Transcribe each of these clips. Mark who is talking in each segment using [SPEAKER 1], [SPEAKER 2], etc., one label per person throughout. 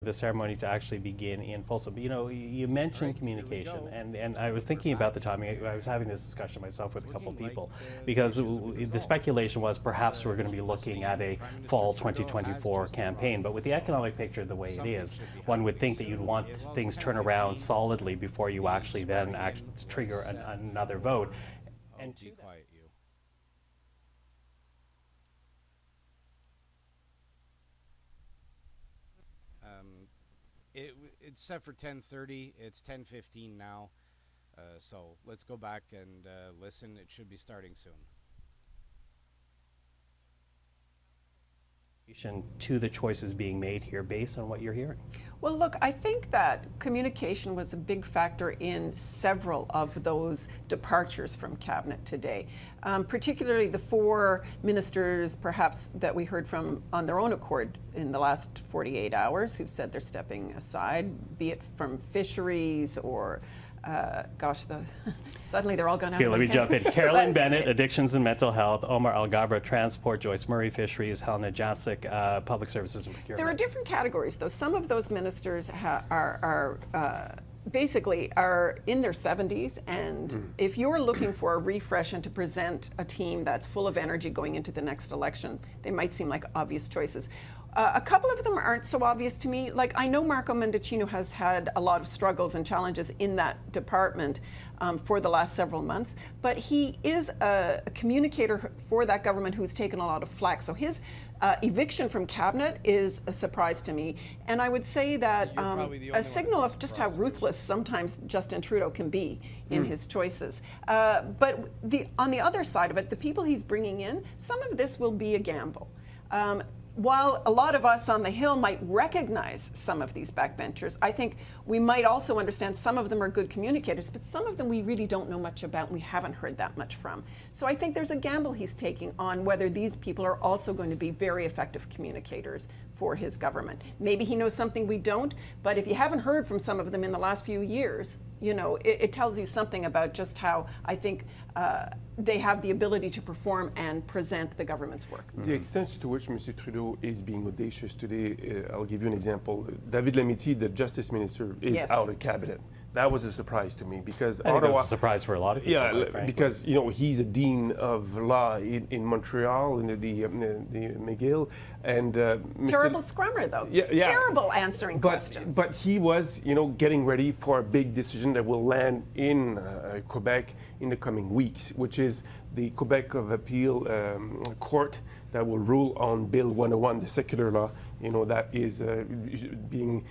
[SPEAKER 1] the ceremony to actually begin in Folsom. You know, you mentioned communication, and I was thinking about the timing. I was having this discussion myself with a couple of people, because the speculation was perhaps we're going to be looking at a fall 2024 campaign. But with the economic picture the way it is, one would think that you'd want things turn around solidly before you actually then trigger another vote. And
[SPEAKER 2] Be quiet, you. It's set for 10:30. It's 10:15 now. So let's go back and listen. It should be starting soon.
[SPEAKER 1] To the choices being made here based on what you're hearing?
[SPEAKER 3] Well, look, I think that communication was a big factor in several of those departures from cabinet today, particularly the four ministers, perhaps, that we heard from on their own accord in the last 48 hours, who've said they're stepping aside, be it from fisheries or suddenly they're all gone out.
[SPEAKER 1] Here, let me jump in. Carolyn Bennett, Addictions and Mental Health; Omar Alghabra, Transport; Joyce Murray, Fisheries; Helena Jasic, Public Services and Procurement.
[SPEAKER 3] There are different categories, though. Some of those ministers basically are in their 70s, and if you're looking for a refresh and to present a team that's full of energy going into the next election, they might seem like obvious choices. A couple of them aren't so obvious to me. Like, I know Marco Mendicino has had a lot of struggles and challenges in that department for the last several months, but he is a communicator for that government who's taken a lot of flack. So his eviction from cabinet is a surprise to me. And I would say that a signal of just how ruthless sometimes Justin Trudeau can be in his choices. But on the other side of it, the people he's bringing in, some of this will be a gamble. While a lot of us on the Hill might recognize some of these backbenchers, I think we might also understand some of them are good communicators, but some of them we really don't know much about, and we haven't heard that much from. So I think there's a gamble he's taking on whether these people are also going to be very effective communicators for his government. Maybe he knows something we don't, but if you haven't heard from some of them in the last few years, you know, it tells you something about just how I think they have the ability to perform and present the government's work.
[SPEAKER 4] The extent to which Mr. Trudeau is being audacious today, I'll give you an example. David Lametti, the Justice Minister, is out of cabinet. That was a surprise to me, because
[SPEAKER 1] I think that was a surprise for a lot of people.
[SPEAKER 4] Yeah, because you know he's a dean of law in Montreal, in the McGill, and
[SPEAKER 3] terrible scrummer though.
[SPEAKER 4] Yeah.
[SPEAKER 3] Terrible answering questions.
[SPEAKER 4] But he was, you know, getting ready for a big decision that will land in Quebec in the coming weeks, which is the Quebec of Appeal Court that will rule on Bill 101, the secular law, you know, that is being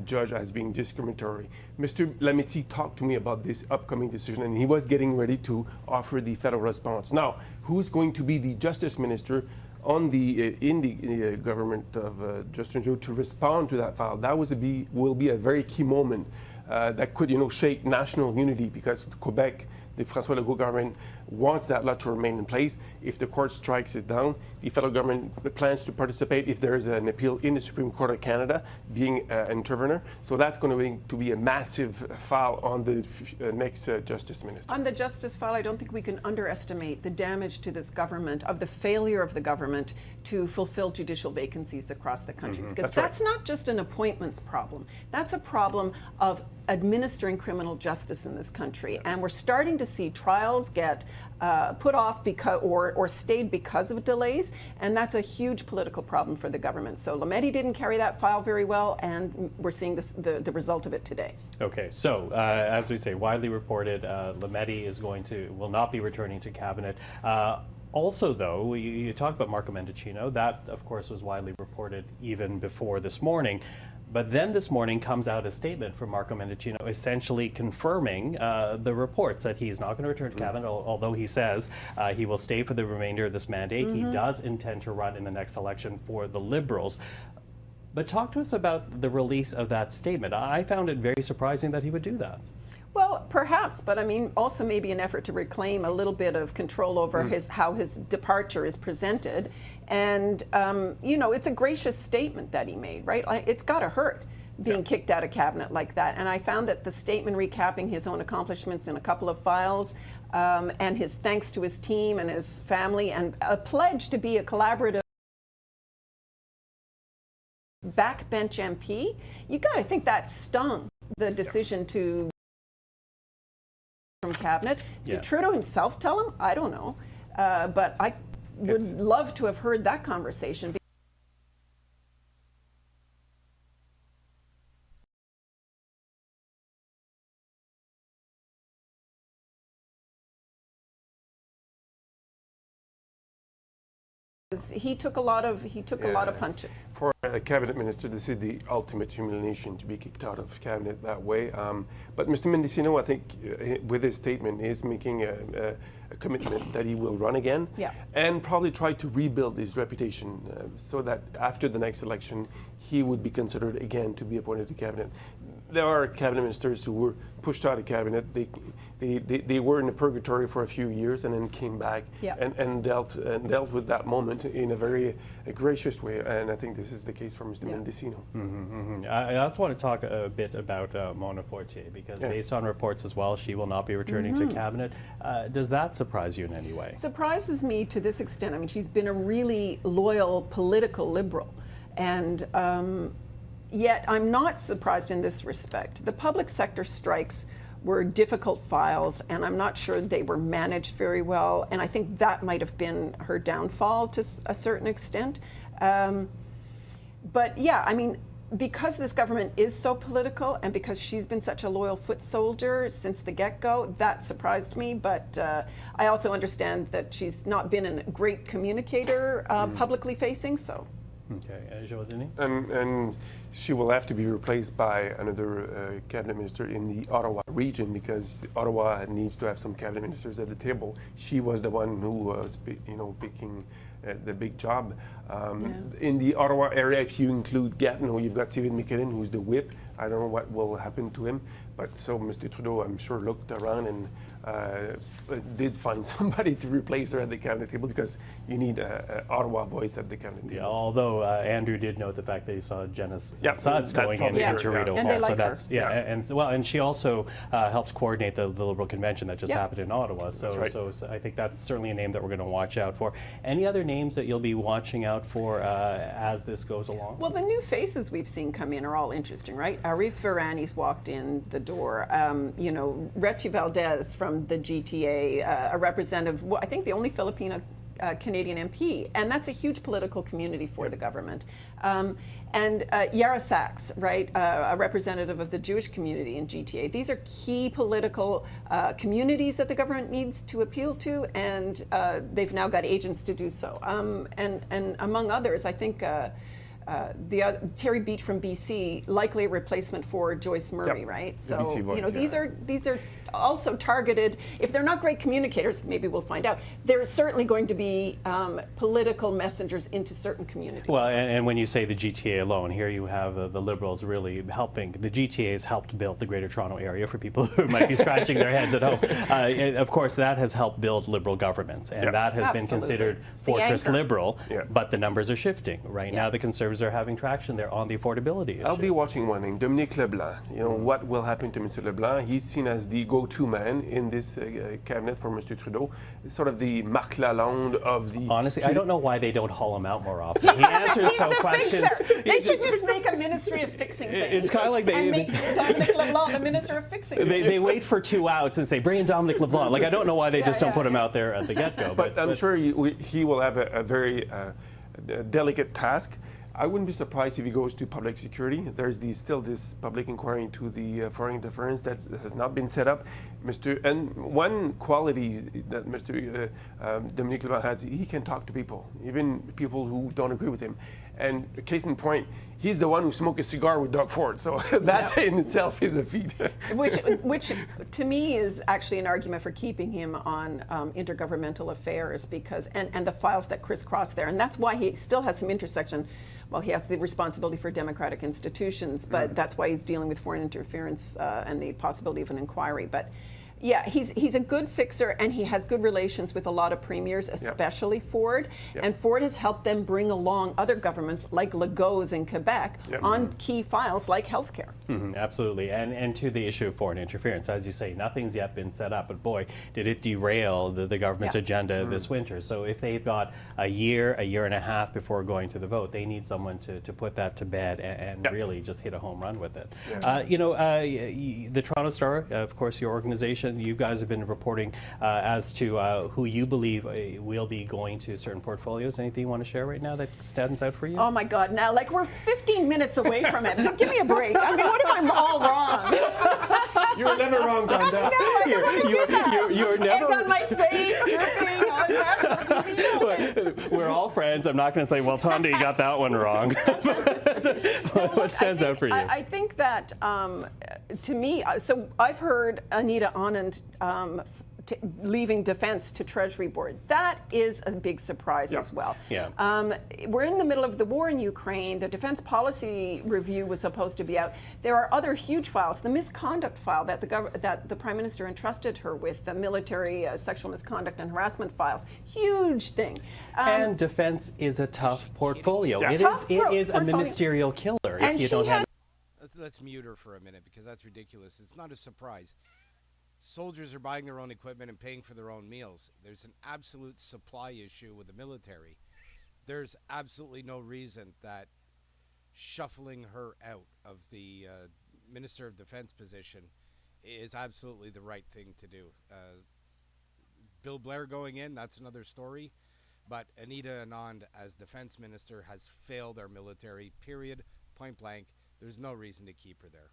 [SPEAKER 4] judged as being discriminatory. Mr. Lametti talked to me about this upcoming decision, and he was getting ready to offer the federal response. Now, who's going to be the Justice Minister on in the government of Justin Trudeau to respond to that file? That will be a very key moment that could, you know, shake national unity, because Quebec, the François Legault government, wants that law to remain in place. If the court strikes it down, the federal government plans to participate if there is an appeal in the Supreme Court of Canada, being an intervener. So that's going to be a massive file on the next Justice Minister.
[SPEAKER 3] On the Justice file, I don't think we can underestimate the damage to this government of the failure of the government to fulfill judicial vacancies across the country. Because that's not just an appointments problem. That's a problem of administering criminal justice in this country. And we're starting to see trials get put off because or stayed because of delays, and that's a huge political problem for the government. So Lametti didn't carry that file very well, and we're seeing the result of it today.
[SPEAKER 1] Okay, so as we say, widely reported, Lametti will not be returning to cabinet. Also, though, you talked about Marco Mendicino. That, of course, was widely reported even before this morning. But then this morning comes out a statement from Marco Mendicino essentially confirming the reports that he's not going to return to cabinet, although he says he will stay for the remainder of this mandate. He does intend to run in the next election for the Liberals. But talk to us about the release of that statement. I found it very surprising that he would do that.
[SPEAKER 3] Well, perhaps, but I mean, also maybe an effort to reclaim a little bit of control over how his departure is presented. And, you know, it's a gracious statement that he made, right? It's got to hurt being kicked out of cabinet like that. And I found that the statement recapping his own accomplishments in a couple of files, and his thanks to his team and his family, and a pledge to be a collaborative backbench MP, you got to think that stung the decision to from cabinet.
[SPEAKER 1] Yeah.
[SPEAKER 3] Did Trudeau himself tell him? I don't know, but I would love to have heard that conversation. He took a lot of punches.
[SPEAKER 4] For a cabinet minister, this is the ultimate humiliation to be kicked out of cabinet that way. But Mr. Mendicino, I think, with his statement, is making a commitment that he will run again,
[SPEAKER 3] Yeah.
[SPEAKER 4] and probably try to rebuild his reputation so that after the next election, he would be considered again to be appointed to cabinet. There are cabinet ministers who were pushed out of cabinet. They were in the purgatory for a few years and then came back
[SPEAKER 3] Yeah.
[SPEAKER 4] and dealt with that moment in a very gracious way. And I think this is the case for Mr.
[SPEAKER 3] Yeah.
[SPEAKER 4] Mendicino.
[SPEAKER 1] I also want to talk a bit about Mona Fortier, because based on reports as well, she will not be returning to cabinet. Does that surprise you in any way?
[SPEAKER 3] Surprises me to this extent. I mean, she's been a really loyal political liberal, and yet I'm not surprised in this respect. The public sector strikes were difficult files, and I'm not sure they were managed very well, and I think that might have been her downfall to a certain extent. But yeah, I mean, because this government is so political and because she's been such a loyal foot soldier since the get-go, that surprised me. But I also understand that she's not been a great communicator publicly facing, so.
[SPEAKER 1] Okay, Josini?
[SPEAKER 4] And she will have to be replaced by another cabinet minister in the Ottawa region, because Ottawa needs to have some cabinet ministers at the table. She was the one who was, picking the big job. In the Ottawa area, if you include Gatineau, you've got Stephen McKinnon, who's the whip. I don't know what will happen to him, but so Mr. Trudeau, I'm sure, looked around and did find somebody to replace her at the cabinet table, because you need an Ottawa voice at the cabinet table.
[SPEAKER 1] Yeah, although Andrew did note the fact that he saw Janice Sutz
[SPEAKER 4] that's
[SPEAKER 1] going in
[SPEAKER 4] probably her,
[SPEAKER 1] Rideau
[SPEAKER 3] And
[SPEAKER 1] Hall,
[SPEAKER 3] they
[SPEAKER 1] so
[SPEAKER 3] like
[SPEAKER 1] that's
[SPEAKER 3] her.
[SPEAKER 1] and she also helped coordinate the Liberal convention that just
[SPEAKER 3] Yeah.
[SPEAKER 1] happened in Ottawa. So,
[SPEAKER 4] right.
[SPEAKER 1] so I think that's certainly a name that we're going to watch out for. Any other names that you'll be watching out for as this goes along?
[SPEAKER 3] Well, the new faces we've seen come in are all interesting, right? Arif Virani's walked in the door. Rechi Valdez from the GTA, a representative, I think the only Filipino Canadian MP, and that's a huge political community for the government. And Yara Sachs, right, a representative of the Jewish community in GTA. These are key political communities that the government needs to appeal to, and they've now got agents to do so. And among others, I think Terry Beach from BC, likely a replacement for Joyce Murray,
[SPEAKER 4] Yep.
[SPEAKER 3] right?
[SPEAKER 4] The
[SPEAKER 3] So
[SPEAKER 4] BC voice,
[SPEAKER 3] these are also targeted. If they're not great communicators, maybe we'll find out. There's certainly going to be political messengers into certain communities.
[SPEAKER 1] Well, and when you say the GTA alone, here you have the Liberals really helping. The GTA has helped build the Greater Toronto Area, for people who might be scratching their heads at home. And of course, that has helped build Liberal governments, and that has been
[SPEAKER 3] Absolutely.
[SPEAKER 1] considered
[SPEAKER 3] It's the
[SPEAKER 1] fortress
[SPEAKER 3] anchor.
[SPEAKER 1] Liberal,
[SPEAKER 4] Yeah.
[SPEAKER 1] but the numbers are shifting. Right now, the Conservatives are having traction there on the affordability issue.
[SPEAKER 4] I'll be watching one name, Dominique Leblanc. What will happen to Mr. Leblanc? He's seen as the go-to man in this cabinet for Mr. Trudeau. It's sort of the Marc Lalonde of the...
[SPEAKER 1] Honestly, I don't know why they don't haul him out more often. He answers
[SPEAKER 3] He's
[SPEAKER 1] some
[SPEAKER 3] the
[SPEAKER 1] questions.
[SPEAKER 3] fixer. They should just make a ministry of fixing things.
[SPEAKER 1] It's kind of like
[SPEAKER 3] and make Dominic LeBlanc the minister of fixing things.
[SPEAKER 1] they wait for 2 outs and say, bring in Dominic LeBlanc. Like, I don't know why they just don't put him
[SPEAKER 3] yeah.
[SPEAKER 1] out there at the get-go.
[SPEAKER 4] But I'm sure he will have a very delicate task. I wouldn't be surprised if he goes to public security. There's still this public inquiry into the foreign interference that has not been set up. And one quality that Mr. Dominique Leblanc has, he can talk to people, even people who don't agree with him. And case in point, he's the one who smoked a cigar with Doug Ford. So that in itself is a feat.
[SPEAKER 3] Which to me is actually an argument for keeping him on intergovernmental affairs, because and the files that crisscross there, and that's why he still has some intersection. Well, he has the responsibility for democratic institutions, but that's why he's dealing with foreign interference and the possibility of an inquiry. But Yeah, he's a good fixer, and he has good relations with a lot of premiers, especially Ford. And Ford has helped them bring along other governments like Legault's in Quebec on key files like healthcare.
[SPEAKER 1] Absolutely, and to the issue of foreign interference, as you say, nothing's yet been set up, but boy, did it derail the government's agenda this winter. So if they've got a year and a half before going to the vote, they need someone to put that to bed and really just hit a home run with it. The Toronto Star, of course, your organization, you guys have been reporting as to who you believe will be going to certain portfolios. Anything you want to share right now that stands out for you?
[SPEAKER 3] Oh my God! Now, like we're 15 minutes away from it. Give me a break. I mean, what if I'm all wrong?
[SPEAKER 4] You're never wrong, Donda.
[SPEAKER 3] No, I don't want to do that.
[SPEAKER 1] You're never.
[SPEAKER 3] Egg on my face, dripping on that.
[SPEAKER 1] We're all friends. I'm not going to say, well, Tonda, you got that one wrong. What stands out for you?
[SPEAKER 3] I think that, to me, so I've heard Anita Anand leaving Defense to Treasury Board. That is a big surprise as well. We're in the middle of the war in Ukraine. The Defense Policy Review was supposed to be out. There are other huge files. The misconduct file that the Prime Minister entrusted her with, the military sexual misconduct and harassment files, huge thing.
[SPEAKER 1] And defense is a tough portfolio. It is a ministerial killer
[SPEAKER 3] And
[SPEAKER 1] if you don't have.
[SPEAKER 2] Let's mute her for a minute, because that's ridiculous. It's not a surprise. Soldiers are buying their own equipment and paying for their own meals. There's an absolute supply issue with the military. There's absolutely no reason that shuffling her out of the Minister of Defense position is absolutely the right thing to do. Bill Blair going in, that's another story. But Anita Anand as Defense Minister has failed our military, period, point blank. There's no reason to keep her there.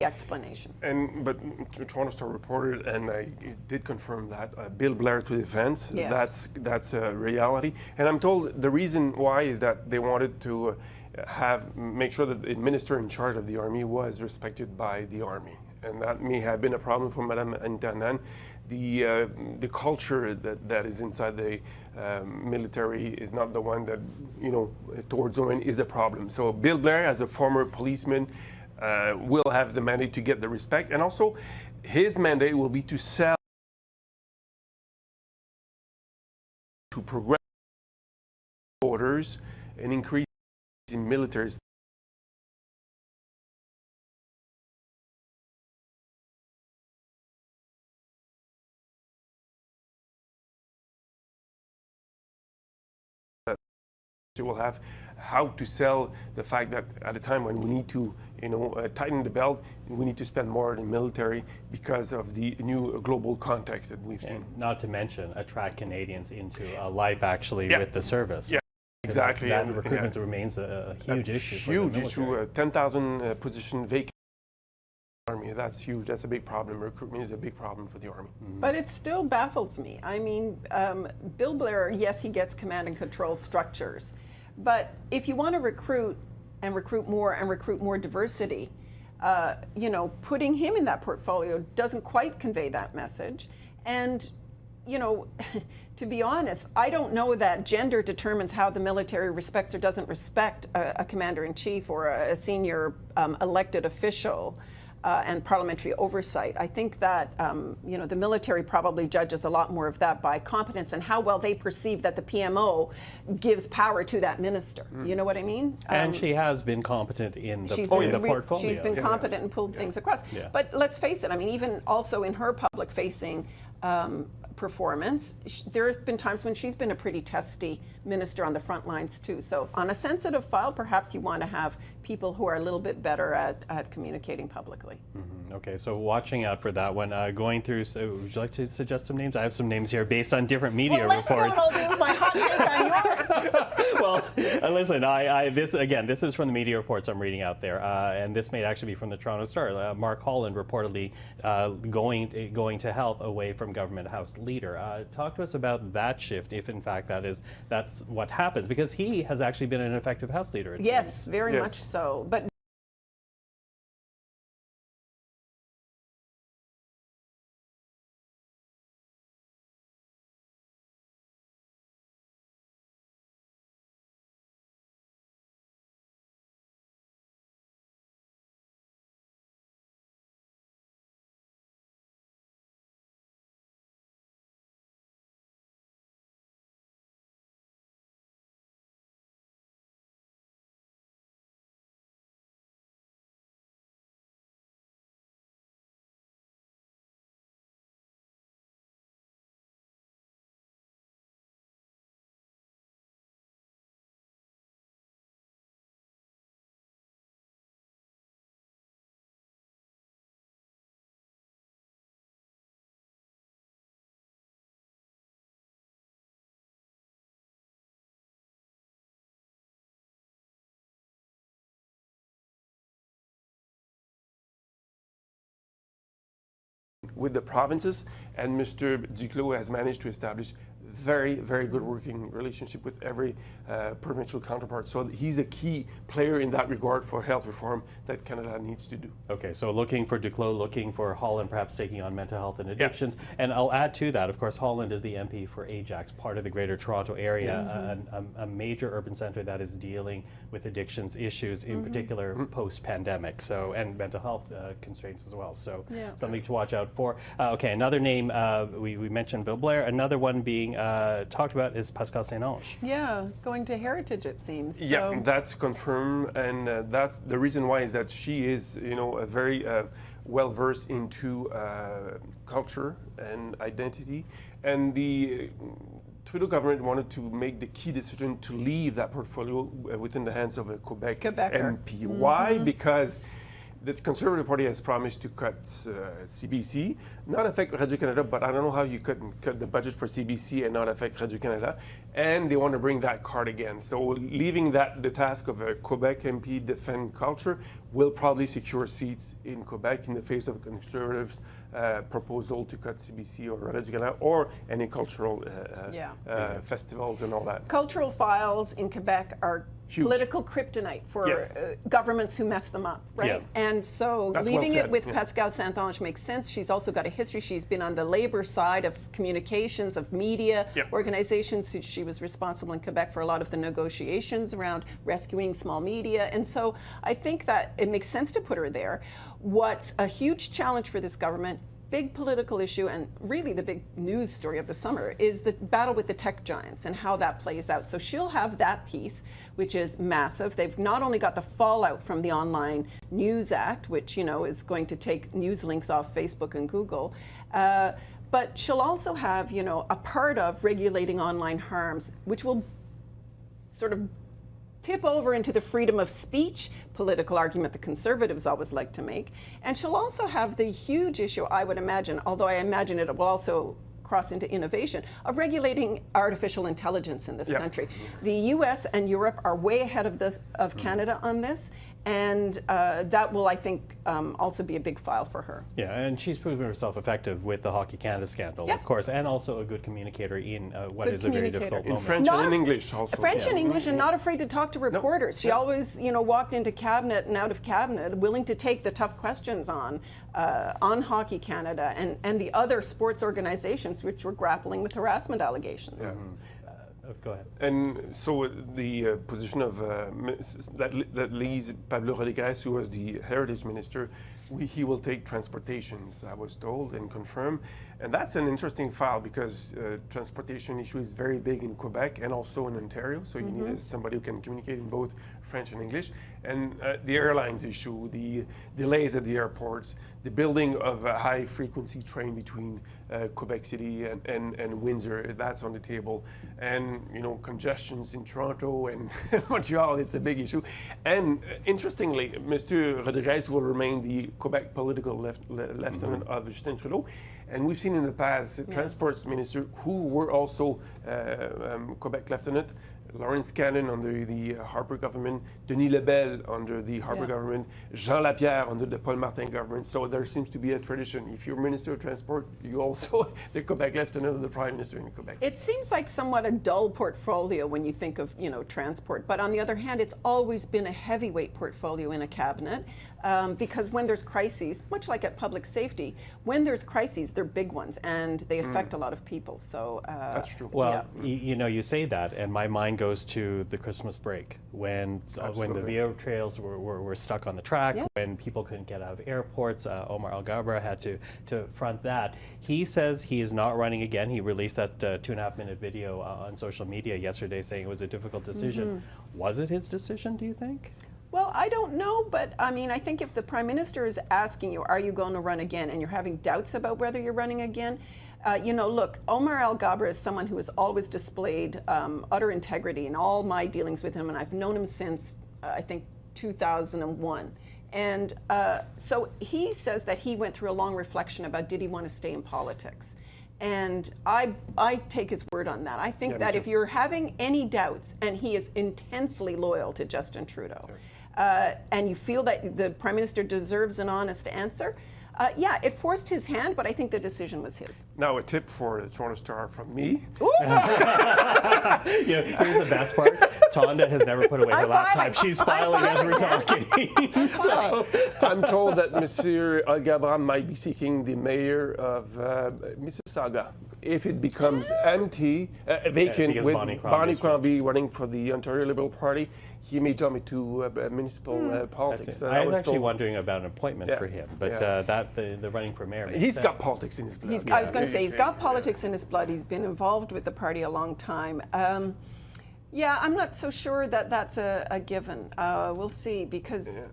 [SPEAKER 3] Explanation.
[SPEAKER 4] But Toronto Star reported, and I did confirm that Bill Blair to defense. That's a reality. And I'm told the reason why is that they wanted to make sure that the minister in charge of the army was respected by the army, and that may have been a problem for Madame Anita Anand. The culture that is inside the military is not the one that towards women is the problem. So Bill Blair, as a former policeman, will have the mandate to get the respect, and also his mandate will be to sell, to progress orders and increase in military. You will have how to sell the fact that at a time when we need to tighten the belt, we need to spend more in military because of the new global context that we've seen.
[SPEAKER 1] Not to mention attract Canadians into a life actually with the service.
[SPEAKER 4] Yeah, exactly.
[SPEAKER 1] That recruitment remains a huge issue.
[SPEAKER 4] Huge issue. 10,000 position vacant. Army, that's huge. That's a big problem. Recruitment is a big problem for the army.
[SPEAKER 3] But it still baffles me. I mean, Bill Blair, yes, he gets command and control structures, but if you want to recruit more diversity, putting him in that portfolio doesn't quite convey that message. And to be honest, I don't know that gender determines how the military respects or doesn't respect a commander-in-chief or a senior elected official. And parliamentary oversight. I think that the military probably judges a lot more of that by competence and how well they perceive that the PMO gives power to that minister. You know what I mean?
[SPEAKER 1] And she has been competent in the portfolio.
[SPEAKER 3] She's been competent and pulled things across. But let's face it, I mean, even also in her public-facing performance, there have been times when she's been a pretty testy minister on the front lines too. So on a sensitive file, perhaps you want to have people who are a little bit better at communicating publicly.
[SPEAKER 1] Okay, so watching out for that one. Going through, so would you like to suggest some names? I have some names here based on different media reports.
[SPEAKER 3] Well, let's go and I'll do my hot take on yours.
[SPEAKER 1] Well, listen, this is from the media reports I'm reading out there, and this may actually be from the Toronto Star. Mark Holland reportedly going to health away from government house leader. Talk to us about that shift, if in fact that's what happens, because he has actually been an effective house leader.
[SPEAKER 3] Yes, very much so. But
[SPEAKER 4] with the provinces, and Mr. Duclos has managed to establish very, very good working relationship with every provincial counterpart. So he's a key player in that regard for health reform that Canada needs to do.
[SPEAKER 1] Okay, so looking for Duclos, looking for Holland perhaps taking on mental health and addictions. And I'll add to that, of course, Holland is the MP for Ajax, part of the Greater Toronto Area, a major urban centre that is dealing with addictions issues, in particular post-pandemic, so, and mental health constraints as well. So something to watch out for. Okay, another name, we mentioned Bill Blair, another one being talked about is Pascal Saint-Onge.
[SPEAKER 3] Yeah, going to Heritage, it seems.
[SPEAKER 4] Yeah,
[SPEAKER 3] So-
[SPEAKER 4] that's confirmed, and that's the reason why is that she is, a very well versed into culture and identity, and the Trudeau government wanted to make the key decision to leave that portfolio within the hands of a
[SPEAKER 3] Quebecer.
[SPEAKER 4] MP. Why? Because the Conservative Party has promised to cut CBC, not affect Radio-Canada, but I don't know how you could cut the budget for CBC and not affect Radio-Canada, and they want to bring that card again. So leaving the task of a Quebec MP defend culture will probably secure seats in Quebec in the face of Conservatives' proposal to cut CBC or Radio-Canada or any cultural festivals and all that.
[SPEAKER 3] Cultural files in Quebec are
[SPEAKER 4] Huge.
[SPEAKER 3] political kryptonite for
[SPEAKER 4] Yes.
[SPEAKER 3] governments who mess them up, right?
[SPEAKER 1] Yeah.
[SPEAKER 3] And so
[SPEAKER 4] That's
[SPEAKER 3] leaving
[SPEAKER 4] well
[SPEAKER 3] it
[SPEAKER 4] said,
[SPEAKER 3] with
[SPEAKER 4] yeah.
[SPEAKER 3] Pascal Saint-Onge makes sense. She's also got a history. She's been on the labor side of communications, of media
[SPEAKER 4] Yep.
[SPEAKER 3] organizations. She was responsible in Quebec for a lot of the negotiations around rescuing small media. And so I think that it makes sense to put her there. What's a huge challenge for this government, big political issue, and really the big news story of the summer, is the battle with the tech giants and how that plays out. So she'll have that piece, which is massive. They've not only got the fallout from the Online News Act, which is going to take news links off Facebook and Google, but she'll also have a part of regulating online harms, which will sort of tip over into the freedom of speech political argument the Conservatives always like to make. And she'll also have the huge issue, I would imagine, although I imagine it will also cross into innovation, of regulating artificial intelligence in this country. The US and Europe are way ahead of Canada on this, and that will, I think, also be a big file for her.
[SPEAKER 1] Yeah, and she's proven herself effective with the Hockey Canada scandal,
[SPEAKER 3] Yep.
[SPEAKER 1] of course, and also a good communicator in what
[SPEAKER 3] Good
[SPEAKER 1] is a very
[SPEAKER 3] communicator.
[SPEAKER 1] difficult
[SPEAKER 4] In
[SPEAKER 1] moment.
[SPEAKER 4] French
[SPEAKER 3] Not
[SPEAKER 4] and in
[SPEAKER 3] a-
[SPEAKER 4] English also.
[SPEAKER 3] French and English, and not afraid to talk to reporters. She always, walked into cabinet and out of cabinet, willing to take the tough questions on Hockey Canada and the other sports organizations which were grappling with harassment allegations.
[SPEAKER 4] Yeah.
[SPEAKER 1] Go ahead.
[SPEAKER 4] And so the position of that leaves Pablo Rodriguez, who was the heritage minister, he will take transportations, I was told, and confirmed. And that's an interesting file because transportation issue is very big in Quebec and also in Ontario. So you need somebody who can communicate in both French and English. And the airlines issue, the delays at the airports, the building of a high-frequency train between Quebec City and Windsor, that's on the table. And, congestions in Toronto and Montreal, it's a big issue. And interestingly, Mr. Rodriguez will remain the Quebec political lieutenant of Justin Trudeau. And we've seen in the past transports minister who were also Quebec lieutenant, Lawrence Cannon under the Harper government, Denis Lebel under the Harper government, Jean Lapierre under the Paul Martin government. So there seems to be a tradition. If you're Minister of Transport, you also the Quebec lieutenant of the Prime Minister in Quebec.
[SPEAKER 3] It seems like somewhat a dull portfolio when you think of transport, but on the other hand, it's always been a heavyweight portfolio in a cabinet because when there's crises, much like at public safety, when there's crises, they're big ones and they affect a lot of people. So
[SPEAKER 4] That's true.
[SPEAKER 1] Well, you say that, and my mind goes to the Christmas break when the
[SPEAKER 4] Absolutely.
[SPEAKER 1] VIA trails were stuck on the track,
[SPEAKER 3] Yeah.
[SPEAKER 1] when people couldn't get out of airports. Omar Alghabra had to front that. He says he is not running again. He released that 2.5-minute video on social media yesterday saying it was a difficult decision. Was it his decision, do you think?
[SPEAKER 3] Well, I don't know, but I mean, I think if the Prime Minister is asking you, are you going to run again, and you're having doubts about whether you're running again, look, Omar Alghabra is someone who has always displayed utter integrity in all my dealings with him, and I've known him since, I think, 2001. And so he says that he went through a long reflection about did he want to stay in politics. And I take his word on that. I think that if you're having any doubts, and he is intensely loyal to Justin Trudeau, and you feel that the Prime Minister deserves an honest answer, Yeah, it forced his hand, but I think the decision was his.
[SPEAKER 4] Now a tip for the Toronto Star from me.
[SPEAKER 3] Ooh.
[SPEAKER 1] Here's the best part. Tonda has never put away her
[SPEAKER 3] I'm
[SPEAKER 1] laptop.
[SPEAKER 3] filing.
[SPEAKER 1] She's
[SPEAKER 3] I'm
[SPEAKER 1] filing as we're talking. So,
[SPEAKER 4] I'm told that Monsieur Algabra might be seeking the mayor of Mississauga if it becomes empty, vacant
[SPEAKER 1] because
[SPEAKER 4] with
[SPEAKER 1] Bonnie
[SPEAKER 4] Bonnie
[SPEAKER 1] Crombie's
[SPEAKER 4] Crombie running for the Ontario Liberal Party. He may jump into municipal politics.
[SPEAKER 1] I was actually
[SPEAKER 4] told.
[SPEAKER 1] wondering about an appointment
[SPEAKER 4] Yeah.
[SPEAKER 1] for him, but
[SPEAKER 4] Yeah.
[SPEAKER 1] the running for mayor. makes
[SPEAKER 4] He's got
[SPEAKER 1] sense.
[SPEAKER 4] politics in his blood.
[SPEAKER 3] I was going to say, he's got politics in his blood. He's been involved with the party a long time. Yeah, I'm not so sure that that's a given. We'll see, because,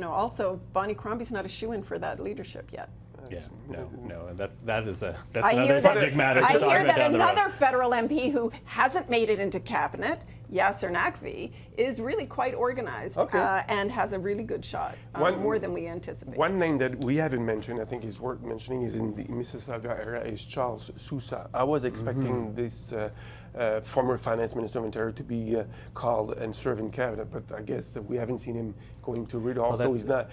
[SPEAKER 3] also Bonnie Crombie's not a shoo-in for that leadership yet.
[SPEAKER 1] Yeah, no, and that's
[SPEAKER 3] I
[SPEAKER 1] another
[SPEAKER 3] hear
[SPEAKER 1] subject matter to
[SPEAKER 3] I
[SPEAKER 1] talk
[SPEAKER 3] hear
[SPEAKER 1] about
[SPEAKER 3] that
[SPEAKER 1] down the road.
[SPEAKER 3] another federal MP who hasn't made it into cabinet, Yasser Naqvi, is really quite organized and has a really good shot, more than we anticipate.
[SPEAKER 4] One name that we haven't mentioned, I think is worth mentioning, is in the Mississauga area, is Charles Sousa. I was expecting this former finance minister of Ontario to be called and serve in cabinet, but I guess we haven't seen him going to Rideau, so he's not.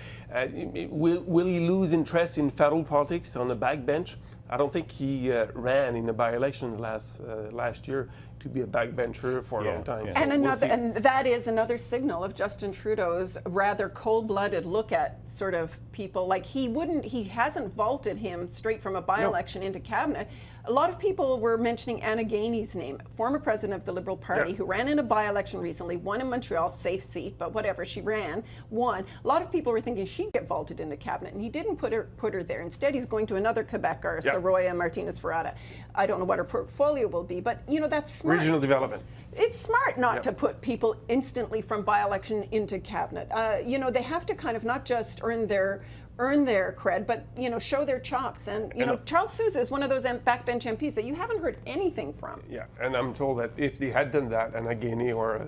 [SPEAKER 4] Will he lose interest in federal politics on the backbench? I don't think he ran in the by-election last year to be a backbencher for a long time.
[SPEAKER 1] Yeah.
[SPEAKER 4] So
[SPEAKER 3] And
[SPEAKER 4] we'll see.
[SPEAKER 3] and that is another signal of Justin Trudeau's rather cold-blooded look at sort of people. Like he hasn't vaulted him straight from a by-election into cabinet. A lot of people were mentioning Anna Gainey's name, former president of the Liberal Party, who ran in a by-election recently, won in Montreal, safe seat, but whatever, she ran, won. A lot of people were thinking she'd get vaulted into cabinet, and he didn't put her there. Instead, he's going to another Quebecer, Soroya Martinez-Ferrada. I don't know what her portfolio will be, but that's smart.
[SPEAKER 4] Regional development.
[SPEAKER 3] It's smart not to put people instantly from by-election into cabinet. They have to kind of not just earn their cred, but show their chops. And Charles Sousa is one of those backbench MPs that you haven't heard anything from.
[SPEAKER 4] Yeah, and I'm told that if they had done that, Anna Gainey or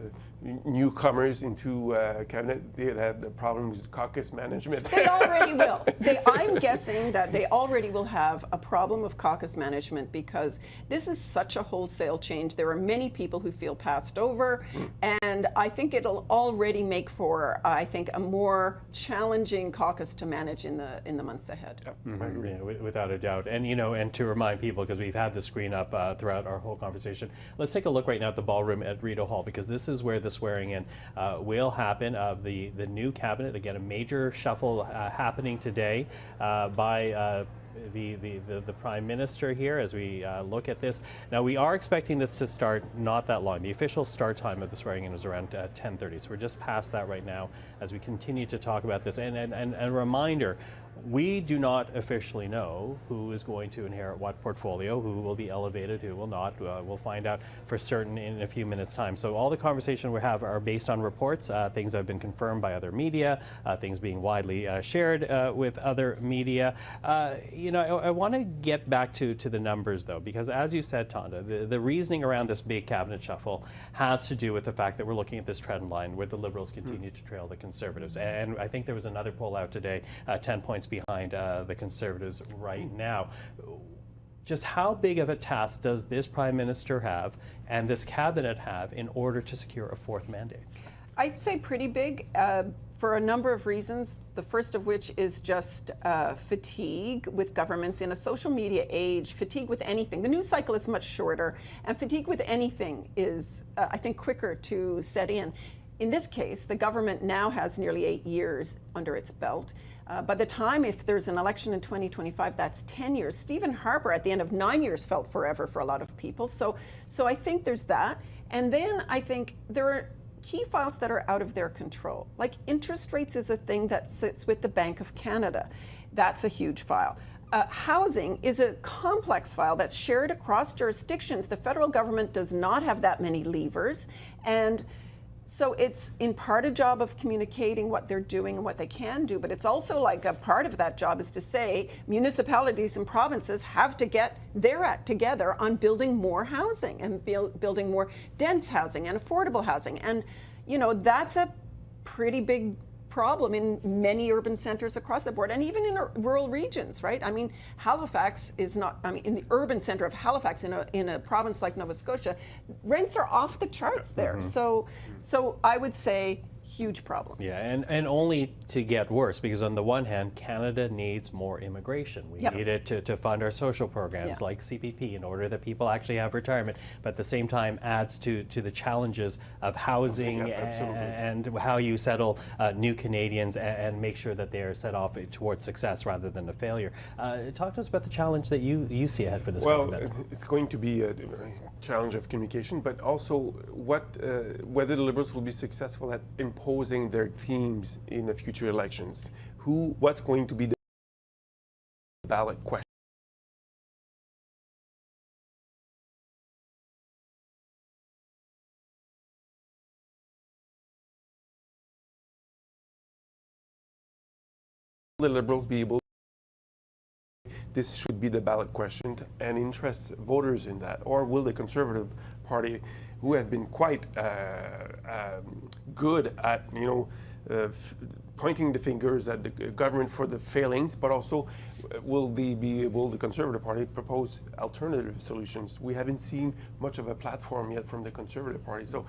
[SPEAKER 4] newcomers into cabinet, they'd have the problems with caucus management.
[SPEAKER 3] They already will. I'm guessing that they already will have a problem of caucus management, because this is such a wholesale change. There are many people who feel passed over, and I think it'll already make for, a more challenging caucus to manage in the months ahead.
[SPEAKER 1] Yeah, without a doubt. And and to remind people, because we've had the screen up throughout our whole conversation, let's take a look right now at the ballroom at Rideau Hall, because this is where the swearing in will happen of the new cabinet. Again, a major shuffle happening today by the Prime Minister here as we look at this. Now, we are expecting this to start not that long. The official start time of the swearing in was around 10:30, so we're just past that right now as we continue to talk about this. And a reminder, we do not officially know who is going to inherit what portfolio, who will be elevated, who will not. We'll find out for certain in a few minutes' time. So all the conversation we have are based on reports, things that have been confirmed by other media, things being widely shared with other media. I want to get back to the numbers, though, because as you said, Tonda, the reasoning around this big cabinet shuffle has to do with the fact that we're looking at this trend line where the Liberals continue to trail the Conservatives. And I think there was another poll out today, 10 points behind the Conservatives right now. Just how big of a task does this Prime Minister have and this cabinet have in order to secure a fourth mandate?
[SPEAKER 3] I'd say pretty big for a number of reasons. The first of which is just fatigue with governments in a social media age, fatigue with anything. The news cycle is much shorter, and fatigue with anything is, I think, quicker to set in. In this case, the government now has nearly 8 years under its belt. By the time, if there's an election in 2025, that's 10 years. Stephen Harper, at the end of 9 years, felt forever for a lot of people. So I think there's that. And then I think there are key files that are out of their control. Like interest rates is a thing that sits with the Bank of Canada. That's a huge file. Housing is a complex file that's shared across jurisdictions. The federal government does not have that many levers. And so it's in part a job of communicating what they're doing and what they can do, but it's also like a part of that job is to say municipalities and provinces have to get their act together on building more housing and building more dense housing and affordable housing. And, that's a pretty big problem in many urban centers across the board, and even in rural regions, right? I mean, Halifax is not, in the urban center of Halifax in a province like Nova Scotia, rents are off the charts there. So I would say huge problem.
[SPEAKER 1] Yeah, and only to get worse, because on the one hand, Canada needs more immigration. We
[SPEAKER 3] Yep.
[SPEAKER 1] need it to fund our social programs
[SPEAKER 3] Yeah.
[SPEAKER 1] like CPP in order that people actually have retirement, but at the same time adds to the challenges of housing
[SPEAKER 4] Yeah, absolutely.
[SPEAKER 1] and how you settle new Canadians and make sure that they are set off towards success rather than a failure. Talk to us about the challenge that you see ahead for this
[SPEAKER 4] Well,
[SPEAKER 1] government.
[SPEAKER 4] it's going to be a challenge of communication, but also whether the Liberals will be successful at imposing their themes in the future elections. What's going to be the ballot question? The Liberals be able, this should be the ballot question and interest voters in that, or will the Conservative Party, who have been quite good at pointing the fingers at the government for the failings, but also will the Conservative Party propose alternative solutions? We haven't seen much of a platform yet from the Conservative Party. So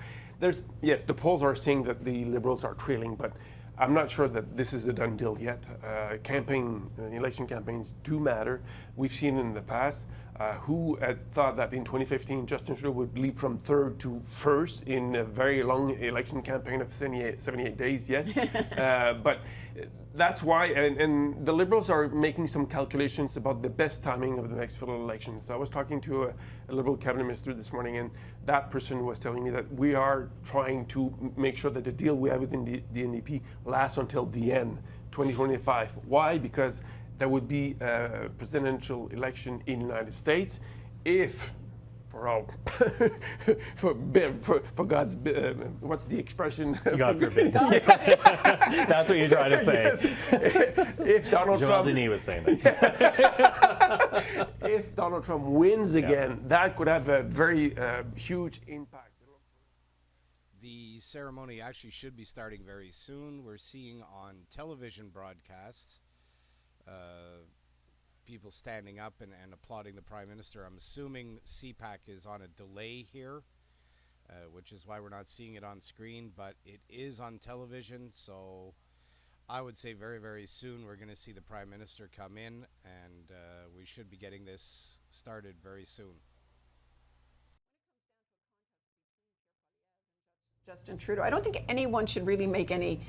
[SPEAKER 4] yes, the polls are saying that the Liberals are trailing, but I'm not sure that this is a done deal yet. Election campaigns do matter. We've seen in the past who had thought that in 2015 Justin Trudeau would leap from third to first in a very long election campaign of 78 days, yes. But that's why, and the Liberals are making some calculations about the best timing of the next federal elections. I was talking to a Liberal cabinet minister this morning, and that person was telling me that we are trying to make sure that the deal we have within the NDP lasts until the end, 2025. Why? Because there would be a presidential election in the United States if, for God's, what's the expression?
[SPEAKER 1] God forbid. That's what you're trying to say.
[SPEAKER 4] If Donald
[SPEAKER 1] Joel
[SPEAKER 4] Trump,
[SPEAKER 1] Denis was saying that.
[SPEAKER 4] if Donald Trump wins again, that could have a very huge impact.
[SPEAKER 2] The ceremony actually should be starting very soon. We're seeing on television broadcasts people standing up and applauding the Prime Minister. I'm assuming CPAC is on a delay here, which is why we're not seeing it on screen, but it is on television, so I would say very, very soon we're going to see the Prime Minister come in, and we should be getting this started very soon.
[SPEAKER 3] Justin Trudeau. I don't think anyone should really make any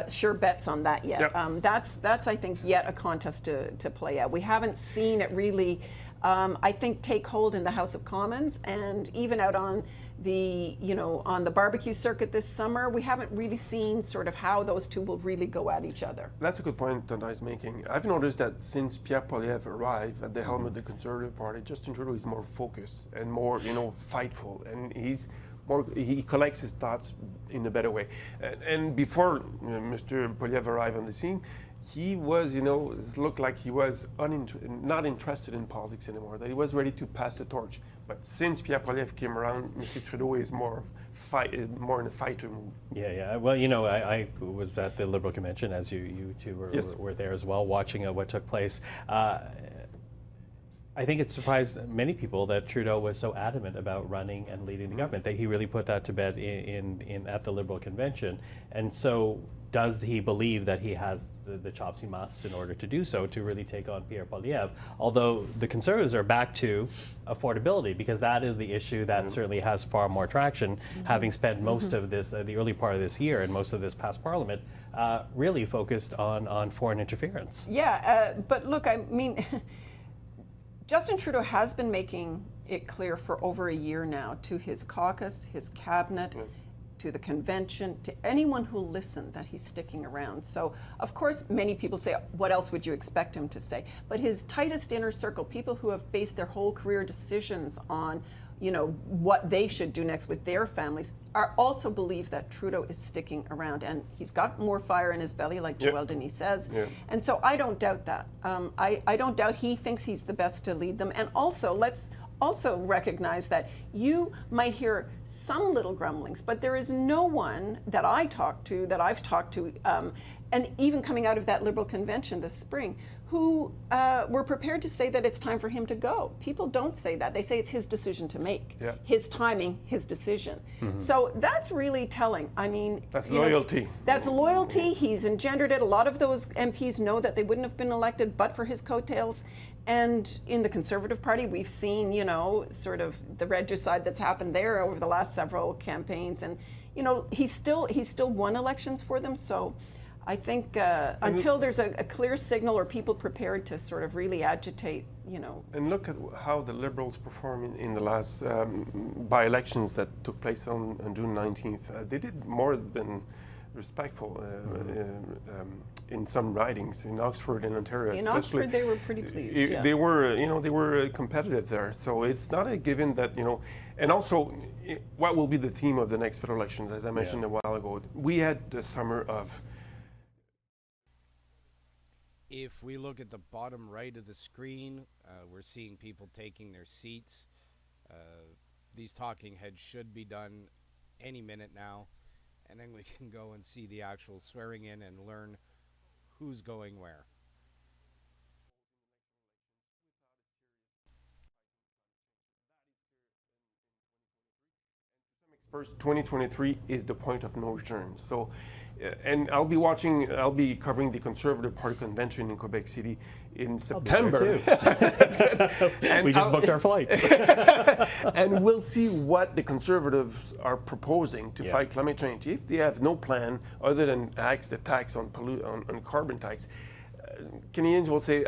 [SPEAKER 3] sure bets on that yet.
[SPEAKER 4] Yep.
[SPEAKER 3] That's I think yet a contest to play out. We haven't seen it really, I think, take hold in the House of Commons, and even out on the on the barbecue circuit this summer, we haven't really seen sort of how those two will really go at each other.
[SPEAKER 4] That's a good point Tonda is making. I've noticed that since Pierre Poilievre arrived at the helm of the Conservative Party, Justin Trudeau is more focused and more fightful, and he collects his thoughts in a better way. And before Mr. Poilievre arrived on the scene, he was, it looked like he was not interested in politics anymore, that he was ready to pass the torch. But since Pierre Poilievre came around, Mr. Trudeau is more in a fighter mood.
[SPEAKER 1] Yeah. Well, I was at the Liberal convention, as you two were there as well, watching what took place. I think it surprised many people that Trudeau was so adamant about running and leading the government, that he really put that to bed at the Liberal convention. And so does he believe that he has the chops he must in order to do so, to really take on Pierre Poilievre? Although the Conservatives are back to affordability, because that is the issue that certainly has far more traction, having spent most of this, the early part of this year and most of this past Parliament, really focused on foreign interference.
[SPEAKER 3] Yeah, but look, I mean, Justin Trudeau has been making it clear for over a year now to his caucus, his cabinet, to the convention, to anyone who listened, that he's sticking around. So, of course, many people say, what else would you expect him to say? But his tightest inner circle, people who have based their whole career decisions on, what they should do next with their families, also believe that Trudeau is sticking around, and he's got more fire in his belly, like Joel Denis says. And so I don't doubt that. I don't doubt he thinks he's the best to lead them. And also, let's also recognize that you might hear some little grumblings, but there is no one that I've talked to, and even coming out of that Liberal convention this spring, who were prepared to say that it's time for him to go. People don't say that. They say it's his decision to make.
[SPEAKER 4] Yeah.
[SPEAKER 3] His timing, his decision. So that's really telling. I mean,
[SPEAKER 4] That's
[SPEAKER 3] you know,
[SPEAKER 4] loyalty.
[SPEAKER 3] that's loyalty. He's engendered it. A lot of those MPs know that they wouldn't have been elected but for his coattails. And in the Conservative Party, we've seen, you know, sort of the regicide that's happened there over the last several campaigns. And, you know, he's still won elections for them. So I think until there's a clear signal or people prepared to sort of really agitate, you know.
[SPEAKER 4] And look at how the Liberals performed in the last by-elections that took place on June 19th. They did more than respectful in some ridings in Oxford and Ontario.
[SPEAKER 3] In
[SPEAKER 4] especially.
[SPEAKER 3] Oxford, they were pretty pleased. Yeah.
[SPEAKER 4] They were, you know, they were competitive there. So it's not a given that, you know, and also what will be the theme of the next federal elections, as I mentioned a while ago. We had the summer of.
[SPEAKER 2] If we look at the bottom right of the screen, we're seeing people taking their seats. These talking heads should be done any minute now. And then we can go and see the actual swearing in and learn who's going where.
[SPEAKER 4] First, 2023 is the point of no return. So, and I'll be covering the Conservative Party convention in Quebec City in September.
[SPEAKER 1] And we just booked our flights.
[SPEAKER 4] And we'll see what the Conservatives are proposing to fight climate change. If they have no plan other than the tax on carbon tax, Canadians will say,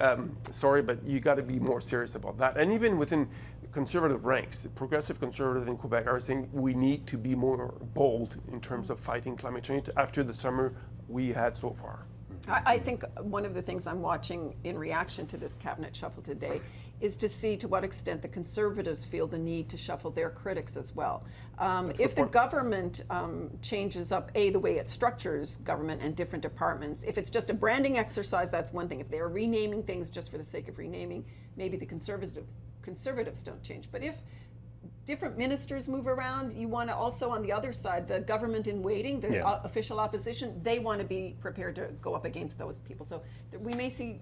[SPEAKER 4] sorry, but you got to be more serious about that. And even within Conservative ranks, the progressive Conservatives in Quebec are saying we need to be more bold in terms of fighting climate change after the summer we had so far.
[SPEAKER 3] I think one of the things I'm watching in reaction to this cabinet shuffle today is to see to what extent the Conservatives feel the need to shuffle their critics as well. If the government changes up, the way it structures government and different departments, if it's just a branding exercise, that's one thing. If they're renaming things just for the sake of renaming, maybe the Conservatives don't change. But if different ministers move around, you want to also, on the other side, the government in waiting, the official opposition, they want to be prepared to go up against those people. So we may see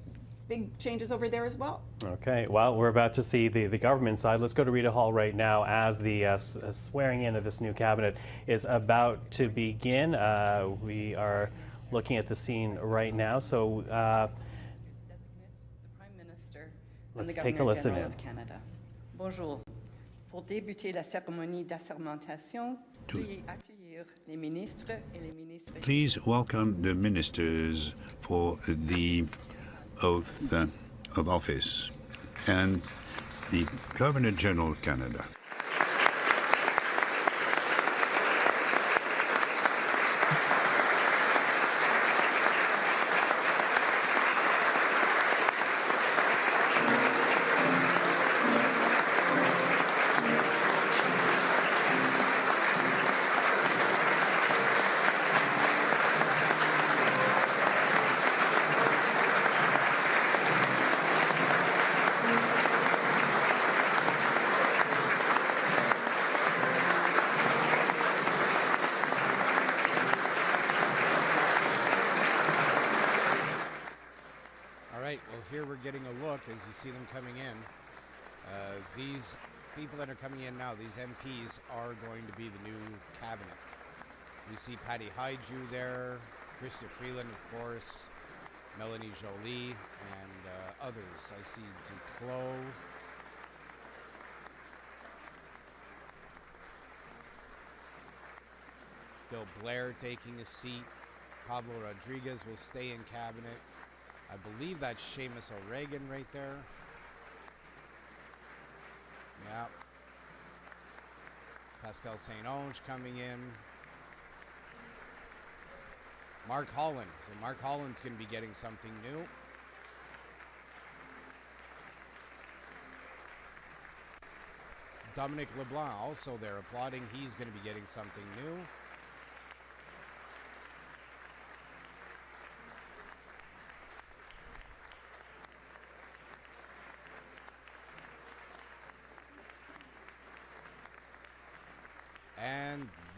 [SPEAKER 3] big changes over there as well.
[SPEAKER 1] Okay, well, we're about to see the government side. Let's go to Rita Hall right now as the swearing in of this new cabinet is about to begin. We are looking at the scene right now. So
[SPEAKER 5] the Prime Minister and the Governor General of Canada. Bonjour. Pour débuter la cérémonie d'assermentation, veuillez accueillir les ministres et les ministres.
[SPEAKER 6] Please welcome the ministers for the oath of office and the Governor General of Canada.
[SPEAKER 2] Here we're getting a look as you see them coming in. These people that are coming in now, these MPs, are going to be the new cabinet. We see Patty Hajdu there, Chrystia Freeland, of course, Melanie Joly, and others. I see Duclos. Bill Blair taking a seat. Pablo Rodriguez will stay in cabinet. I believe that's Seamus O'Regan right there. Yeah. Pascal Saint-Onge coming in. Mark Holland. So Mark Holland's going to be getting something new. Dominic LeBlanc also there applauding. He's going to be getting something new.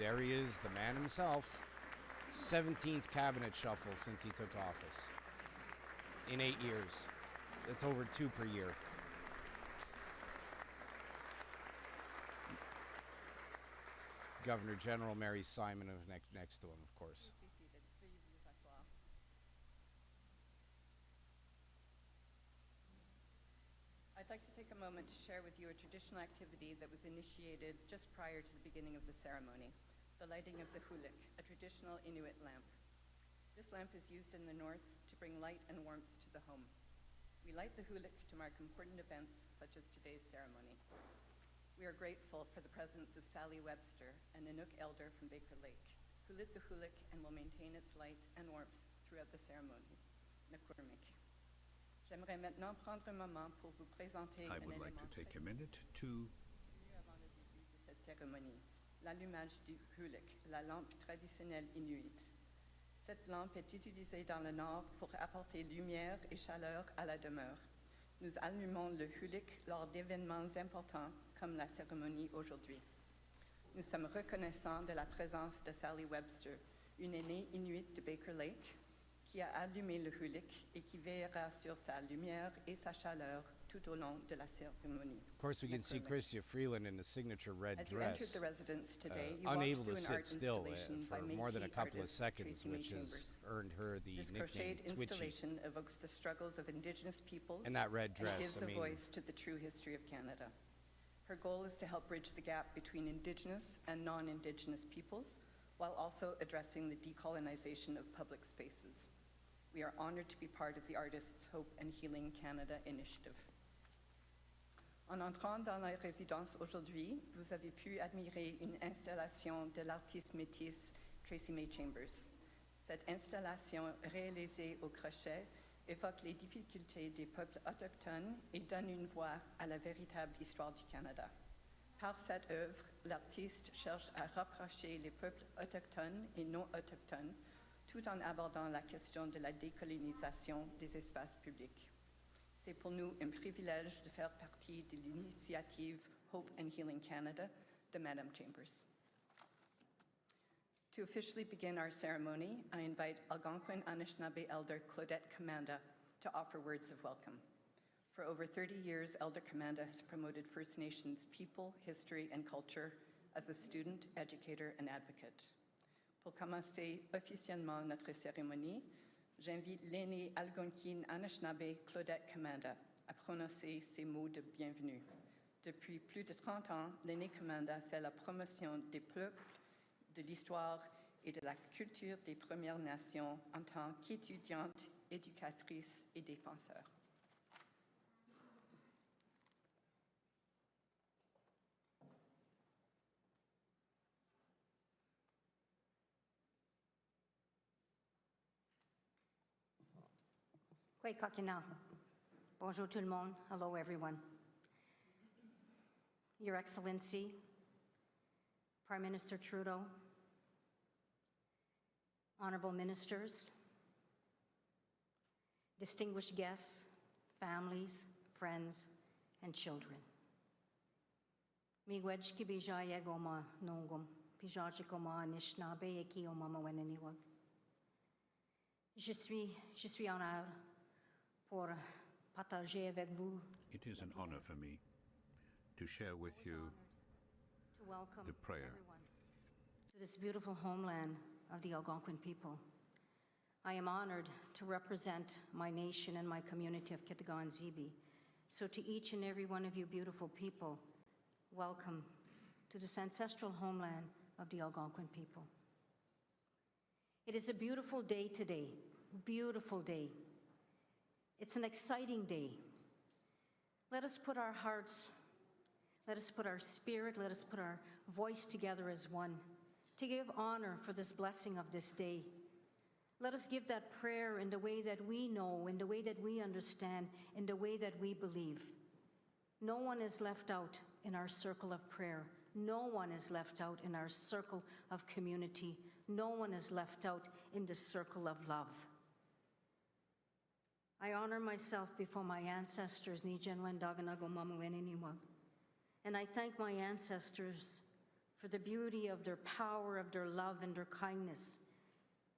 [SPEAKER 2] There he is, the man himself. 17th cabinet shuffle since he took office. In 8 years. That's over 2 per year. Governor General Mary Simon next to him, of course.
[SPEAKER 5] I'd like to take a moment to share with you a traditional activity that was initiated just prior to the beginning of the ceremony, the lighting of the hulik, a traditional Inuit lamp. This lamp is used in the north to bring light and warmth to the home. We light the hulik to mark important events such as today's ceremony. We are grateful for the presence of Sally Webster, an Inuk elder from Baker Lake, who lit the hulik and will maintain its light and warmth throughout the ceremony. Nakurmik. J'aimerais maintenant prendre un moment pour vous présenter
[SPEAKER 6] I would like to take a minute to
[SPEAKER 5] avant le début de cette cérémonie, l'allumage du hulik, la lampe traditionnelle inuite. Cette lampe est utilisée dans le nord pour apporter lumière et chaleur à la demeure. Nous allumons le hulik lors d'événements importants comme la cérémonie aujourd'hui. Nous sommes reconnaissants de la présence de Sally Webster, une aînée inuite de Baker Lake, qui a allumé le hulik et qui veillera sur sa lumière et sa chaleur tout au long de la cérémonie.
[SPEAKER 2] Of course, we can see Chrystia Freeland in the signature red
[SPEAKER 5] As you entered
[SPEAKER 2] dress,
[SPEAKER 5] the residence today, you
[SPEAKER 2] unable
[SPEAKER 5] walked
[SPEAKER 2] to
[SPEAKER 5] through an
[SPEAKER 2] sit
[SPEAKER 5] art
[SPEAKER 2] still
[SPEAKER 5] installation by
[SPEAKER 2] for more than a
[SPEAKER 5] Métis
[SPEAKER 2] couple of
[SPEAKER 5] artist
[SPEAKER 2] seconds,
[SPEAKER 5] Tracy May
[SPEAKER 2] which has
[SPEAKER 5] Chambers.
[SPEAKER 2] earned her the
[SPEAKER 5] This
[SPEAKER 2] nickname
[SPEAKER 5] crocheted
[SPEAKER 2] Twitchy.
[SPEAKER 5] installation evokes the struggles of Indigenous peoples
[SPEAKER 2] And that red
[SPEAKER 5] and
[SPEAKER 2] dress,
[SPEAKER 5] gives
[SPEAKER 2] I
[SPEAKER 5] a
[SPEAKER 2] mean-
[SPEAKER 5] voice to the true history of Canada. Her goal is to help bridge the gap between Indigenous and non-Indigenous peoples, while also addressing the decolonization of public spaces. We are honored to be part of the Artists' Hope and Healing Canada initiative. En entrant dans la résidence aujourd'hui, vous avez pu admirer une installation de l'artiste métisse Tracy May Chambers. Cette installation réalisée au crochet évoque les difficultés des peuples autochtones et donne une voix à la véritable histoire du Canada. Par cette œuvre, l'artiste cherche à rapprocher les peuples autochtones et non autochtones tout en abordant la question de la décolonisation des espaces publics. C'est pour nous un privilège de faire partie de l'initiative Hope and Healing Canada de Madame Chambers. To officially begin our ceremony, I invite Algonquin Anishinaabe Elder Claudette Commanda to offer words of welcome. For over 30 years, Elder Commanda has promoted First Nations people, history, and culture as a student, educator, and advocate. Pour commencer officiellement notre cérémonie, j'invite l'aînée algonquine Anishinaabe Claudette Commanda à prononcer ces mots de bienvenue. Depuis plus de 30 ans, l'aînée Commanda fait la promotion des peuples, de l'histoire et de la culture des Premières Nations en tant qu'étudiante, éducatrice et défenseur.
[SPEAKER 7] Kwei kakina. Bonjour tout le monde. Hello everyone. Your Excellency, Prime Minister Trudeau, honorable ministers, distinguished guests, families, friends, and children. Miigwech ki bijaya goma nongum, pijaji goma Anishinaabe eki omama weneniwag. Je suis honoré pour partager avec vous.
[SPEAKER 6] It is an honor for me to share with you
[SPEAKER 7] To welcome
[SPEAKER 6] the prayer.
[SPEAKER 7] everyone to this beautiful homeland of the Algonquin people. I am honored to represent my nation and my community of Kitagan Zibi. So to each and every one of you beautiful people, welcome to this ancestral homeland of the Algonquin people. It is a beautiful day today, beautiful day. It's an exciting day. Let us put our hearts, let us put our spirit, let us put our voice together as one to give honor for this blessing of this day. Let us give that prayer in the way that we know, in the way that we understand, in the way that we believe. No one is left out in our circle of prayer. No one is left out in our circle of community. No one is left out in the circle of love. I honor myself before my ancestors, and I thank my ancestors for the beauty of their power, of their love and their kindness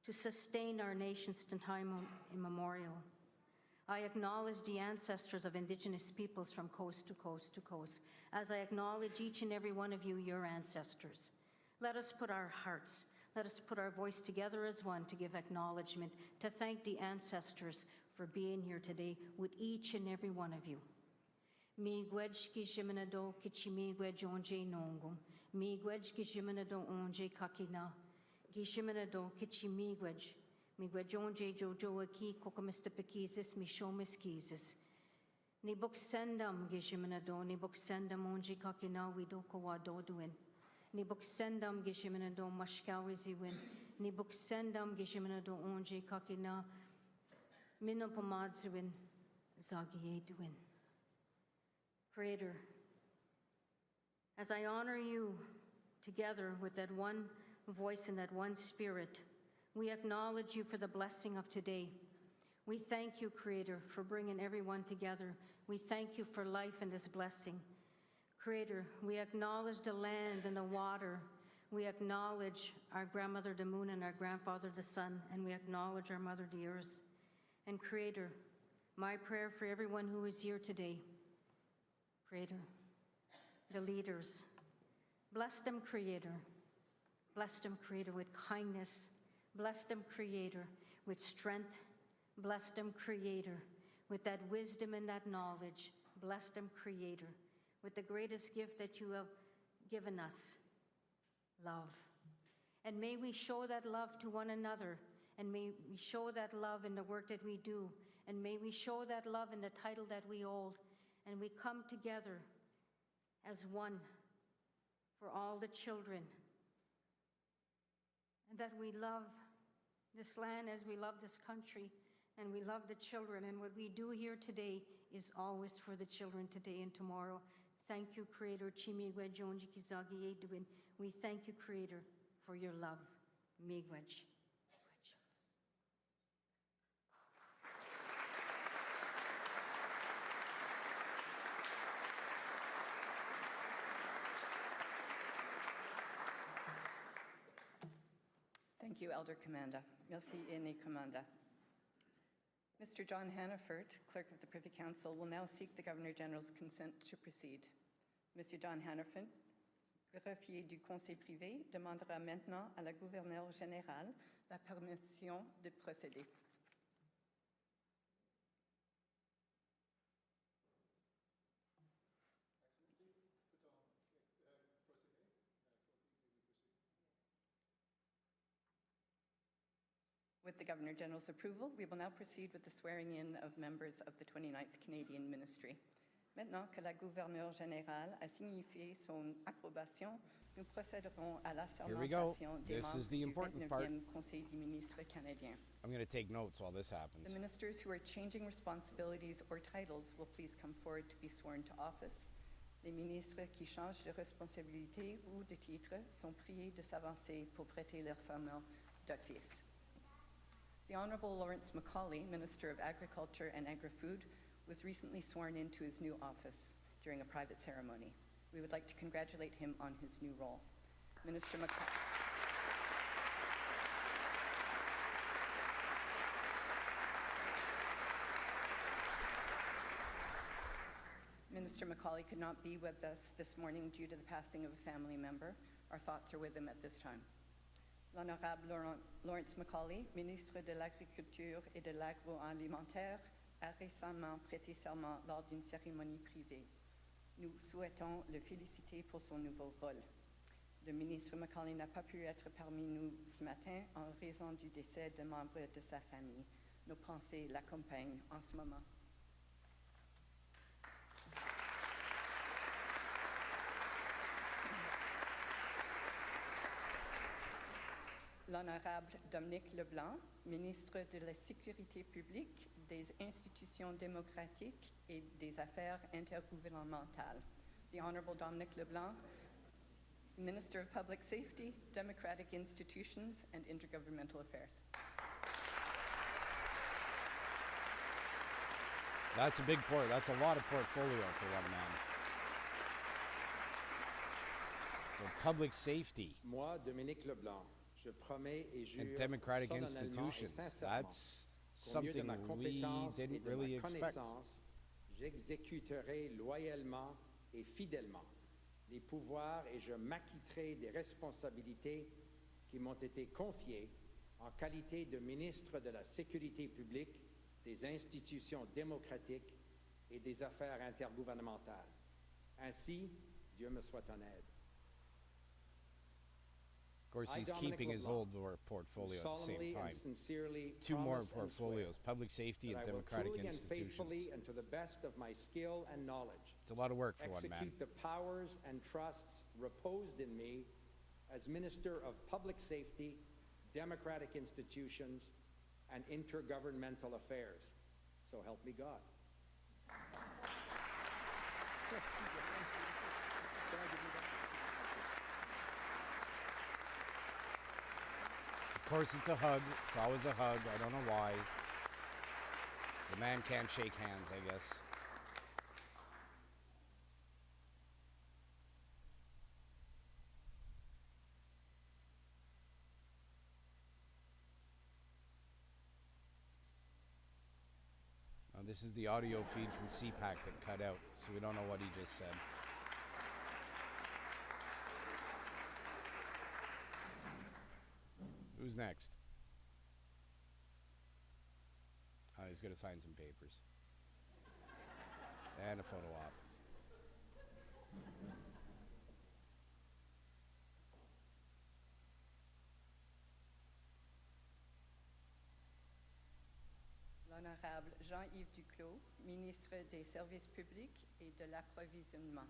[SPEAKER 7] to sustain our nation since time immemorial. I acknowledge the ancestors of Indigenous peoples from coast to coast to coast, as I acknowledge each and every one of you, your ancestors. Let us put our hearts, let us put our voice together as one to give acknowledgement, to thank the ancestors for being here today with each and every one of you. Mi gwedj ki jimenado ki chimi gwedj onje nongum, mi gwedj ki jimenado onje kakina, ki jimenado ki chimi gwedj, mi gwedj onje jojo aki kokamista pekizis mi shomis kizis. Ni buk sendam ki jimenado, ni buk sendam onje kakina widoko wadoduin. Ni buk sendam ki jimenado mashkawizi win, ni buk sendam ki jimenado onje kakina minopomadzuin zagieduin. Creator, as I honor you together with that one voice and that one spirit, we acknowledge you for the blessing of today. We thank you, Creator, for bringing everyone together. We thank you for life and this blessing. Creator, we acknowledge the land and the water. We acknowledge our grandmother, the moon, and our grandfather, the sun, and we acknowledge our mother, the earth. And Creator, my prayer for everyone who is here today, Creator, the leaders, bless them, Creator. Bless them, Creator, with kindness. Bless them, Creator, with strength. Bless them, Creator, with that wisdom and that knowledge. Bless them, Creator, with the greatest gift that you have given us, love. And may we show that love to one another, and may we show that love in the work that we do, and may we show that love in the title that we hold, and we come together as one for all the children, and that we love this land as we love this country, and we love the children, and what we do here today is always for the children today and tomorrow. Thank you, Creator. Chimigwe Jonji Kizagi Edwin. We thank you, Creator, for your love. Miigwech.
[SPEAKER 5] Thank you, Elder Commanda. Merci, Aîné Commanda. Mr. John Hannaford, Clerk of the Privy Council, will now seek the Governor-General's consent to proceed. Monsieur John Hannaford, greffier du Conseil privé, demandera maintenant à la gouverneure générale la permission de procéder. With the Governor-General's approval, we will now proceed with the swearing-in of members of the 29th Canadian Ministry. Maintenant que la gouverneure générale a signifié son approbation, nous procéderons à la sermentation des membres du 29e Conseil des ministres canadiens.
[SPEAKER 2] I'm going to take notes while this happens.
[SPEAKER 5] The ministers who are changing responsibilities or titles will please come forward to be sworn to office. Les ministres qui changent de responsabilité ou de titre sont priés de s'avancer pour prêter leur serment d'office. The Honourable Lawrence Macaulay, Minister of Agriculture and Agri-Food, was recently sworn into his new office during a private ceremony. We would like to congratulate him on his new role. Minister Macaulay. Minister Macaulay could not be with us this morning due to the passing of a family member. Our thoughts are with him at this time. L'Honorable Lawrence Macaulay, ministre de l'Agriculture et de l'Agroalimentaire, a récemment prêté serment lors d'une cérémonie privée. Nous souhaitons le féliciter pour son nouveau rôle. Le ministre Macaulay n'a pas pu être parmi nous ce matin en raison du décès de membres de sa famille. Nos pensées l'accompagnent en ce moment. L'Honorable Dominique Leblanc, ministre de la Sécurité publique, des institutions démocratiques et des affaires intergouvernementales. The Honorable Dominique Leblanc, Minister of Public Safety, Democratic Institutions, and Intergovernmental Affairs.
[SPEAKER 2] That's a big that's a lot of portfolio for one man. for public safety
[SPEAKER 8] Moi, Dominique Leblanc, je promets et jure
[SPEAKER 2] and democratic
[SPEAKER 8] solennellement et
[SPEAKER 2] institutions.
[SPEAKER 8] sincèrement
[SPEAKER 2] That's
[SPEAKER 8] qu'au mieux de
[SPEAKER 2] something
[SPEAKER 8] ma
[SPEAKER 2] we
[SPEAKER 8] compétence et
[SPEAKER 2] didn't
[SPEAKER 8] de
[SPEAKER 2] really
[SPEAKER 8] ma
[SPEAKER 2] expect.
[SPEAKER 8] connaissance, j'exécuterai loyalement et fidèlement les pouvoirs et je m'acquitterai des responsabilités qui m'ont été confiées en qualité de ministre de la Sécurité publique, des institutions démocratiques et des affaires intergouvernementales. Ainsi, Dieu me soit en aide.
[SPEAKER 2] Of course,
[SPEAKER 8] I,
[SPEAKER 2] he's
[SPEAKER 8] Dominic
[SPEAKER 2] keeping his
[SPEAKER 8] LeBlanc,
[SPEAKER 2] old portfolio at the
[SPEAKER 8] solemnly
[SPEAKER 2] same
[SPEAKER 8] and
[SPEAKER 2] time.
[SPEAKER 8] sincerely
[SPEAKER 2] Two more
[SPEAKER 8] promise and
[SPEAKER 2] portfolios,
[SPEAKER 8] swear
[SPEAKER 2] public safety
[SPEAKER 8] that
[SPEAKER 2] and
[SPEAKER 8] I will
[SPEAKER 2] democratic
[SPEAKER 8] truly and
[SPEAKER 2] institutions.
[SPEAKER 8] faithfully and to the best of my skill and knowledge
[SPEAKER 2] It's a lot of work for one man.
[SPEAKER 8] execute the powers and trusts reposed in me as Minister of Public Safety, Democratic Institutions, and Intergovernmental Affairs. So help me God.
[SPEAKER 2] Of course, it's a hug. It's always a hug. I don't know why. The man can't shake hands, I guess. Now, this is the audio feed from CPAC that cut out, so we don't know what he just said. Who's next? He's going to sign some papers. And a photo op.
[SPEAKER 5] L'honorable Jean-Yves Duclos, ministre des Services publics et de l'approvisionnement.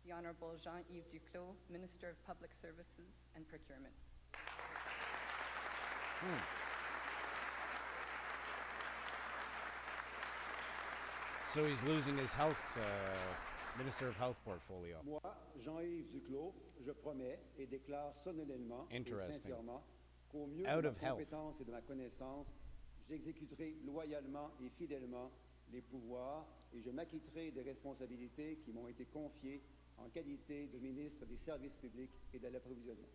[SPEAKER 5] The Honorable Jean-Yves Duclos, Minister of Public Services and Procurement.
[SPEAKER 2] So he's losing his health, Minister of Health portfolio.
[SPEAKER 9] Moi, Jean-Yves Duclos, je promets et déclare solennellement et
[SPEAKER 2] Interesting.
[SPEAKER 9] sincèrement qu'au mieux
[SPEAKER 2] Out
[SPEAKER 9] de
[SPEAKER 2] of
[SPEAKER 9] ma
[SPEAKER 2] health.
[SPEAKER 9] compétence et de ma connaissance, j'exécuterai loyalement et fidèlement les pouvoirs et je m'acquitterai des responsabilités qui m'ont été confiées en qualité de ministre des Services publics et de l'approvisionnement.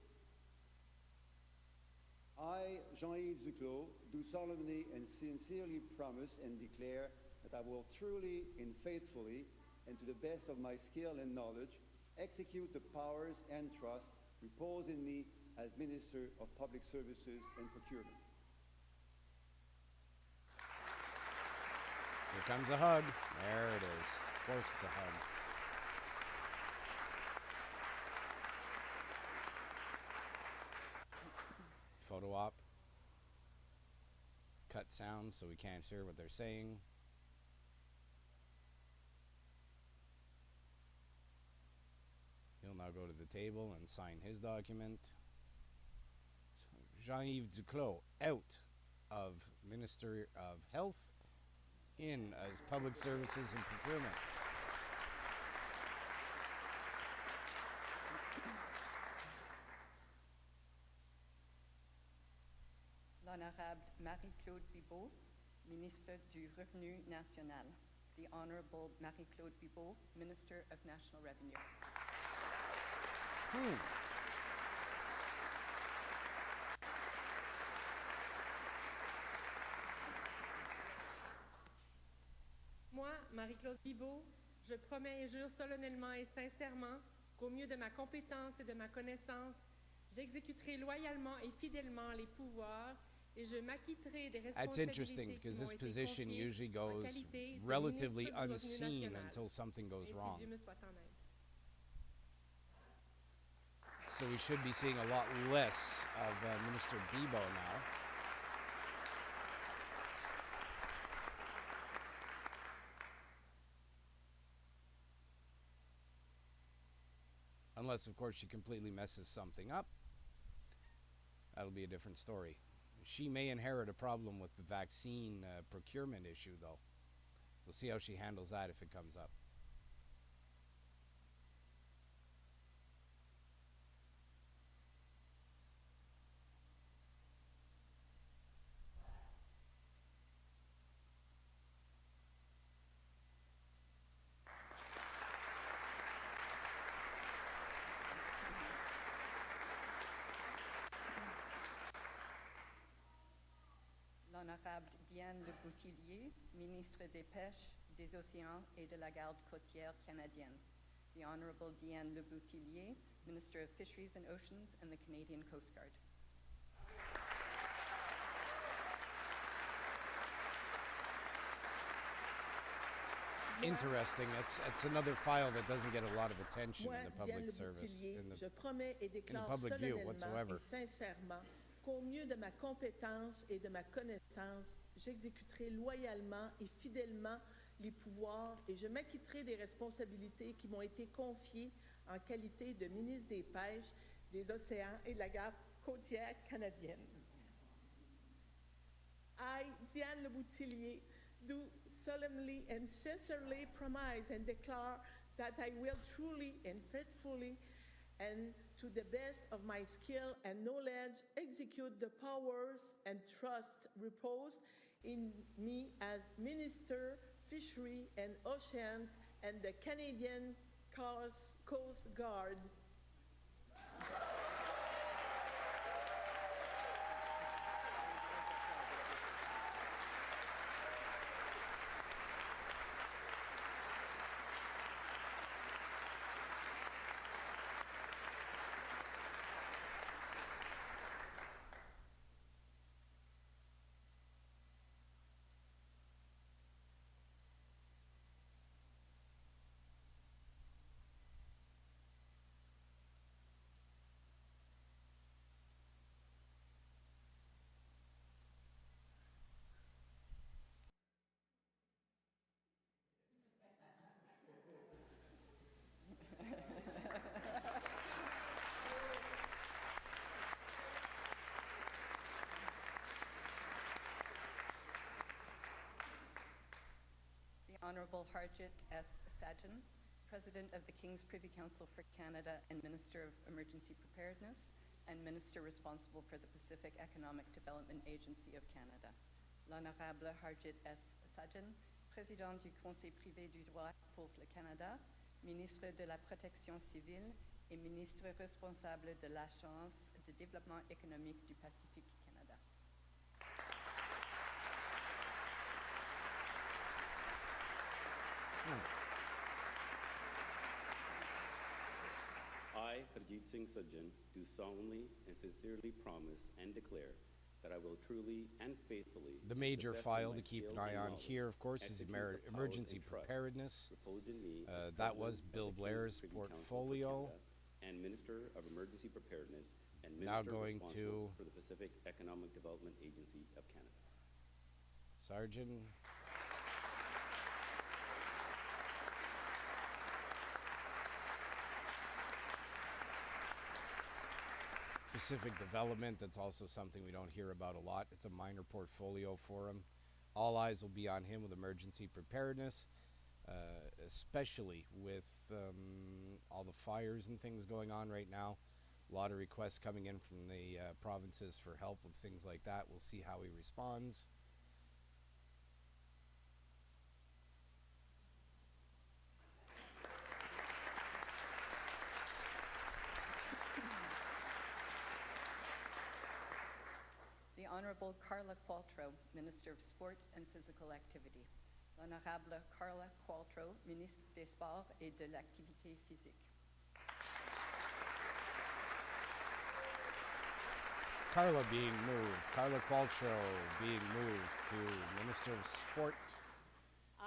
[SPEAKER 9] I, Jean-Yves Duclos, do solemnly and sincerely promise and declare that I will truly and faithfully, and to the best of my skill and knowledge, execute the powers and trust reposed in me as Minister of Public Services and Procurement.
[SPEAKER 2] Here comes a hug. There it is. Of course it's a hug. Photo op. Cut sound so we can't hear what they're saying. He'll now go to the table and sign his document. So Jean-Yves Duclos out of Minister of Health, in as Public Services and Procurement.
[SPEAKER 5] L'honorable Marie-Claude Bibeau, ministre du Revenu National. The Honorable Marie-Claude Bibeau, Minister of National Revenue.
[SPEAKER 10] Moi, Marie-Claude Bibeau, je promets et jure solennellement et sincèrement qu'au mieux de ma compétence et de ma connaissance, j'exécuterai loyalement et fidèlement les pouvoirs et je m'acquitterai des
[SPEAKER 2] That's
[SPEAKER 10] responsabilités
[SPEAKER 2] interesting
[SPEAKER 10] qui
[SPEAKER 2] because
[SPEAKER 10] m'ont
[SPEAKER 2] this
[SPEAKER 10] été
[SPEAKER 2] position
[SPEAKER 10] confiées
[SPEAKER 2] usually
[SPEAKER 10] en
[SPEAKER 2] goes
[SPEAKER 10] qualité de
[SPEAKER 2] relatively
[SPEAKER 10] ministre du Revenu
[SPEAKER 2] unseen
[SPEAKER 10] national.
[SPEAKER 2] until something goes
[SPEAKER 10] Et si
[SPEAKER 2] wrong.
[SPEAKER 10] Dieu me soit en aide.
[SPEAKER 2] So we should be seeing a lot less of Minister Bibeau now. Unless, of course, she completely messes something up. That'll be a different story. She may inherit a problem with the vaccine procurement issue, though. We'll see how she handles that if it comes up.
[SPEAKER 5] l'honorable Diane Le Boutillier, ministre des Pêches, des Océans et de la Garde côtière canadienne. The Honorable Diane Le Boutillier, Minister of Fisheries and Oceans and the Canadian Coast Guard.
[SPEAKER 2] Interesting. It's another file that doesn't get a lot of attention
[SPEAKER 11] Moi,
[SPEAKER 2] in the
[SPEAKER 11] Diane
[SPEAKER 2] public
[SPEAKER 11] Le
[SPEAKER 2] service,
[SPEAKER 11] Boutillier, je promets et déclare
[SPEAKER 2] public view
[SPEAKER 11] solennellement
[SPEAKER 2] whatsoever.
[SPEAKER 11] et sincèrement qu'au mieux de ma compétence et de ma connaissance, j'exécuterai loyalement et fidèlement les pouvoirs et je m'acquitterai des responsabilités qui m'ont été confiées en qualité de ministre des Pêches, des Océans et de la Garde côtière canadienne. I, Diane Le Boutillier, do solemnly and sincerely promise and declare that I will truly and faithfully and to the best of my skill and knowledge execute the powers and trust reposed in me as Minister, Fishery and Oceans and the Canadian Coast Guard.
[SPEAKER 5] Honorable Harjit S. Sajjan, President of the King's Privy Council for Canada and Minister of Emergency Preparedness, and Minister responsible for the Pacific Economic Development Agency of Canada. L'Honorable Harjit S. Sajjan, Président du Conseil privé du droit pour le Canada, Ministre de la Protection civile et Ministre responsable de l'Agence de développement économique du Pacifique Canada.
[SPEAKER 12] I, Harjit Singh Sajjan, do solemnly and sincerely promise and declare that I will truly and faithfully.
[SPEAKER 2] The major file to keep an eye on here, of course, is emergency preparedness. That was Bill Blair's portfolio.
[SPEAKER 12] And Minister of Emergency Preparedness and
[SPEAKER 2] Now
[SPEAKER 12] Minister
[SPEAKER 2] going
[SPEAKER 12] responsible
[SPEAKER 2] to
[SPEAKER 12] for the Pacific Economic Development Agency of Canada.
[SPEAKER 2] Sergeant. Pacific Development, that's also something we don't hear about a lot. It's a minor portfolio for him. All eyes will be on him with emergency preparedness, especially with all the fires and things going on right now. A lot of requests coming in from the provinces for help with things like that. We'll see how he responds.
[SPEAKER 5] The Honorable Carla Qualtrough, Minister of Sport and Physical Activity. L'Honorable Carla Qualtrough, Ministre des Sports et de l'Activité physique.
[SPEAKER 2] Carla being moved. Carla Qualtrough being moved to Minister of Sport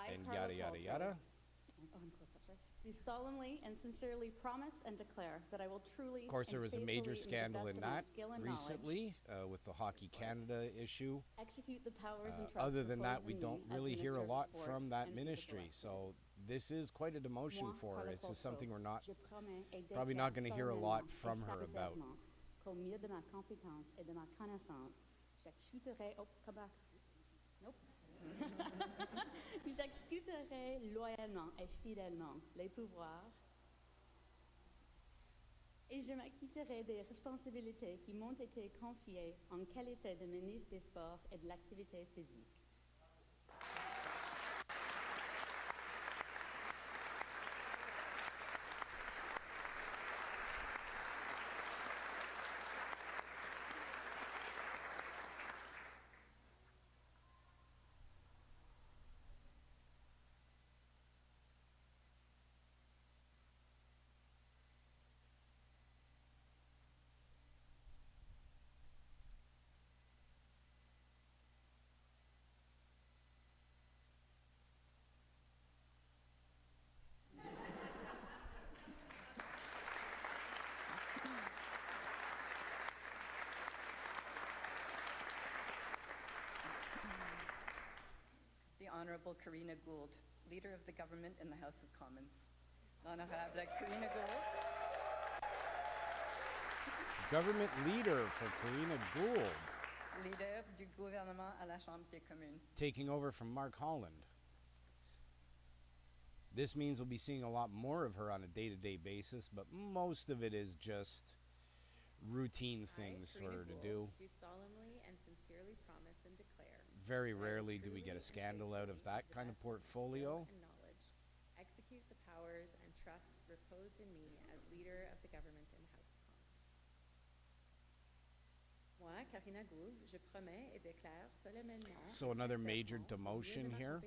[SPEAKER 2] and yada, yada, yada.
[SPEAKER 13] Oh, I'm close up, sorry. Do solemnly and sincerely promise and declare that I will truly.
[SPEAKER 2] Of course, there was a major
[SPEAKER 13] and
[SPEAKER 2] scandal in that
[SPEAKER 13] recently
[SPEAKER 2] recently with the Hockey Canada issue.
[SPEAKER 13] Execute the powers and trusts
[SPEAKER 2] Other than that, we
[SPEAKER 13] reposed in
[SPEAKER 2] don't
[SPEAKER 13] me as
[SPEAKER 2] really hear a
[SPEAKER 13] Minister of
[SPEAKER 2] lot
[SPEAKER 13] Sport
[SPEAKER 2] from that
[SPEAKER 13] and
[SPEAKER 2] ministry.
[SPEAKER 13] Physical
[SPEAKER 2] So this is quite a demotion
[SPEAKER 13] Moi,
[SPEAKER 2] for her.
[SPEAKER 13] Carla
[SPEAKER 2] This is
[SPEAKER 13] Qualtrough,
[SPEAKER 2] something we're not
[SPEAKER 13] je promets et
[SPEAKER 2] probably not going to hear a lot
[SPEAKER 13] solennellement
[SPEAKER 2] from
[SPEAKER 13] et
[SPEAKER 2] her about.
[SPEAKER 13] sincèrement qu'au mieux de ma compétence et de ma connaissance, j'exécuterai. Oh, come back. Nope. J'exécuterai loyalement et fidèlement les pouvoirs et je m'acquitterai des responsabilités qui m'ont été confiées en qualité de ministre des Sports et de l'Activité physique.
[SPEAKER 5] Honorable Karina Gould, Leader of the Government in the House of Commons. L'Honorable Karina Gould.
[SPEAKER 2] Government leader for Karina Gould.
[SPEAKER 5] Leader du gouvernement à la Chambre des communes.
[SPEAKER 2] Taking over from Mark Holland. This means we'll be seeing a lot more of her on a day-to-day basis, but most of it is just routine things for her to do.
[SPEAKER 14] Do solemnly and sincerely promise and declare.
[SPEAKER 2] Very rarely do we get a scandal out of that kind of portfolio.
[SPEAKER 14] And knowledge, execute the powers and trusts reposed in me as leader of the government in the House of Commons. Moi, Karina Gould, je promets et déclare solennellement.
[SPEAKER 2] So another major demotion here.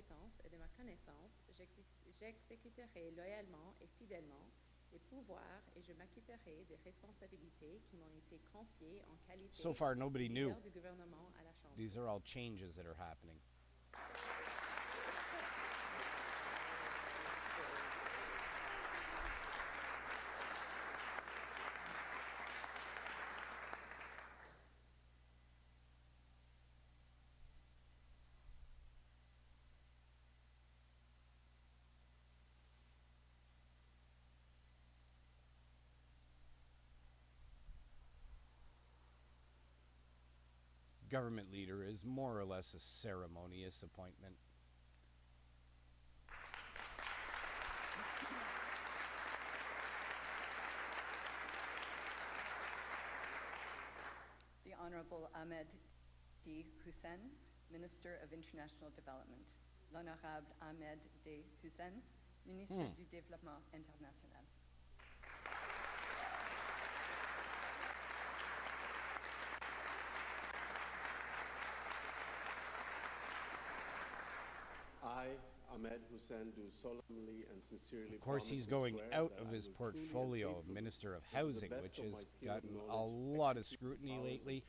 [SPEAKER 14] Et de ma connaissance, j'exécuterai loyalement et fidèlement les pouvoirs et je m'acquitterai des responsabilités qui m'ont été confiées en qualité
[SPEAKER 2] So far, nobody
[SPEAKER 14] de
[SPEAKER 2] knew.
[SPEAKER 14] leader du gouvernement à la Chambre.
[SPEAKER 2] These are all changes that are happening. Government leader is more or less a ceremonious appointment.
[SPEAKER 5] The Honorable Ahmed D. Hussein, Minister of International Development. L'Honorable Ahmed D. Hussein, Ministre du Développement International.
[SPEAKER 15] I, Ahmed Hussein, do solemnly and sincerely.
[SPEAKER 2] Of course, he's going out of his portfolio of Minister of Housing, which has gotten a lot of scrutiny lately.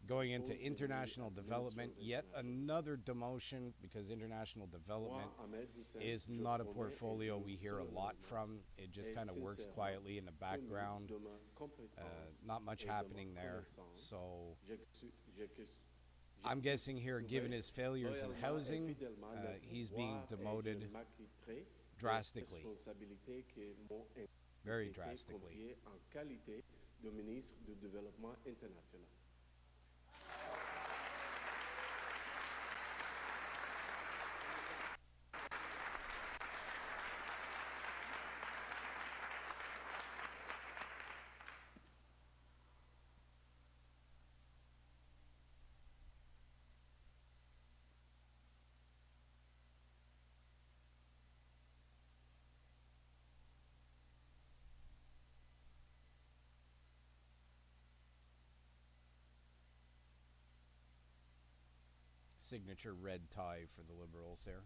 [SPEAKER 2] Going into international development, yet another demotion, because international development is not a portfolio we hear a lot from. It just kind of works quietly in the background. Not much happening there. So I'm guessing here, given his failures in housing, he's being demoted drastically. Very drastically. Signature red tie for the Liberals there.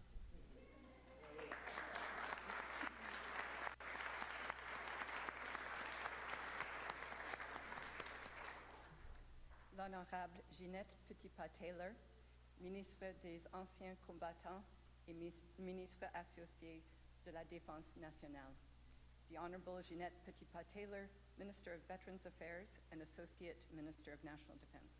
[SPEAKER 5] L'Honorable Ginette Petitpas-Taylor, Ministre des Anciens Combattants et Ministre associée de la Défense nationale. The Honorable Ginette Petitpas-Taylor, Minister of Veterans Affairs and Associate Minister of National Defense.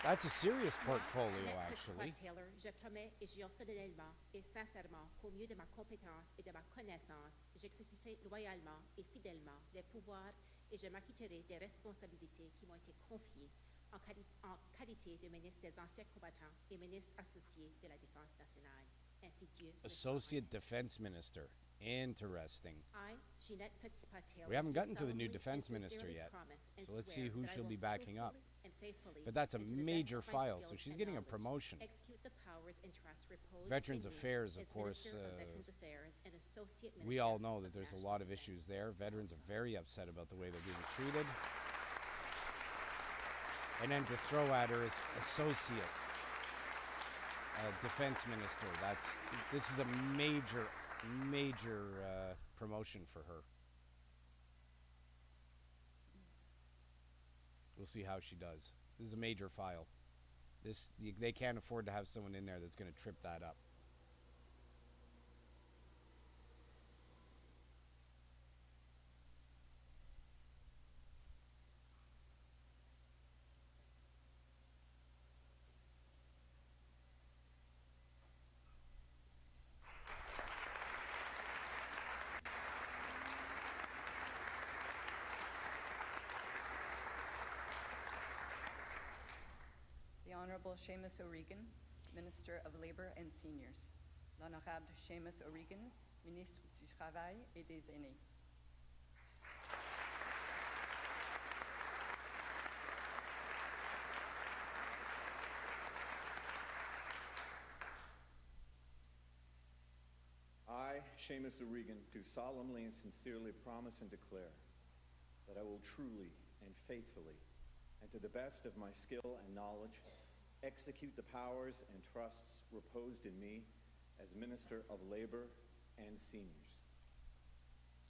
[SPEAKER 2] That's a serious portfolio, actually.
[SPEAKER 14] Taylor, je promets et jure solennellement et sincèrement qu'au mieux de ma compétence et de ma connaissance, j'exécuterai loyalement et fidèlement les pouvoirs et je m'acquitterai des responsabilités qui m'ont été confiées en qualité de ministre des Anciens Combattants et ministre associé de la Défense nationale. Ainsi Dieu.
[SPEAKER 2] Associate Defense Minister. Interesting.
[SPEAKER 14] I, Ginette Petitpas-Taylor,
[SPEAKER 2] We haven't gotten to the
[SPEAKER 14] solemnly
[SPEAKER 2] new defense
[SPEAKER 14] and
[SPEAKER 2] minister
[SPEAKER 14] sincerely
[SPEAKER 2] yet,
[SPEAKER 14] promise and
[SPEAKER 2] so let's
[SPEAKER 14] swear
[SPEAKER 2] see who
[SPEAKER 14] that I
[SPEAKER 2] she'll
[SPEAKER 14] will
[SPEAKER 2] be backing up.
[SPEAKER 14] truthfully and faithfully,
[SPEAKER 2] But that's a
[SPEAKER 14] and to the best
[SPEAKER 2] major
[SPEAKER 14] of my
[SPEAKER 2] file, so
[SPEAKER 14] skills
[SPEAKER 2] she's
[SPEAKER 14] and
[SPEAKER 2] getting a
[SPEAKER 14] knowledge,
[SPEAKER 2] promotion.
[SPEAKER 14] execute the powers and trusts reposed
[SPEAKER 2] Veterans
[SPEAKER 14] in me
[SPEAKER 2] Affairs, of
[SPEAKER 14] as
[SPEAKER 2] course,
[SPEAKER 14] Minister of Veterans Affairs and Associate
[SPEAKER 2] We
[SPEAKER 14] Minister
[SPEAKER 2] all know
[SPEAKER 14] of
[SPEAKER 2] that there's a
[SPEAKER 14] National
[SPEAKER 2] lot of
[SPEAKER 14] Defense.
[SPEAKER 2] issues there. Veterans are very upset about the way they're being treated. And then to throw at her is Associate Defense Minister. This is a major promotion for her. We'll see how she does. This is a major file. They can't afford to have someone in there that's going to trip that up.
[SPEAKER 5] Honorable Seamus O'Regan, Minister of Labour and Seniors. L'Honorable Seamus O'Regan, Ministre du Travail et des Aînés.
[SPEAKER 16] I, Seamus O'Regan, do solemnly and sincerely promise and declare that I will truly and faithfully, and to the best of my skill and knowledge, execute the powers and trusts reposed in me as Minister of Labour and Seniors.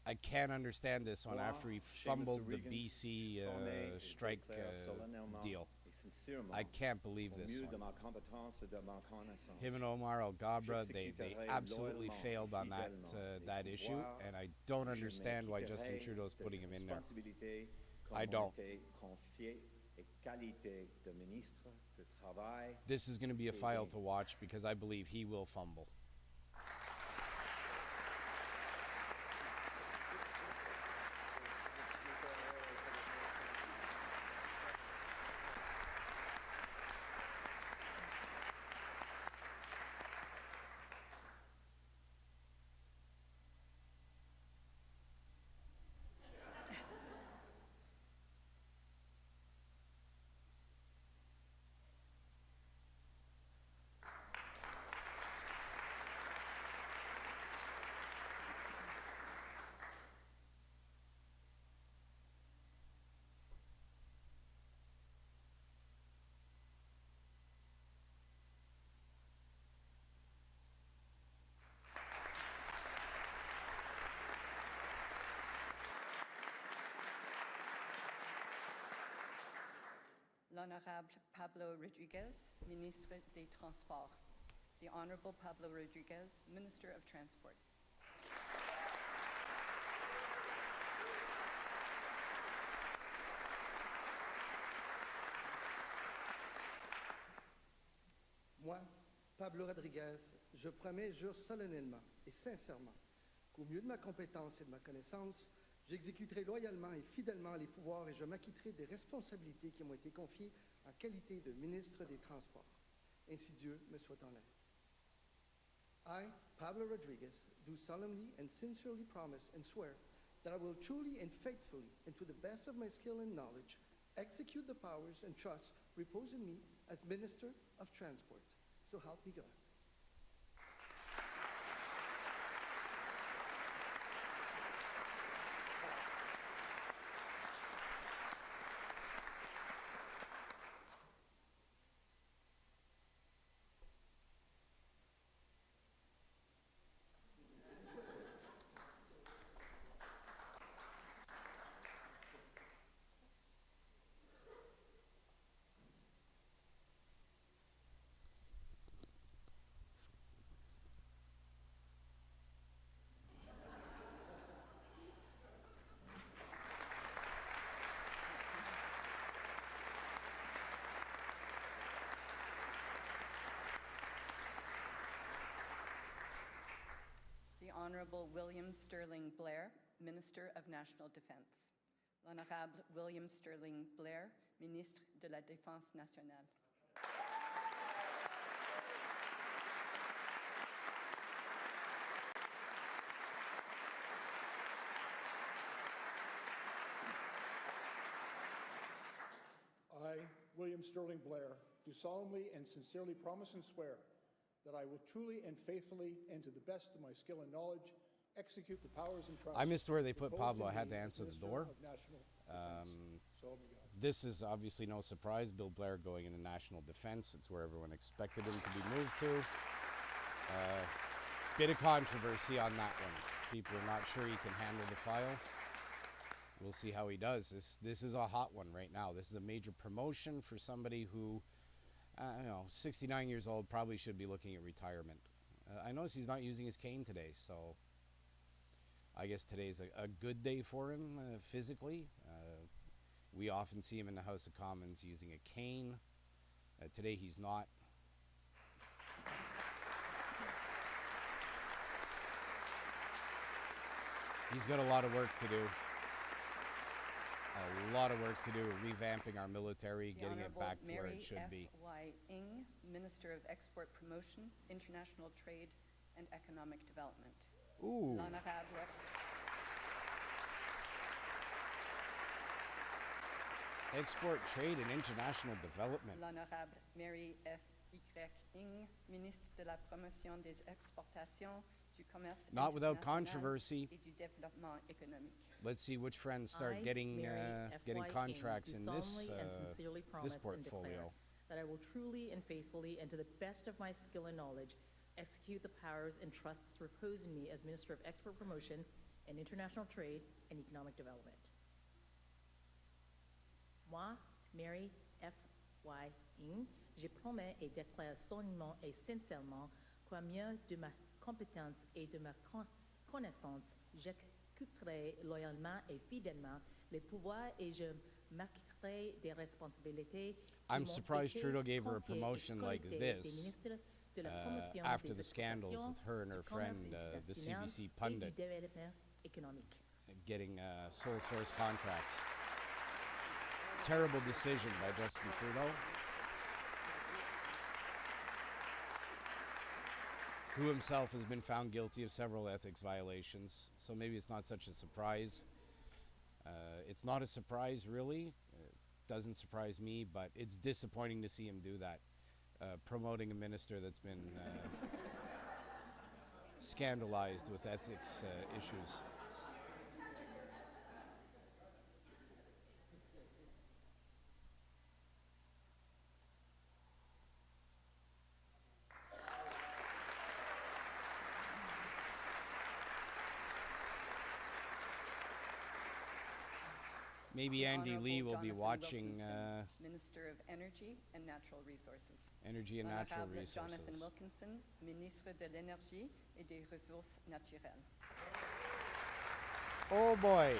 [SPEAKER 2] I can't understand this one
[SPEAKER 16] Moi,
[SPEAKER 2] after he
[SPEAKER 16] Seamus
[SPEAKER 2] fumbled the
[SPEAKER 16] O'Regan,
[SPEAKER 2] BC
[SPEAKER 16] promets et
[SPEAKER 2] strike
[SPEAKER 16] déclare solennellement
[SPEAKER 2] deal.
[SPEAKER 16] et sincèrement,
[SPEAKER 2] I can't believe
[SPEAKER 16] au
[SPEAKER 2] this
[SPEAKER 16] mieux de
[SPEAKER 2] one.
[SPEAKER 16] ma compétence et de ma connaissance,
[SPEAKER 2] Him and Omar El Gabra, they
[SPEAKER 16] j'exécuterai
[SPEAKER 2] absolutely
[SPEAKER 16] loyalement
[SPEAKER 2] failed on
[SPEAKER 16] et
[SPEAKER 2] that
[SPEAKER 16] fidèlement
[SPEAKER 2] that
[SPEAKER 16] les
[SPEAKER 2] issue,
[SPEAKER 16] pouvoirs
[SPEAKER 2] and I don't
[SPEAKER 16] et je
[SPEAKER 2] understand why Justin
[SPEAKER 16] m'acquitterai
[SPEAKER 2] Trudeau's
[SPEAKER 16] de
[SPEAKER 2] putting him in there.
[SPEAKER 16] responsabilités qui
[SPEAKER 2] I
[SPEAKER 16] m'ont
[SPEAKER 2] don't.
[SPEAKER 16] été confiées et qualité de ministre du Travail.
[SPEAKER 2] This is going to be a
[SPEAKER 16] des
[SPEAKER 2] file
[SPEAKER 16] Aînés.
[SPEAKER 2] to watch because I believe he will fumble.
[SPEAKER 5] L'Honorable Pablo Rodriguez, Ministre des Transports. The Honorable Pablo Rodriguez, Minister of Transport.
[SPEAKER 17] Moi, Pablo Rodriguez, je promets et jure solennellement et sincèrement qu'au mieux de ma compétence et de ma connaissance, j'exécuterai loyalement et fidèlement les pouvoirs et je m'acquitterai des responsabilités qui m'ont été confiées en qualité de ministre des Transports. Ainsi Dieu me soit en aide. I, Pablo Rodriguez, do solemnly and sincerely promise and swear that I will truly and faithfully, and to the best of my skill and knowledge, execute the powers and trusts reposed in me as Minister of Transport. So help me God.
[SPEAKER 5] The Honorable William Sterling Blair, Minister of National Defense. L'Honorable William Sterling Blair, Ministre de la Défense nationale.
[SPEAKER 18] I, William Sterling Blair, do solemnly and sincerely promise and swear that I will truly and faithfully, and to the best of my skill and knowledge, execute the powers and trusts.
[SPEAKER 2] I missed where they put
[SPEAKER 18] reposed
[SPEAKER 2] Pablo.
[SPEAKER 18] in
[SPEAKER 2] I had
[SPEAKER 18] me
[SPEAKER 2] to
[SPEAKER 18] as
[SPEAKER 2] answer the
[SPEAKER 18] Minister
[SPEAKER 2] door.
[SPEAKER 18] of National Defense. So help me God.
[SPEAKER 2] This is obviously no surprise. Bill Blair going into national defense. It's where everyone expected him to be moved to. Bit of controversy on that one. People are not sure he can handle the file. We'll see how he does. This is a hot one right now. This is a major promotion for somebody who, 69 years old, probably should be looking at retirement. I notice he's not using his cane today, so I guess today's a good day for him physically. We often see him in the House of Commons using a cane. Today he's not. He's got a lot of work to do. A a lot of work to do revamping our military,
[SPEAKER 5] The
[SPEAKER 2] getting it
[SPEAKER 5] Honorable
[SPEAKER 2] back to where
[SPEAKER 5] Mary
[SPEAKER 2] it should be.
[SPEAKER 5] F.Y. Ng, Minister of Export Promotion, International Trade and Economic Development.
[SPEAKER 2] Ooh.
[SPEAKER 5] L'Honorable
[SPEAKER 2] Export, trade, and international development.
[SPEAKER 5] L'Honorable Mary F.Y. Ng, Ministre de la Promotion des Exportations, du Commerce
[SPEAKER 2] Not without
[SPEAKER 5] International
[SPEAKER 2] controversy.
[SPEAKER 5] et du Développement Économique.
[SPEAKER 2] Let's see which friends start
[SPEAKER 19] I,
[SPEAKER 2] getting
[SPEAKER 19] Mary F.
[SPEAKER 2] getting
[SPEAKER 19] Y. King,
[SPEAKER 2] contracts
[SPEAKER 19] do
[SPEAKER 2] in
[SPEAKER 19] solemnly and sincerely
[SPEAKER 2] this
[SPEAKER 19] promise and
[SPEAKER 2] portfolio.
[SPEAKER 19] declare that I will truly and faithfully and to the best of my skill and knowledge execute the powers and trusts reposed in me as Minister of Export Promotion and International Trade and Economic Development. Moi, Mary F. Y. Ng, je promets et déclare solemnement et sincèrement qu'au mieux de ma compétence et de ma connaissance, j'exécuterai loyalement et fidèlement les pouvoirs et je m'acquitterai des responsabilités qui
[SPEAKER 2] I'm
[SPEAKER 19] m'ont
[SPEAKER 2] surprised
[SPEAKER 19] été
[SPEAKER 2] Trudeau gave her a
[SPEAKER 19] confiées et
[SPEAKER 2] promotion like
[SPEAKER 19] qualités
[SPEAKER 2] this
[SPEAKER 19] des ministres de la promotion
[SPEAKER 2] after
[SPEAKER 19] des
[SPEAKER 2] the scandals
[SPEAKER 19] exportations,
[SPEAKER 2] with her and
[SPEAKER 19] du
[SPEAKER 2] her
[SPEAKER 19] commerce
[SPEAKER 2] friend, the
[SPEAKER 19] international
[SPEAKER 2] CBC
[SPEAKER 19] et du
[SPEAKER 2] pundit,
[SPEAKER 19] développement économique.
[SPEAKER 2] getting sole source contracts. Terrible decision by Justin Trudeau, who himself has been found guilty of several ethics violations. So maybe it's not such a surprise. It's not a surprise, really. It doesn't surprise me, but it's disappointing to see him do that, promoting a minister that's been scandalized with ethics issues. Maybe
[SPEAKER 5] The
[SPEAKER 2] Andy
[SPEAKER 5] Honorable
[SPEAKER 2] Lee will be
[SPEAKER 5] Jonathan
[SPEAKER 2] watching
[SPEAKER 5] Wilkinson, Minister of Energy and Natural Resources.
[SPEAKER 2] Energy and Natural
[SPEAKER 5] L'Honorable
[SPEAKER 2] Resources.
[SPEAKER 5] Jonathan Wilkinson, Ministre de l'Énergie et des Ressources naturelles.
[SPEAKER 2] Oh boy.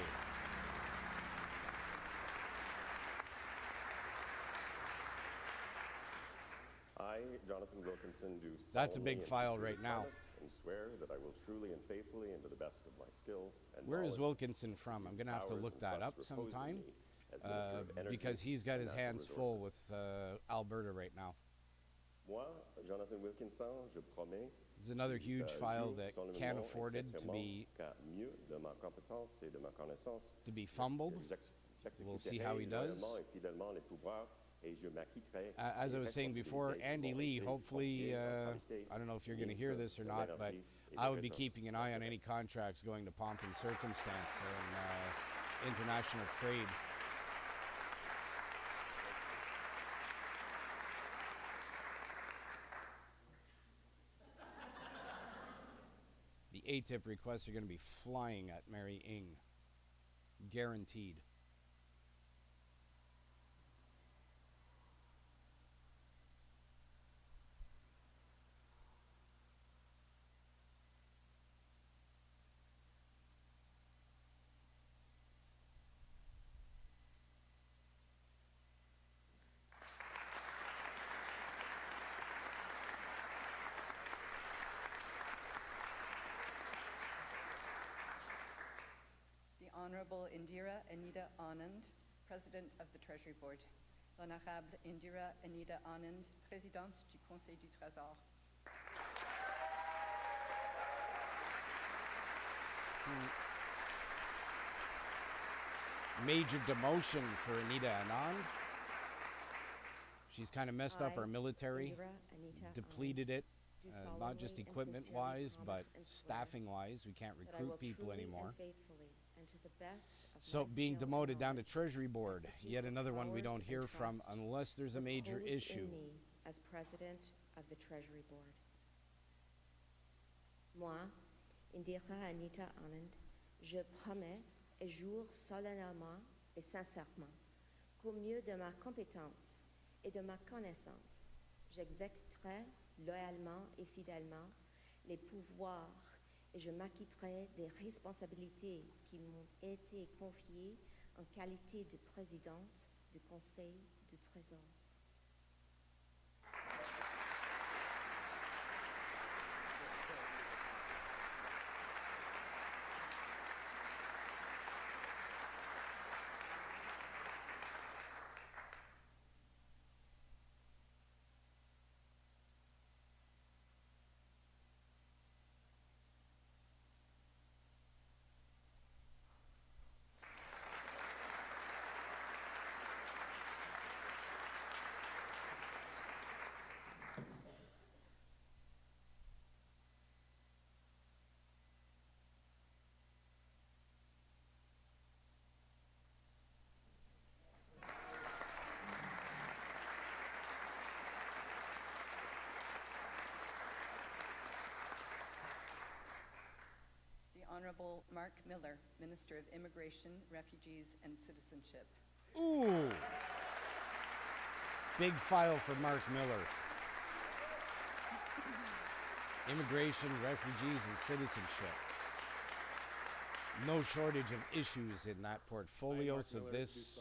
[SPEAKER 20] I, Jonathan Wilkinson, do
[SPEAKER 2] That's a
[SPEAKER 20] solemnly
[SPEAKER 2] big
[SPEAKER 20] and
[SPEAKER 2] file
[SPEAKER 20] sincerely
[SPEAKER 2] right now.
[SPEAKER 20] promise and swear that I will truly and faithfully and to the best of my skill and
[SPEAKER 2] Where is
[SPEAKER 20] knowledge
[SPEAKER 2] Wilkinson from? I'm going to have to
[SPEAKER 20] powers
[SPEAKER 2] look
[SPEAKER 20] and
[SPEAKER 2] that up
[SPEAKER 20] trusts reposed in
[SPEAKER 2] sometime
[SPEAKER 20] me as Minister of Energy
[SPEAKER 2] because he's got
[SPEAKER 20] and
[SPEAKER 2] his
[SPEAKER 20] Natural
[SPEAKER 2] hands full
[SPEAKER 20] Resources.
[SPEAKER 2] with Alberta right now.
[SPEAKER 20] Moi, Jonathan Wilkinson, je promets
[SPEAKER 2] There's another huge
[SPEAKER 20] de
[SPEAKER 2] file
[SPEAKER 20] jurer
[SPEAKER 2] that
[SPEAKER 20] solennellement
[SPEAKER 2] can't
[SPEAKER 20] et
[SPEAKER 2] afford it to
[SPEAKER 20] sincèrement
[SPEAKER 2] be
[SPEAKER 20] qu'à mieux de ma compétence et de ma connaissance,
[SPEAKER 2] fumbled. We'll see how he does.
[SPEAKER 20] loyalement et fidèlement les pouvoirs et je m'acquitterai
[SPEAKER 2] As I
[SPEAKER 20] des
[SPEAKER 2] was saying before,
[SPEAKER 20] responsabilités qui
[SPEAKER 2] Andy
[SPEAKER 20] m'ont
[SPEAKER 2] Lee,
[SPEAKER 20] été
[SPEAKER 2] hopefully,
[SPEAKER 20] confiées en qualité
[SPEAKER 2] I don't know if you're
[SPEAKER 20] de
[SPEAKER 2] going to hear
[SPEAKER 20] ministre
[SPEAKER 2] this or
[SPEAKER 20] de
[SPEAKER 2] not, but
[SPEAKER 20] l'Énergie et
[SPEAKER 2] I
[SPEAKER 20] des
[SPEAKER 2] would be
[SPEAKER 20] Ressources
[SPEAKER 2] keeping an eye on any contracts going to pomp and circumstance and international trade. The ATIP requests are going to be flying at Mary Ng. Guaranteed.
[SPEAKER 5] The Honorable Indira Anita Anand, President of the Treasury Board. L'Honorable Indira Anita Anand, Présidente du Conseil du Trésor.
[SPEAKER 2] Major demotion for Anita Anand. She's kind of messed up our military,
[SPEAKER 21] Indira Anita
[SPEAKER 2] depleted it,
[SPEAKER 21] do
[SPEAKER 2] not just
[SPEAKER 21] solemnly and
[SPEAKER 2] equipment-wise,
[SPEAKER 21] sincerely
[SPEAKER 2] but
[SPEAKER 21] promise and swear
[SPEAKER 2] staffing-wise. We can't
[SPEAKER 21] that I will
[SPEAKER 2] recruit people
[SPEAKER 21] truly
[SPEAKER 2] anymore.
[SPEAKER 21] and faithfully and to the best of
[SPEAKER 2] So
[SPEAKER 21] my
[SPEAKER 2] being
[SPEAKER 21] skill and
[SPEAKER 2] demoted down to
[SPEAKER 21] knowledge,
[SPEAKER 2] Treasury Board,
[SPEAKER 21] execute
[SPEAKER 2] yet
[SPEAKER 21] the
[SPEAKER 2] another one we
[SPEAKER 21] powers
[SPEAKER 2] don't
[SPEAKER 21] and
[SPEAKER 2] hear from
[SPEAKER 21] trust
[SPEAKER 2] unless there's a major
[SPEAKER 21] reposed in
[SPEAKER 2] issue.
[SPEAKER 21] me as President of the Treasury Board. Moi, Indira Anita Anand, je promets et jure solennellement et sincèrement qu'au mieux de ma compétence et de ma connaissance, j'exécuterai loyalement et fidèlement les pouvoirs et je m'acquitterai des responsabilités qui m'ont été confiées en qualité de présidente du Conseil du Trésor.
[SPEAKER 5] Honorable Mark Miller, Minister of Immigration, Refugees, and Citizenship.
[SPEAKER 2] Ooh. Big file for Mark Miller. Immigration, refugees, and citizenship. No shortage of issues in that portfolio, so this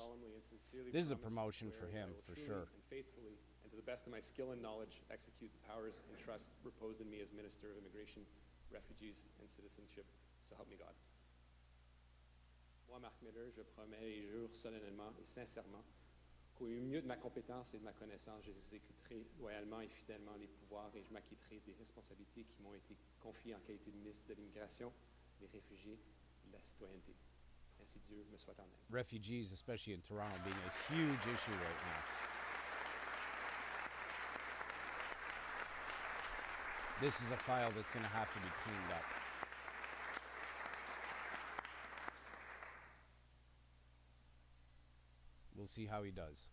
[SPEAKER 2] is a promotion for him, for sure.
[SPEAKER 4] And faithfully, and to the best of my skill and knowledge, execute the powers and trusts reposed in me as Minister of Immigration, Refugees, and Citizenship. So help me God. Moi, Marc Miller, je promets et jure solennellement et sincèrement qu'au mieux de ma compétence et de ma connaissance, j'exécuterai loyalement et fidèlement les pouvoirs et je m'acquitterai des responsabilités qui m'ont été confiées en qualité de ministre de l'Immigration, des Réfugiés et de la Citoyenneté. Ainsi Dieu me soit en aide.
[SPEAKER 2] Refugees, especially in Toronto, being a huge issue right now. This is a file that's going to have to be cleaned up. We'll see how he does.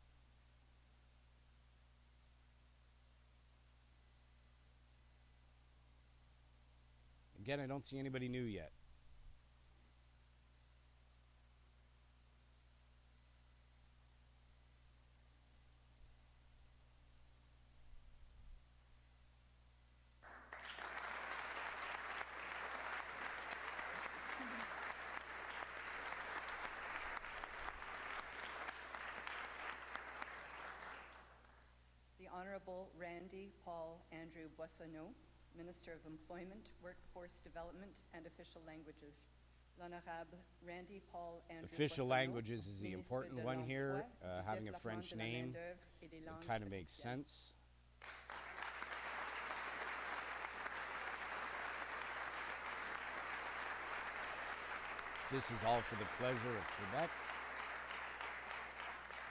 [SPEAKER 2] Again, I don't see anybody new yet.
[SPEAKER 5] The Honorable Randy Paul Andrew Boissonneau, Minister of Employment, Workforce Development, and Official Languages. L'Honorable Randy Paul Andrew
[SPEAKER 2] Official
[SPEAKER 5] Boissonneau,
[SPEAKER 2] languages is the
[SPEAKER 5] Ministre
[SPEAKER 2] important
[SPEAKER 5] de
[SPEAKER 2] one here.
[SPEAKER 5] l'Emploi, du
[SPEAKER 2] Having a
[SPEAKER 5] Développement
[SPEAKER 2] French
[SPEAKER 5] de la
[SPEAKER 2] name,
[SPEAKER 5] Main-d'œuvre et des
[SPEAKER 2] it
[SPEAKER 5] langues
[SPEAKER 2] kind of makes
[SPEAKER 5] officielles.
[SPEAKER 2] sense. This is all for the pleasure of Quebec.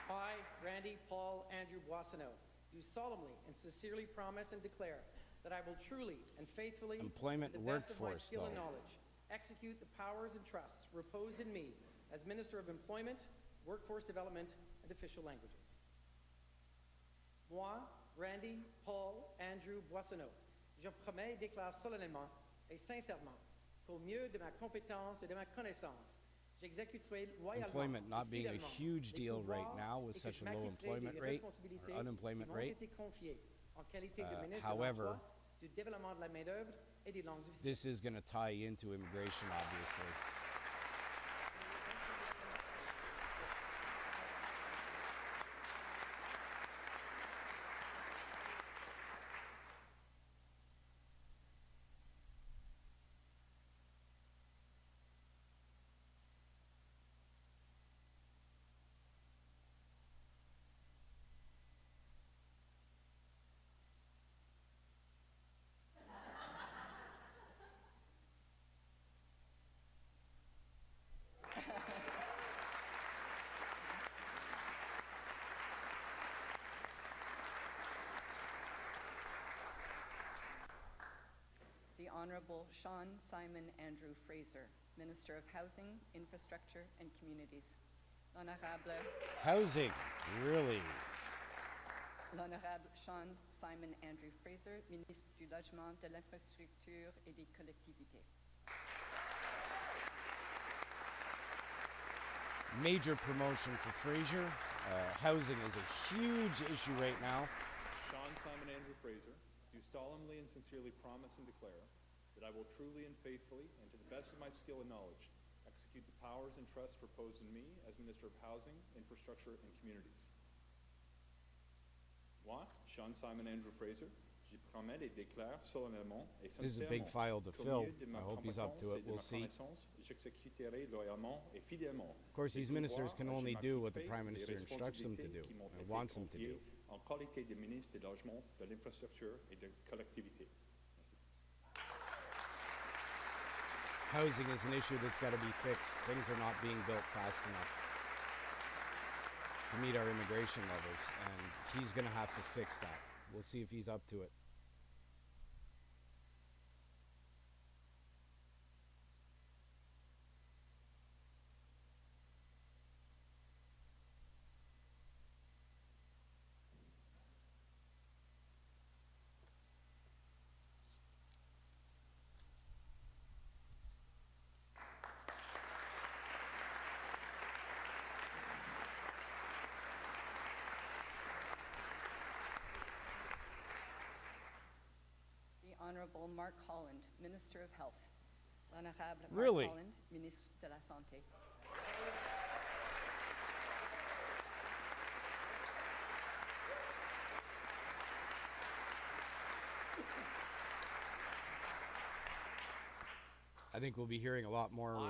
[SPEAKER 22] I, Randy Paul Andrew Boissonneau, do solemnly and sincerely promise and declare that I will truly and faithfully,
[SPEAKER 2] Employment
[SPEAKER 22] to the best of my
[SPEAKER 2] workforce,
[SPEAKER 22] skill and
[SPEAKER 2] though.
[SPEAKER 22] knowledge, execute the powers and trusts reposed in me as Minister of Employment, Workforce Development, and Official Languages. Moi, Randy Paul Andrew Boissonneau, je promets et déclare solennellement et sincèrement qu'au mieux de ma compétence et de ma connaissance, j'exécuterai loyalement
[SPEAKER 2] Employment
[SPEAKER 22] et
[SPEAKER 2] not being a
[SPEAKER 22] fidèlement
[SPEAKER 2] huge
[SPEAKER 22] les
[SPEAKER 2] deal right
[SPEAKER 22] pouvoirs
[SPEAKER 2] now with
[SPEAKER 22] et que
[SPEAKER 2] such
[SPEAKER 22] je
[SPEAKER 2] a low
[SPEAKER 22] m'acquitterai
[SPEAKER 2] employment
[SPEAKER 22] des
[SPEAKER 2] rate
[SPEAKER 22] responsabilités
[SPEAKER 2] or unemployment
[SPEAKER 22] qui m'ont
[SPEAKER 2] rate.
[SPEAKER 22] été confiées en qualité de ministre de
[SPEAKER 2] However,
[SPEAKER 22] l'Emploi, du développement de la main-d'œuvre et des langues officielles.
[SPEAKER 2] this is going to tie into immigration, obviously.
[SPEAKER 5] The Honorable Sean Simon Andrew Fraser, Minister of Housing, Infrastructure, and Communities. L'Honorable
[SPEAKER 2] Housing, really.
[SPEAKER 5] L'Honorable Sean Simon Andrew Fraser, Ministre du Logement, de l'Infrastructure et des Collectivités.
[SPEAKER 2] Major promotion for Fraser. Housing is a huge issue right now.
[SPEAKER 23] Sean Simon Andrew Fraser, do solemnly and sincerely promise and declare that I will truly and faithfully, and to the best of my skill and knowledge, execute the powers and trusts reposed in me as Minister of Housing, Infrastructure, and Communities. Moi, Sean Simon Andrew Fraser, j'y promets et déclare solennellement et
[SPEAKER 2] This is a big
[SPEAKER 23] sincèrement
[SPEAKER 2] file to
[SPEAKER 23] qu'au
[SPEAKER 2] fill.
[SPEAKER 23] milieu de ma
[SPEAKER 2] I hope he's up to
[SPEAKER 23] compétence
[SPEAKER 2] it.
[SPEAKER 23] et de
[SPEAKER 2] We'll
[SPEAKER 23] ma
[SPEAKER 2] see.
[SPEAKER 23] connaissance, j'exécuterai loyalement et fidèlement
[SPEAKER 2] Of course,
[SPEAKER 23] les
[SPEAKER 2] these ministers
[SPEAKER 23] pouvoirs
[SPEAKER 2] can
[SPEAKER 23] et je
[SPEAKER 2] only do what the
[SPEAKER 23] m'acquitterai
[SPEAKER 2] Prime
[SPEAKER 23] des
[SPEAKER 2] Minister instructs them to do
[SPEAKER 23] responsabilités qui m'ont
[SPEAKER 2] and
[SPEAKER 23] été
[SPEAKER 2] wants them to
[SPEAKER 23] confiées
[SPEAKER 2] do.
[SPEAKER 23] en qualité de ministre des Logements, de l'Infrastructure et de Collectivité.
[SPEAKER 2] Housing is an issue that's got to be fixed. Things are not being built fast enough to meet our immigration levels, and he's going to have to fix that. We'll see if he's up to it.
[SPEAKER 5] Honorable Mark Holland, Minister of Health. L'Honorable
[SPEAKER 2] Really?
[SPEAKER 5] Mark Holland, Ministre de la Santé.
[SPEAKER 2] I think we'll be hearing a lot more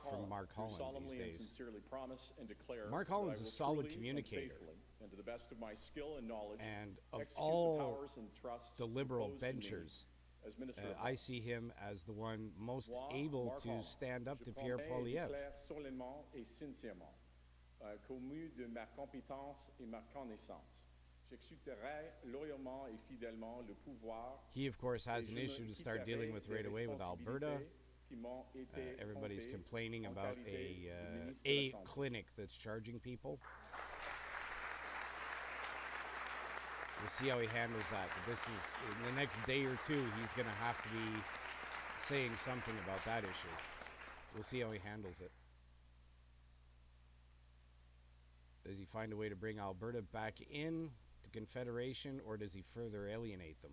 [SPEAKER 2] from Mark
[SPEAKER 23] do
[SPEAKER 2] Holland
[SPEAKER 23] solemnly
[SPEAKER 2] these
[SPEAKER 23] and
[SPEAKER 2] days.
[SPEAKER 23] sincerely promise and declare
[SPEAKER 2] Mark
[SPEAKER 23] that
[SPEAKER 2] Holland's
[SPEAKER 23] I
[SPEAKER 2] a
[SPEAKER 23] will
[SPEAKER 2] solid
[SPEAKER 23] truly
[SPEAKER 2] communicator.
[SPEAKER 23] and faithfully, and to the best of my skill and knowledge,
[SPEAKER 2] And of
[SPEAKER 23] execute
[SPEAKER 2] all
[SPEAKER 23] the powers and trusts
[SPEAKER 2] the liberal
[SPEAKER 23] proposed to me
[SPEAKER 2] benchers,
[SPEAKER 23] as Minister of
[SPEAKER 2] I
[SPEAKER 23] Health.
[SPEAKER 2] see him as the one most
[SPEAKER 23] Moi,
[SPEAKER 2] able
[SPEAKER 23] Mark
[SPEAKER 2] to
[SPEAKER 23] Holland,
[SPEAKER 2] stand up
[SPEAKER 23] je
[SPEAKER 2] to Pierre
[SPEAKER 23] promets et
[SPEAKER 2] Poilievre.
[SPEAKER 23] déclare solennellement et sincèrement qu'au mieux de ma compétence et ma connaissance, j'exécuterai loyalement et fidèlement le pouvoir.
[SPEAKER 2] He, of course, has
[SPEAKER 23] et
[SPEAKER 2] an
[SPEAKER 23] je me
[SPEAKER 2] issue to start
[SPEAKER 23] quitterai
[SPEAKER 2] dealing with
[SPEAKER 23] des
[SPEAKER 2] right away with Alberta.
[SPEAKER 23] responsabilités qui m'ont été
[SPEAKER 2] Everybody's
[SPEAKER 23] confiées
[SPEAKER 2] complaining
[SPEAKER 23] en
[SPEAKER 2] about
[SPEAKER 23] qualité de ministre de
[SPEAKER 2] a
[SPEAKER 23] la Santé.
[SPEAKER 2] clinic that's charging people. We'll see how he handles that. But this is, in the next day or two, he's going to have to be saying something about that issue. We'll see how he handles it. Does he find a way to bring Alberta back in to Confederation, or does he further alienate them?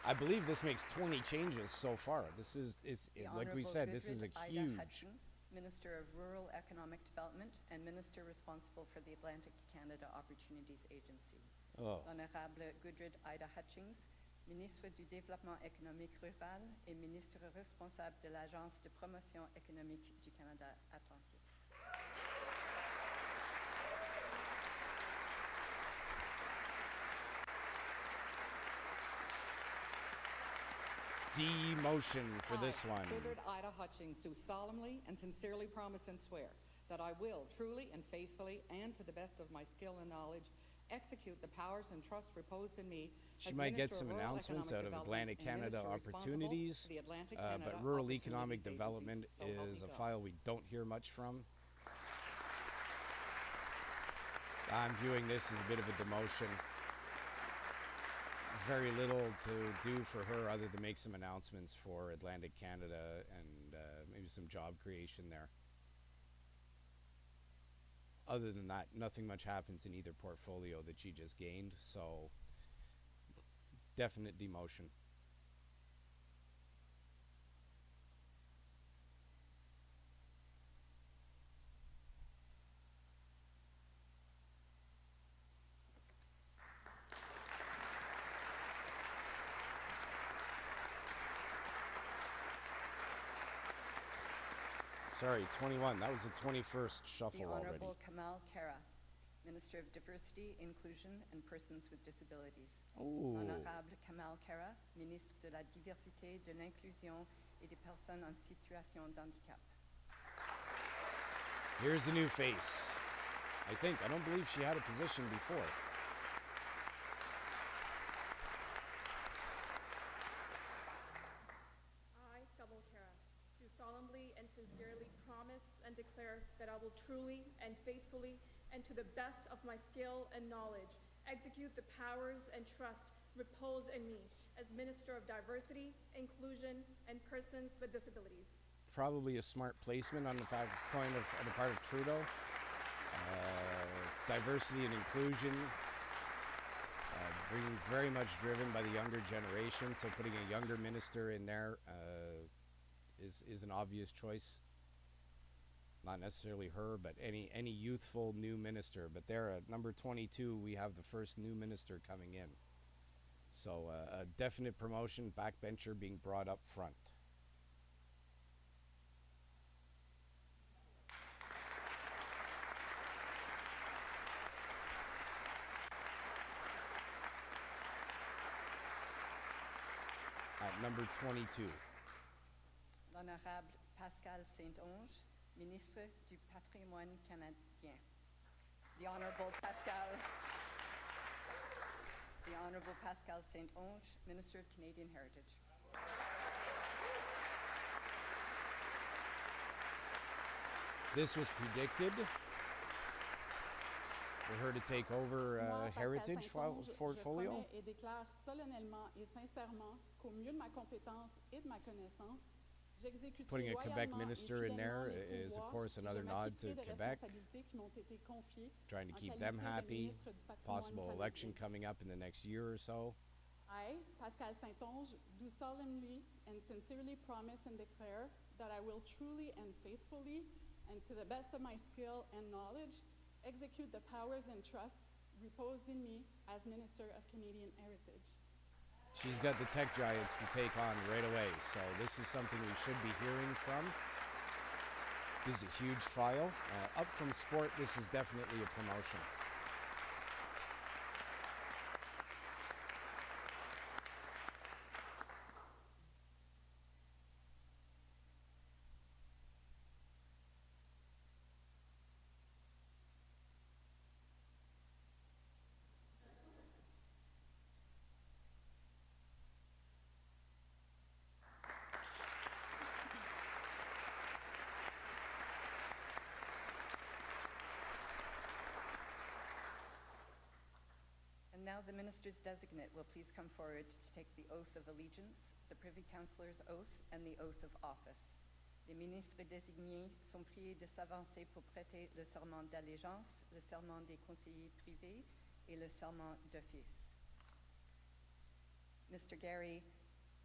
[SPEAKER 2] I believe this makes 20 changes so far. This is,
[SPEAKER 5] The
[SPEAKER 2] like we
[SPEAKER 5] Honorable
[SPEAKER 2] said, this is a
[SPEAKER 5] Gudrid Ida
[SPEAKER 2] huge.
[SPEAKER 5] Hutchings, Minister of Rural Economic Development and Minister responsible for the Atlantic Canada Opportunities Agency.
[SPEAKER 2] Oh.
[SPEAKER 5] L'Honorable Gudrid Ida Hutchings, Ministre du Développement économique rural et Ministre responsable de l'Agence de promotion économique du Canada Atlantique.
[SPEAKER 2] Demotion for this one.
[SPEAKER 1] Gudrid Ida Hutchings, do solemnly and sincerely promise and swear that I will truly and faithfully and to the best of my skill and knowledge execute the powers and trusts reposed in me
[SPEAKER 2] She
[SPEAKER 1] as
[SPEAKER 2] might get
[SPEAKER 1] Minister
[SPEAKER 2] some
[SPEAKER 1] of Rural
[SPEAKER 2] announcements out
[SPEAKER 1] Economic
[SPEAKER 2] of Atlantic
[SPEAKER 1] Development and
[SPEAKER 2] Canada
[SPEAKER 1] Minister responsible
[SPEAKER 2] Opportunities,
[SPEAKER 1] for the Atlantic
[SPEAKER 2] but
[SPEAKER 1] Canada
[SPEAKER 2] Rural Economic
[SPEAKER 1] Opportunities
[SPEAKER 2] Development
[SPEAKER 1] Agency. So help
[SPEAKER 2] is
[SPEAKER 1] me
[SPEAKER 2] a
[SPEAKER 1] God.
[SPEAKER 2] file we don't hear much from. I'm viewing this as a bit of a demotion. Very little to do for her other than make some announcements for Atlantic Canada and maybe some job creation there. Other than that, nothing much happens in either portfolio that she just gained, so definite demotion. Sorry, 21. That was the 21st shuffle
[SPEAKER 5] The
[SPEAKER 2] already.
[SPEAKER 5] Honorable Kamal Kara, Minister of Diversity, Inclusion and Persons with Disabilities.
[SPEAKER 2] Ooh.
[SPEAKER 5] Honorable Kamal Kara, Ministre de la Diversité, de l'Inclusion et des Personnes en situation de handicap.
[SPEAKER 2] Here's a new face. I think. I don't believe she had a position before.
[SPEAKER 3] I, Kamal Kara, do solemnly and sincerely promise and declare that I will truly and faithfully and to the best of my skill and knowledge execute the powers and trust reposed in me as Minister of Diversity, Inclusion, and Persons with Disabilities.
[SPEAKER 2] Probably a smart placement on the on the part of Trudeau. Diversity and inclusion being very much driven by the younger generation, so putting a younger minister in there is an obvious choice. Not necessarily her, but any youthful new minister. But there at number 22, we have the first new minister coming in. So a definite promotion, backbencher being brought up front. At number 22.
[SPEAKER 5] L'Honorable Pascal Saint-Onge, Ministre du Patrimoine canadien. The Honorable Pascal Saint-Onge, Minister of Canadian Heritage.
[SPEAKER 2] This was predicted. for her to take over
[SPEAKER 6] Moi, Pascal
[SPEAKER 2] Heritage
[SPEAKER 6] Saint-Onge,
[SPEAKER 2] portfolio.
[SPEAKER 6] Je promets et déclare solennellement et sincèrement qu'au mieux de ma compétence et de ma connaissance, j'exécuterai
[SPEAKER 2] Putting a Quebec
[SPEAKER 6] loyalement et
[SPEAKER 2] minister in there
[SPEAKER 6] fidèlement les
[SPEAKER 2] is, of
[SPEAKER 6] pouvoirs
[SPEAKER 2] course,
[SPEAKER 6] et je
[SPEAKER 2] another nod to
[SPEAKER 6] m'acquitterai des
[SPEAKER 2] Quebec,
[SPEAKER 6] responsabilités qui m'ont été confiées
[SPEAKER 2] trying to
[SPEAKER 6] en
[SPEAKER 2] keep
[SPEAKER 6] qualité
[SPEAKER 2] them
[SPEAKER 6] de
[SPEAKER 2] happy.
[SPEAKER 6] ministre du Patrimoine
[SPEAKER 2] Possible election
[SPEAKER 6] canadien.
[SPEAKER 2] coming up in the next year or so.
[SPEAKER 6] I, Pascal Saint-Onge, do solemnly and sincerely promise and declare that I will truly and faithfully, and to the best of my skill and knowledge, execute the powers and trusts reposed in me as Minister of Canadian Heritage.
[SPEAKER 2] She's got the tech giants to take on right away, so this is something we should be hearing from. This is a huge file. Up from sport, this is definitely a promotion.
[SPEAKER 5] And now the ministers designate will please come forward to take the oath of allegiance, the Privy Councillor's oath, and the oath of office. Les ministres désignés sont priés de s'avancer pour prêter le serment d'allégeance, le serment des conseillers privés et le serment d'office. Mr. Gary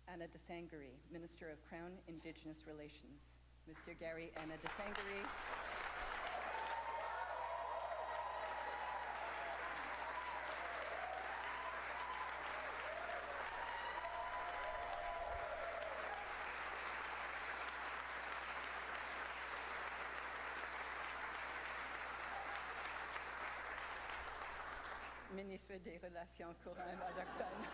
[SPEAKER 5] Anna Desangari, Minister of Crown Indigenous Relations. Monsieur Gary Anna Desangari. Ministre des Relations courantes autochtones.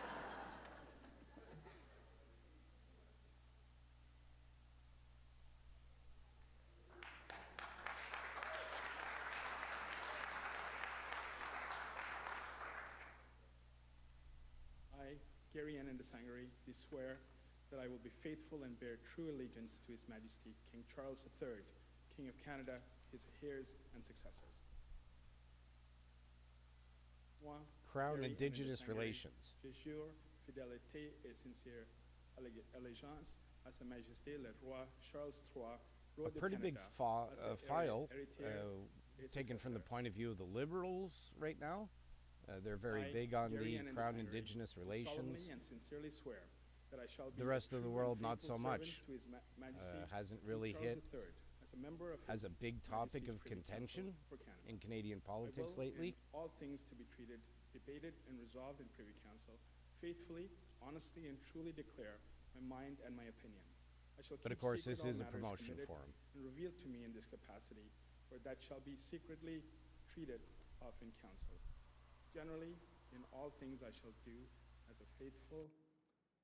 [SPEAKER 23] I, Gary Annan Desangari, do swear that I will be faithful and bear true allegiance to His Majesty King Charles III, King of Canada, his heirs and successors. Moi,
[SPEAKER 2] Crown
[SPEAKER 23] Gary
[SPEAKER 2] Indigenous
[SPEAKER 23] Annan Desangari,
[SPEAKER 2] Relations.
[SPEAKER 23] Je jure fidélité et sincère allégeance à Sa Majesté le Roi Charles III, Roi
[SPEAKER 2] A
[SPEAKER 23] de
[SPEAKER 2] pretty big
[SPEAKER 23] Canada, à ses
[SPEAKER 2] file
[SPEAKER 23] héritiers et
[SPEAKER 2] taken from the
[SPEAKER 23] successeurs.
[SPEAKER 2] point of view of the Liberals right now. They're very
[SPEAKER 23] I,
[SPEAKER 2] big on
[SPEAKER 23] Gary
[SPEAKER 2] the
[SPEAKER 23] Annan
[SPEAKER 2] Crown
[SPEAKER 23] Desangari,
[SPEAKER 2] Indigenous
[SPEAKER 23] do
[SPEAKER 2] relations.
[SPEAKER 23] solemnly and sincerely swear that I shall be
[SPEAKER 2] The rest of the
[SPEAKER 23] true
[SPEAKER 2] world,
[SPEAKER 23] and
[SPEAKER 2] not
[SPEAKER 23] faithful
[SPEAKER 2] so
[SPEAKER 23] servant
[SPEAKER 2] much.
[SPEAKER 23] to His Majesty
[SPEAKER 2] Hasn't
[SPEAKER 23] King
[SPEAKER 2] really
[SPEAKER 23] Charles
[SPEAKER 2] hit
[SPEAKER 23] III, as a member of
[SPEAKER 2] as
[SPEAKER 23] His
[SPEAKER 2] a big topic
[SPEAKER 23] Majesty's
[SPEAKER 2] of
[SPEAKER 23] Privy
[SPEAKER 2] contention
[SPEAKER 23] Council for Canada.
[SPEAKER 2] in Canadian politics
[SPEAKER 23] I will,
[SPEAKER 2] lately.
[SPEAKER 23] in all things to be treated, debated, and resolved in Privy Council, faithfully, honestly, and truly declare my mind and my opinion. I shall
[SPEAKER 2] But of
[SPEAKER 23] keep
[SPEAKER 2] course,
[SPEAKER 23] secret
[SPEAKER 2] this
[SPEAKER 23] all
[SPEAKER 2] is a
[SPEAKER 23] matters
[SPEAKER 2] promotion
[SPEAKER 23] committed
[SPEAKER 2] for him.
[SPEAKER 23] and revealed to me in this capacity, or that shall be secretly treated of in council. Generally, in all things I shall do as a faithful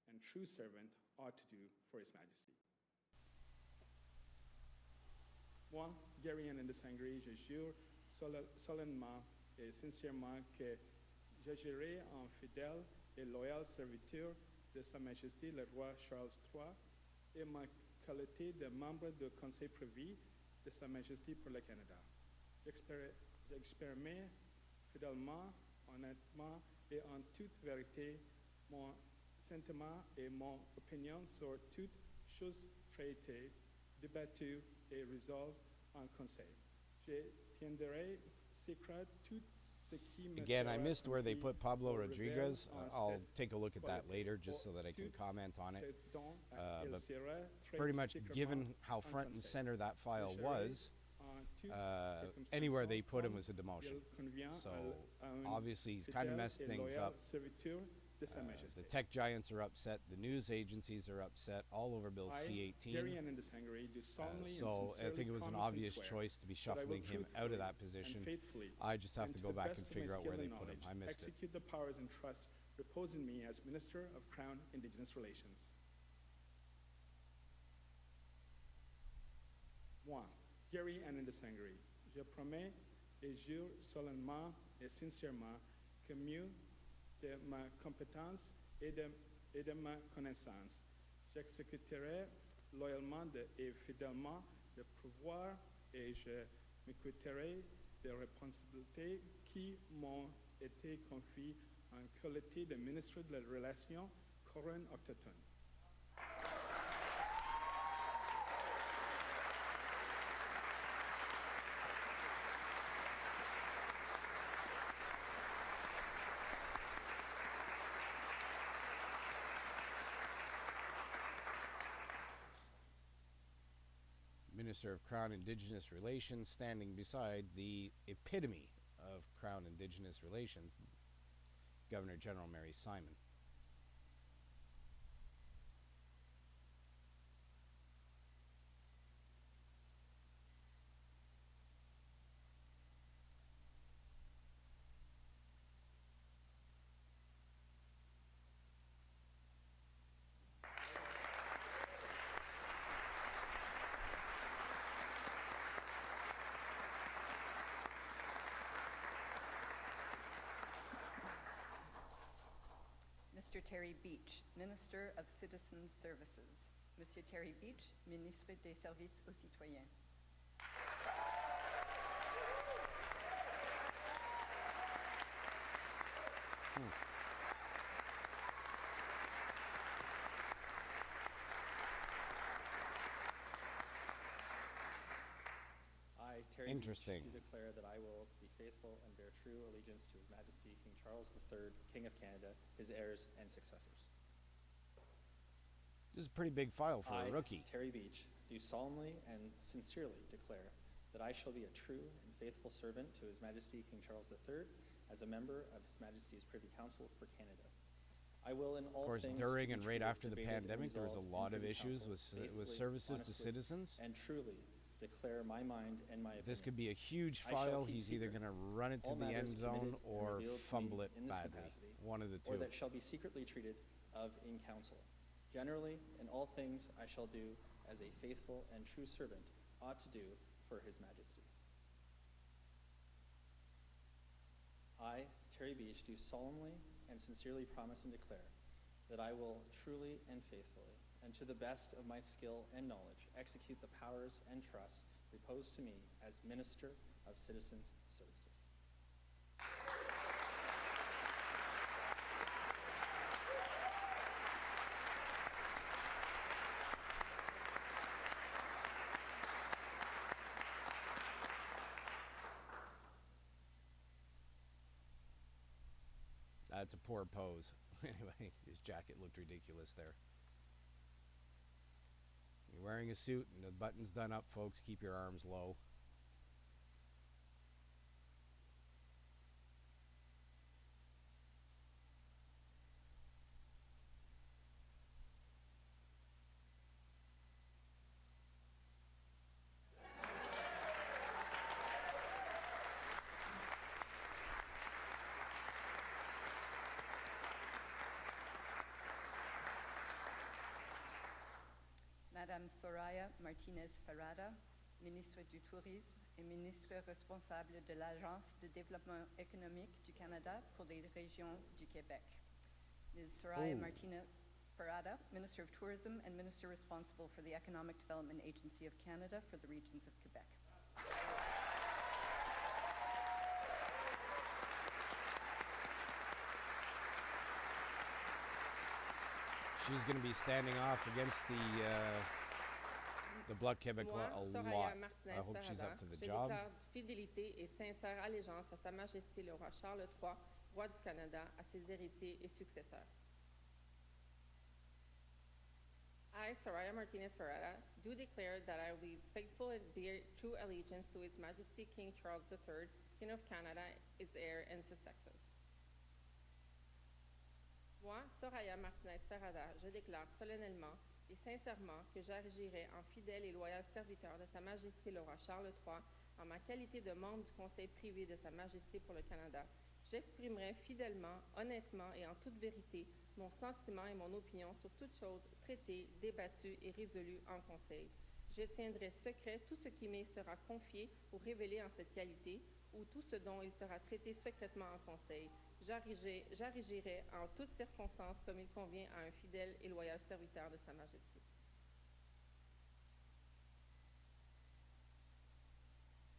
[SPEAKER 23] and true servant ought to do for His Majesty. Moi, Gary Annan Desangari, je jure solennellement et sincèrement que j'agirai en fidèle et loyal serviteur de Sa Majesté le Roi Charles III et ma qualité de membre du Conseil privé de Sa Majesté pour le Canada. J'exprime fidèlement, honnêtement et en toute vérité mon sentiment et mon opinion sur toutes choses traitées, débattues et resolved en Conseil. Je tiendrai secret tout ce qui me
[SPEAKER 2] Again, I
[SPEAKER 23] sera
[SPEAKER 2] missed where they
[SPEAKER 23] confié
[SPEAKER 2] put Pablo
[SPEAKER 23] au
[SPEAKER 2] Rodriguez.
[SPEAKER 23] rebelle en
[SPEAKER 2] I'll
[SPEAKER 23] cette
[SPEAKER 2] take a look at that
[SPEAKER 23] qualité.
[SPEAKER 2] later just so that I can
[SPEAKER 23] Tout
[SPEAKER 2] comment on it.
[SPEAKER 23] ce dont il
[SPEAKER 2] But
[SPEAKER 23] sera traité
[SPEAKER 2] pretty much
[SPEAKER 23] secrètement
[SPEAKER 2] given how
[SPEAKER 23] en
[SPEAKER 2] front and
[SPEAKER 23] Conseil.
[SPEAKER 2] center that file
[SPEAKER 23] Je
[SPEAKER 2] was,
[SPEAKER 23] en toute
[SPEAKER 2] anywhere they
[SPEAKER 23] circonstance
[SPEAKER 2] put him
[SPEAKER 23] comme
[SPEAKER 2] was a demotion.
[SPEAKER 23] il convient
[SPEAKER 2] So
[SPEAKER 23] à un
[SPEAKER 2] obviously he's kind of
[SPEAKER 23] fidèle
[SPEAKER 2] messed
[SPEAKER 23] et
[SPEAKER 2] things
[SPEAKER 23] loyal
[SPEAKER 2] up.
[SPEAKER 23] serviteur de Sa Majesté.
[SPEAKER 2] The tech giants are upset. The news agencies are upset all over Bill
[SPEAKER 23] I,
[SPEAKER 2] C-18.
[SPEAKER 23] Gary Annan Desangari, do solemnly and
[SPEAKER 2] So I
[SPEAKER 23] sincerely
[SPEAKER 2] think it was an
[SPEAKER 23] promise and
[SPEAKER 2] obvious
[SPEAKER 23] swear
[SPEAKER 2] choice to be
[SPEAKER 23] that I will
[SPEAKER 2] shuffling him out of
[SPEAKER 23] truthfully
[SPEAKER 2] that
[SPEAKER 23] and
[SPEAKER 2] position.
[SPEAKER 23] faithfully
[SPEAKER 2] I just have
[SPEAKER 23] and
[SPEAKER 2] to
[SPEAKER 23] to
[SPEAKER 2] go
[SPEAKER 23] the
[SPEAKER 2] back
[SPEAKER 23] best
[SPEAKER 2] and
[SPEAKER 23] of my
[SPEAKER 2] figure out
[SPEAKER 23] skill
[SPEAKER 2] where they
[SPEAKER 23] and
[SPEAKER 2] put him.
[SPEAKER 23] knowledge,
[SPEAKER 2] I missed it.
[SPEAKER 23] execute the powers and trusts reposed in me as Minister of Crown Indigenous Relations. Moi, Gary Annan Desangari, je promets et jure solennellement et sincèrement que mieux de ma compétence et de ma connaissance, j'exécuterai loyalement et fidèlement le pouvoir et je m'acquitterai
[SPEAKER 7] des responsabilités qui m'ont été confiées en qualité de ministre de la Relation Coréenne autochtone.
[SPEAKER 2] Minister of Crown Indigenous Relations, standing beside the epitome of Crown Indigenous Relations, Governor General Mary Simon.
[SPEAKER 5] Mr. Terry Beach, Minister of Citizen Services. Monsieur Terry Beach, Ministre des Services aux Citoyens.
[SPEAKER 8] I, Terry
[SPEAKER 2] Interesting.
[SPEAKER 8] Beach, do declare that I will be faithful and bear true allegiance to His Majesty King Charles III, King of Canada, his heirs and successors.
[SPEAKER 2] This is a pretty big file for
[SPEAKER 8] I,
[SPEAKER 2] a rookie.
[SPEAKER 8] Terry Beach, do solemnly and sincerely declare that I shall be a true and faithful servant to His Majesty King Charles III as a member of His Majesty's Privy Council for Canada. I will in all
[SPEAKER 2] Of course,
[SPEAKER 8] things
[SPEAKER 2] during
[SPEAKER 8] be
[SPEAKER 2] and right
[SPEAKER 8] true,
[SPEAKER 2] after the
[SPEAKER 8] debated, and
[SPEAKER 2] pandemic, there was a
[SPEAKER 8] resolved
[SPEAKER 2] lot
[SPEAKER 8] in
[SPEAKER 2] of
[SPEAKER 8] Privy
[SPEAKER 2] issues
[SPEAKER 8] Council
[SPEAKER 2] with
[SPEAKER 8] faithfully,
[SPEAKER 2] services to
[SPEAKER 8] honestly,
[SPEAKER 2] citizens.
[SPEAKER 8] and truly declare my mind and my opinion.
[SPEAKER 2] This could be a huge
[SPEAKER 8] I shall
[SPEAKER 2] file.
[SPEAKER 8] keep
[SPEAKER 2] He's either
[SPEAKER 8] secret
[SPEAKER 2] going to run it to
[SPEAKER 8] all
[SPEAKER 2] the end
[SPEAKER 8] matters
[SPEAKER 2] zone
[SPEAKER 8] committed and
[SPEAKER 2] or
[SPEAKER 8] revealed to me
[SPEAKER 2] fumble it
[SPEAKER 8] in this
[SPEAKER 2] badly.
[SPEAKER 8] capacity,
[SPEAKER 2] One of the
[SPEAKER 8] or
[SPEAKER 2] two.
[SPEAKER 8] that shall be secretly treated of in council. Generally, in all things I shall do as a faithful and true servant ought to do for His Majesty. I, Terry Beach, do solemnly and sincerely promise and declare that I will truly and faithfully, and to the best of my skill and knowledge, execute the powers and trust reposed to me as Minister of Citizens Services.
[SPEAKER 2] That's a poor pose. Anyway, his jacket looked ridiculous there. You're wearing a suit and the button's done up, folks. Keep your arms low.
[SPEAKER 5] Madame Soraya Martinez Ferrada, Ministre du Tourisme et Ministre responsable de l'Agence de développement économique du Canada pour les régions du Québec. Ms. Soraya Martinez Ferrada, Minister of Tourism and Minister responsible for the Economic Development Agency of Canada for the regions of Quebec.
[SPEAKER 2] She's going to be standing off against the Bloc Québécois a
[SPEAKER 10] Moi,
[SPEAKER 2] lot.
[SPEAKER 10] Soraya Martinez
[SPEAKER 2] I hope she's
[SPEAKER 10] Ferrada,
[SPEAKER 2] up to the
[SPEAKER 10] je
[SPEAKER 2] job.
[SPEAKER 10] déclare fidélité et sincère allégeance à Sa Majesté le roi Charles III, roi du Canada, à ses héritiers et successeurs. I, Soraya Martinez Ferrada, do declare that I will be faithful and bear true allegiance to His Majesty King Charles III, King of Canada, his heir and successors. Moi, Soraya Martinez Ferrada, je déclare solennellement et sincèrement que j'agirai en fidèle et loyal serviteur de Sa Majesté le roi Charles III en ma qualité de membre du Conseil privé de Sa Majesté pour le Canada. J'exprimerai fidèlement, honnêtement et en toute vérité mon sentiment et mon opinion sur toute chose traitée, débattue et résolue en Conseil. Je tiendrai secret tout ce qui me sera confié ou révélé en cette qualité ou tout ce dont il sera traité secrètement en Conseil. J'agirai en toutes circonstances comme il convient à un fidèle et loyal serviteur de Sa Majesté.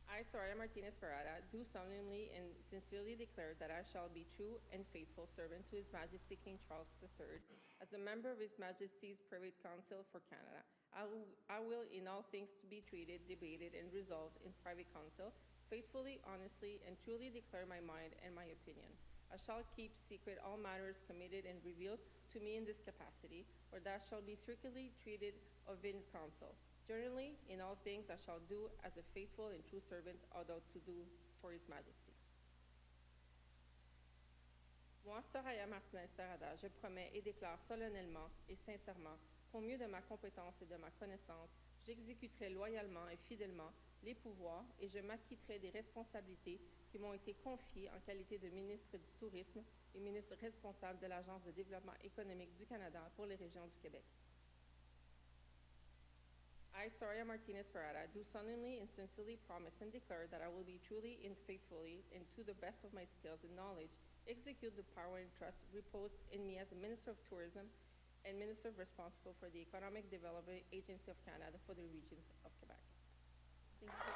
[SPEAKER 10] I,
[SPEAKER 9] I, Soraya Martinez Ferrara, do solemnly and sincerely declare that I shall be true and faithful servant to His Majesty King Charles III as a member of His Majesty's Private Council for Canada. I will in all things be treated, debated, and resolved in private council, faithfully, honestly, and truly declare my mind and my opinion. I shall keep secret all matters committed and revealed to me in this capacity, or that shall be strictly treated of in council. Generally, in all things I shall do as a faithful and true servant, although to do for His Majesty. Moi, Soraya Martinez Ferrada, je promets et déclare solennellement et sincèrement qu'au mieux de ma compétence et de ma connaissance, j'exécuterai loyalement et fidèlement les pouvoirs et je m'acquitterai des responsabilités qui m'ont été confiées en qualité de ministre du Tourisme et ministre responsable de l'Agence de développement économique du Canada pour les régions du Québec. I, Soraya Martinez Ferrara, do solemnly and sincerely promise and declare that I will be truly and faithfully, and to the best of my skills and knowledge, execute the power and trust reposed in me as a Minister of Tourism and Minister responsible for the Economic Development Agency of Canada for the regions of Quebec. Thank you.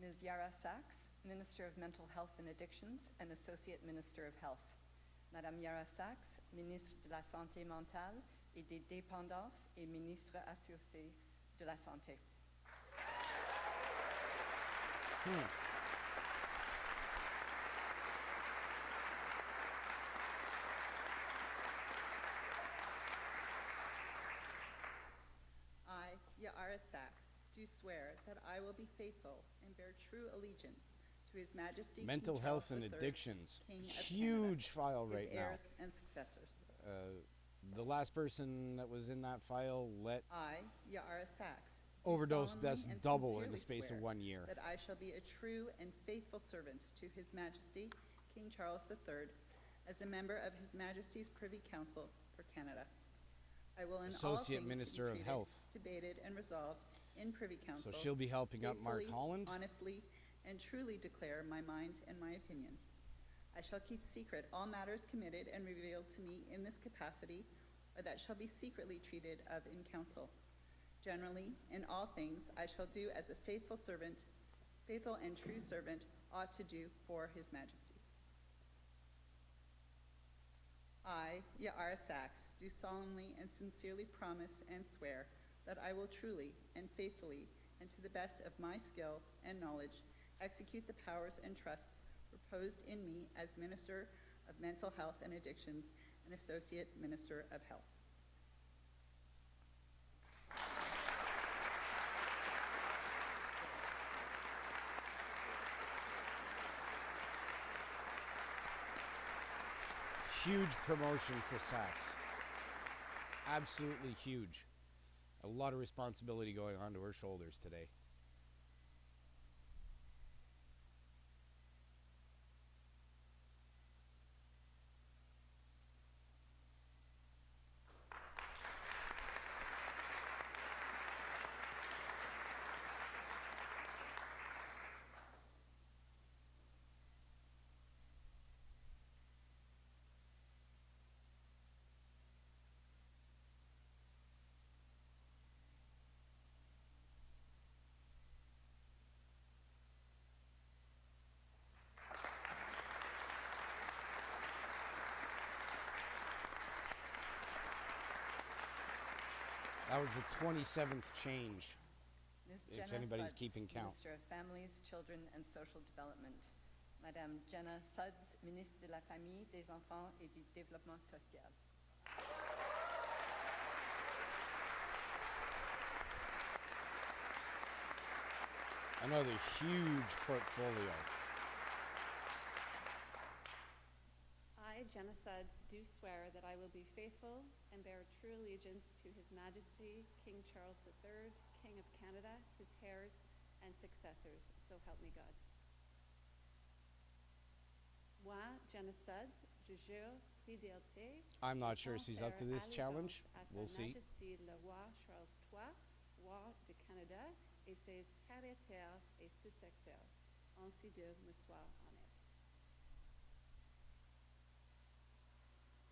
[SPEAKER 5] Ms. Yara Sachs, Minister of Mental Health and Addictions and Associate Minister of Health. Madame Yara Sachs, Ministre de la Santé mentale et des dépendances et Ministre associé de la Santé. I, Yara Sachs, do swear that I will be faithful and bear true allegiance to His Majesty
[SPEAKER 2] Mental
[SPEAKER 5] King
[SPEAKER 2] health
[SPEAKER 5] Charles
[SPEAKER 2] and
[SPEAKER 5] III,
[SPEAKER 2] addictions.
[SPEAKER 5] King of
[SPEAKER 2] Huge
[SPEAKER 5] Canada,
[SPEAKER 2] file
[SPEAKER 5] his
[SPEAKER 2] right now.
[SPEAKER 5] heirs and successors.
[SPEAKER 2] The last person that was in that file let
[SPEAKER 5] I, Yara Sachs, do
[SPEAKER 2] overdose
[SPEAKER 5] solemnly
[SPEAKER 2] deaths
[SPEAKER 5] and
[SPEAKER 2] double in the
[SPEAKER 5] sincerely
[SPEAKER 2] space of
[SPEAKER 5] swear
[SPEAKER 2] 1 year.
[SPEAKER 5] that I shall be a true and faithful servant to His Majesty King Charles III as a member of His Majesty's Privy Council for Canada. I will in all
[SPEAKER 2] Associate
[SPEAKER 5] things
[SPEAKER 2] Minister
[SPEAKER 5] be
[SPEAKER 2] of
[SPEAKER 5] treated,
[SPEAKER 2] Health.
[SPEAKER 5] debated, and resolved in Privy Council.
[SPEAKER 2] So she'll be helping out Mark
[SPEAKER 5] faithfully,
[SPEAKER 2] Holland.
[SPEAKER 5] honestly, and truly declare my mind and my opinion. I shall keep secret all matters committed and revealed to me in this capacity, or that shall be secretly treated of in council. Generally, in all things, I shall do as a faithful and true servant ought to do for His Majesty. I, Yara Sachs, do solemnly and sincerely promise and swear that I will truly and faithfully, and to the best of my skill and knowledge, execute the powers and trusts reposed in me as Minister of Mental Health and Addictions and Associate Minister of Health.
[SPEAKER 2] Huge promotion for Sachs. Absolutely huge. A lot of responsibility going onto her shoulders today. That was the 27th change,
[SPEAKER 5] Ms.
[SPEAKER 2] if
[SPEAKER 5] Jenna
[SPEAKER 2] anybody's
[SPEAKER 5] Suds,
[SPEAKER 2] keeping count.
[SPEAKER 5] Minister of Families, Children and Social Development. Madame Jenna Suds, Ministre de la Famille, des Enfants et du Développement Social.
[SPEAKER 2] Another huge portfolio.
[SPEAKER 6] I, Jenna Sudds, do swear that I will be faithful and bear true allegiance to His Majesty, King Charles III, King of Canada, his heirs and successors, so help me God. Moi, Jenna Sudds, je jure fidélité.
[SPEAKER 2] I'm not
[SPEAKER 6] et
[SPEAKER 2] sure she's up to
[SPEAKER 6] sincère
[SPEAKER 2] this challenge.
[SPEAKER 6] allégeance à
[SPEAKER 2] We'll
[SPEAKER 6] Sa
[SPEAKER 2] see.
[SPEAKER 6] Majesté le roi Charles III, roi de Canada, et ses héritiers et successeurs, ainsi de me soit honnête.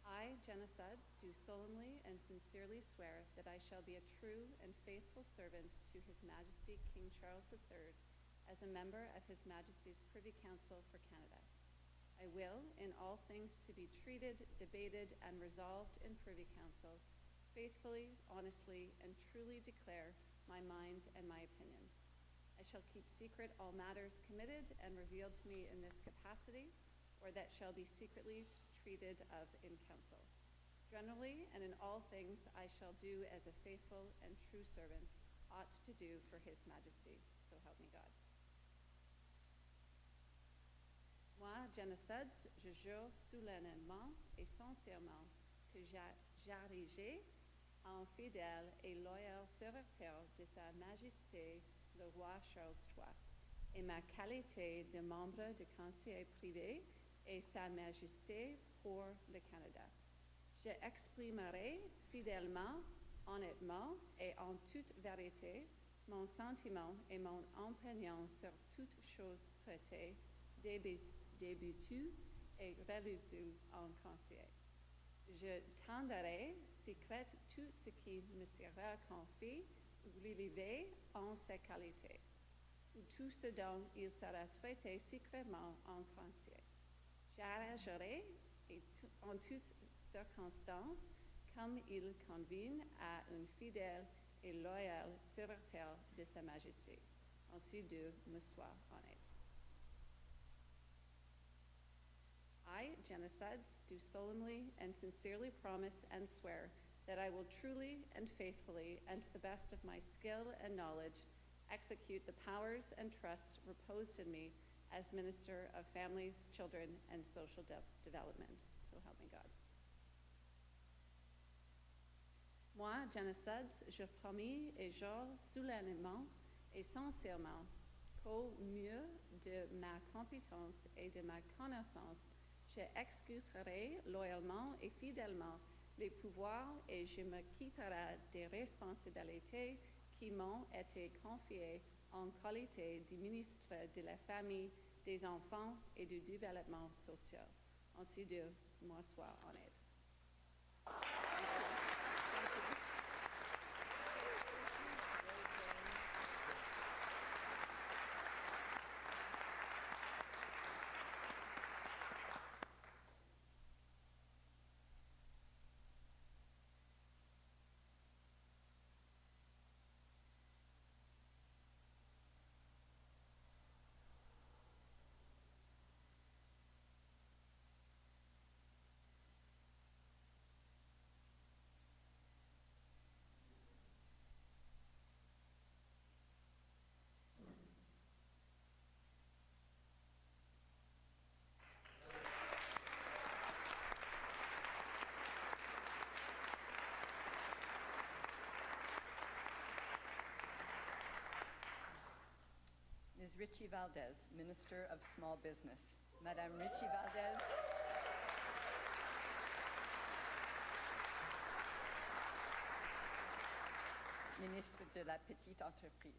[SPEAKER 6] I, Jenna Sudds, do solemnly and sincerely swear that I shall be a true and faithful servant to His Majesty King Charles III as a member of His Majesty's Privy Council for Canada. I will, in all things to be treated, debated, and resolved in Privy Council, faithfully, honestly, and truly declare my mind and my opinion. I shall keep secret all matters committed and revealed to me in this capacity, or that shall be secretly treated of in council. Generally, and in all things, I shall do as a faithful and true servant ought to do for His Majesty, so help me God. Moi, Jenna Sudds, je jure solennellement et sincèrement que j'arrigerai en fidèle et loyal serviteur de Sa Majesté le roi Charles III, et ma qualité de membre du Conseil privé et Sa Majesté pour le Canada. Je exprimerai fidèlement, honnêtement et en toute vérité mon sentiment et mon opinion sur toute chose traitée, débattue et reçue en Conseil. Je tiendrai secret tout ce qui me sera confié ou relevé en sa qualité, ou tout ce dont il sera traité secrètement en Conseil. J'arrangerai en toutes circonstances comme il convient à un fidèle et loyal serviteur de Sa Majesté. Ainsi de me soit honnête. I, Jenna Sudds, do solemnly and sincerely promise and swear that I will truly and faithfully, and to the best of my skill and knowledge, execute the powers and trusts reposed in me as Minister of Families, Children, and Social Development. So help me God. Moi, Jenna Sudds, je promets et jure solennellement et sincèrement qu'au mieux de ma compétence et de ma connaissance, je exécuterai loyalement et fidèlement les pouvoirs et je me quitterai des responsabilités qui m'ont été confiées en qualité de ministre de la Famille, des Enfants et du Développement social. Ainsi de moi soit honnête.
[SPEAKER 5] Ms. Richie Valdez, Minister of Small Business. Madame Richie Valdez. Ministre de la Petite Entreprise.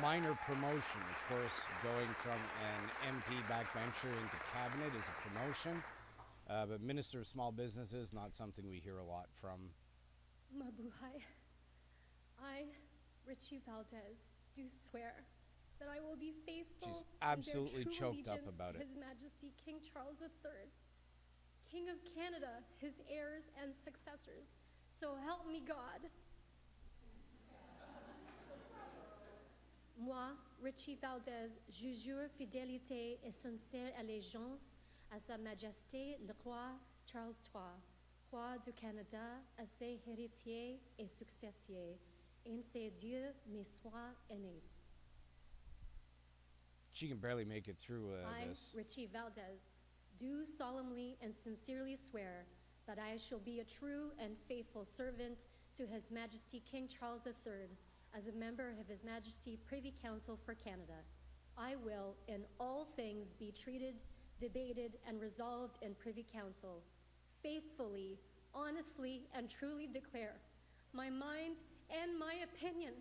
[SPEAKER 2] Minor promotion, of course, going from an MP backbencher into cabinet is a promotion. But Minister of Small Business is not something we hear a lot from.
[SPEAKER 11] Mabuhay. I, Richie Valdez, do swear that I will be faithful
[SPEAKER 2] She's
[SPEAKER 11] and
[SPEAKER 2] absolutely
[SPEAKER 11] bear true
[SPEAKER 2] choked up
[SPEAKER 11] allegiance
[SPEAKER 2] about
[SPEAKER 11] to
[SPEAKER 2] it.
[SPEAKER 11] His Majesty King Charles III, King of Canada, his heirs and successors. So help me God. Moi, Richie Valdez, je jure fidélité et sincère allégeance à Sa Majesté le roi Charles III, roi du Canada, à ses héritiers et successeurs, ainsi Dieu me soit aidé.
[SPEAKER 2] She can barely make it through
[SPEAKER 11] I,
[SPEAKER 2] this.
[SPEAKER 11] Richie Valdez, do solemnly and sincerely swear that I shall be a true and faithful servant to His Majesty King Charles III as a member of His Majesty Privy Council for Canada. I will, in all things, be treated, debated, and resolved in Privy Council, faithfully, honestly, and truly declare my mind and my opinion.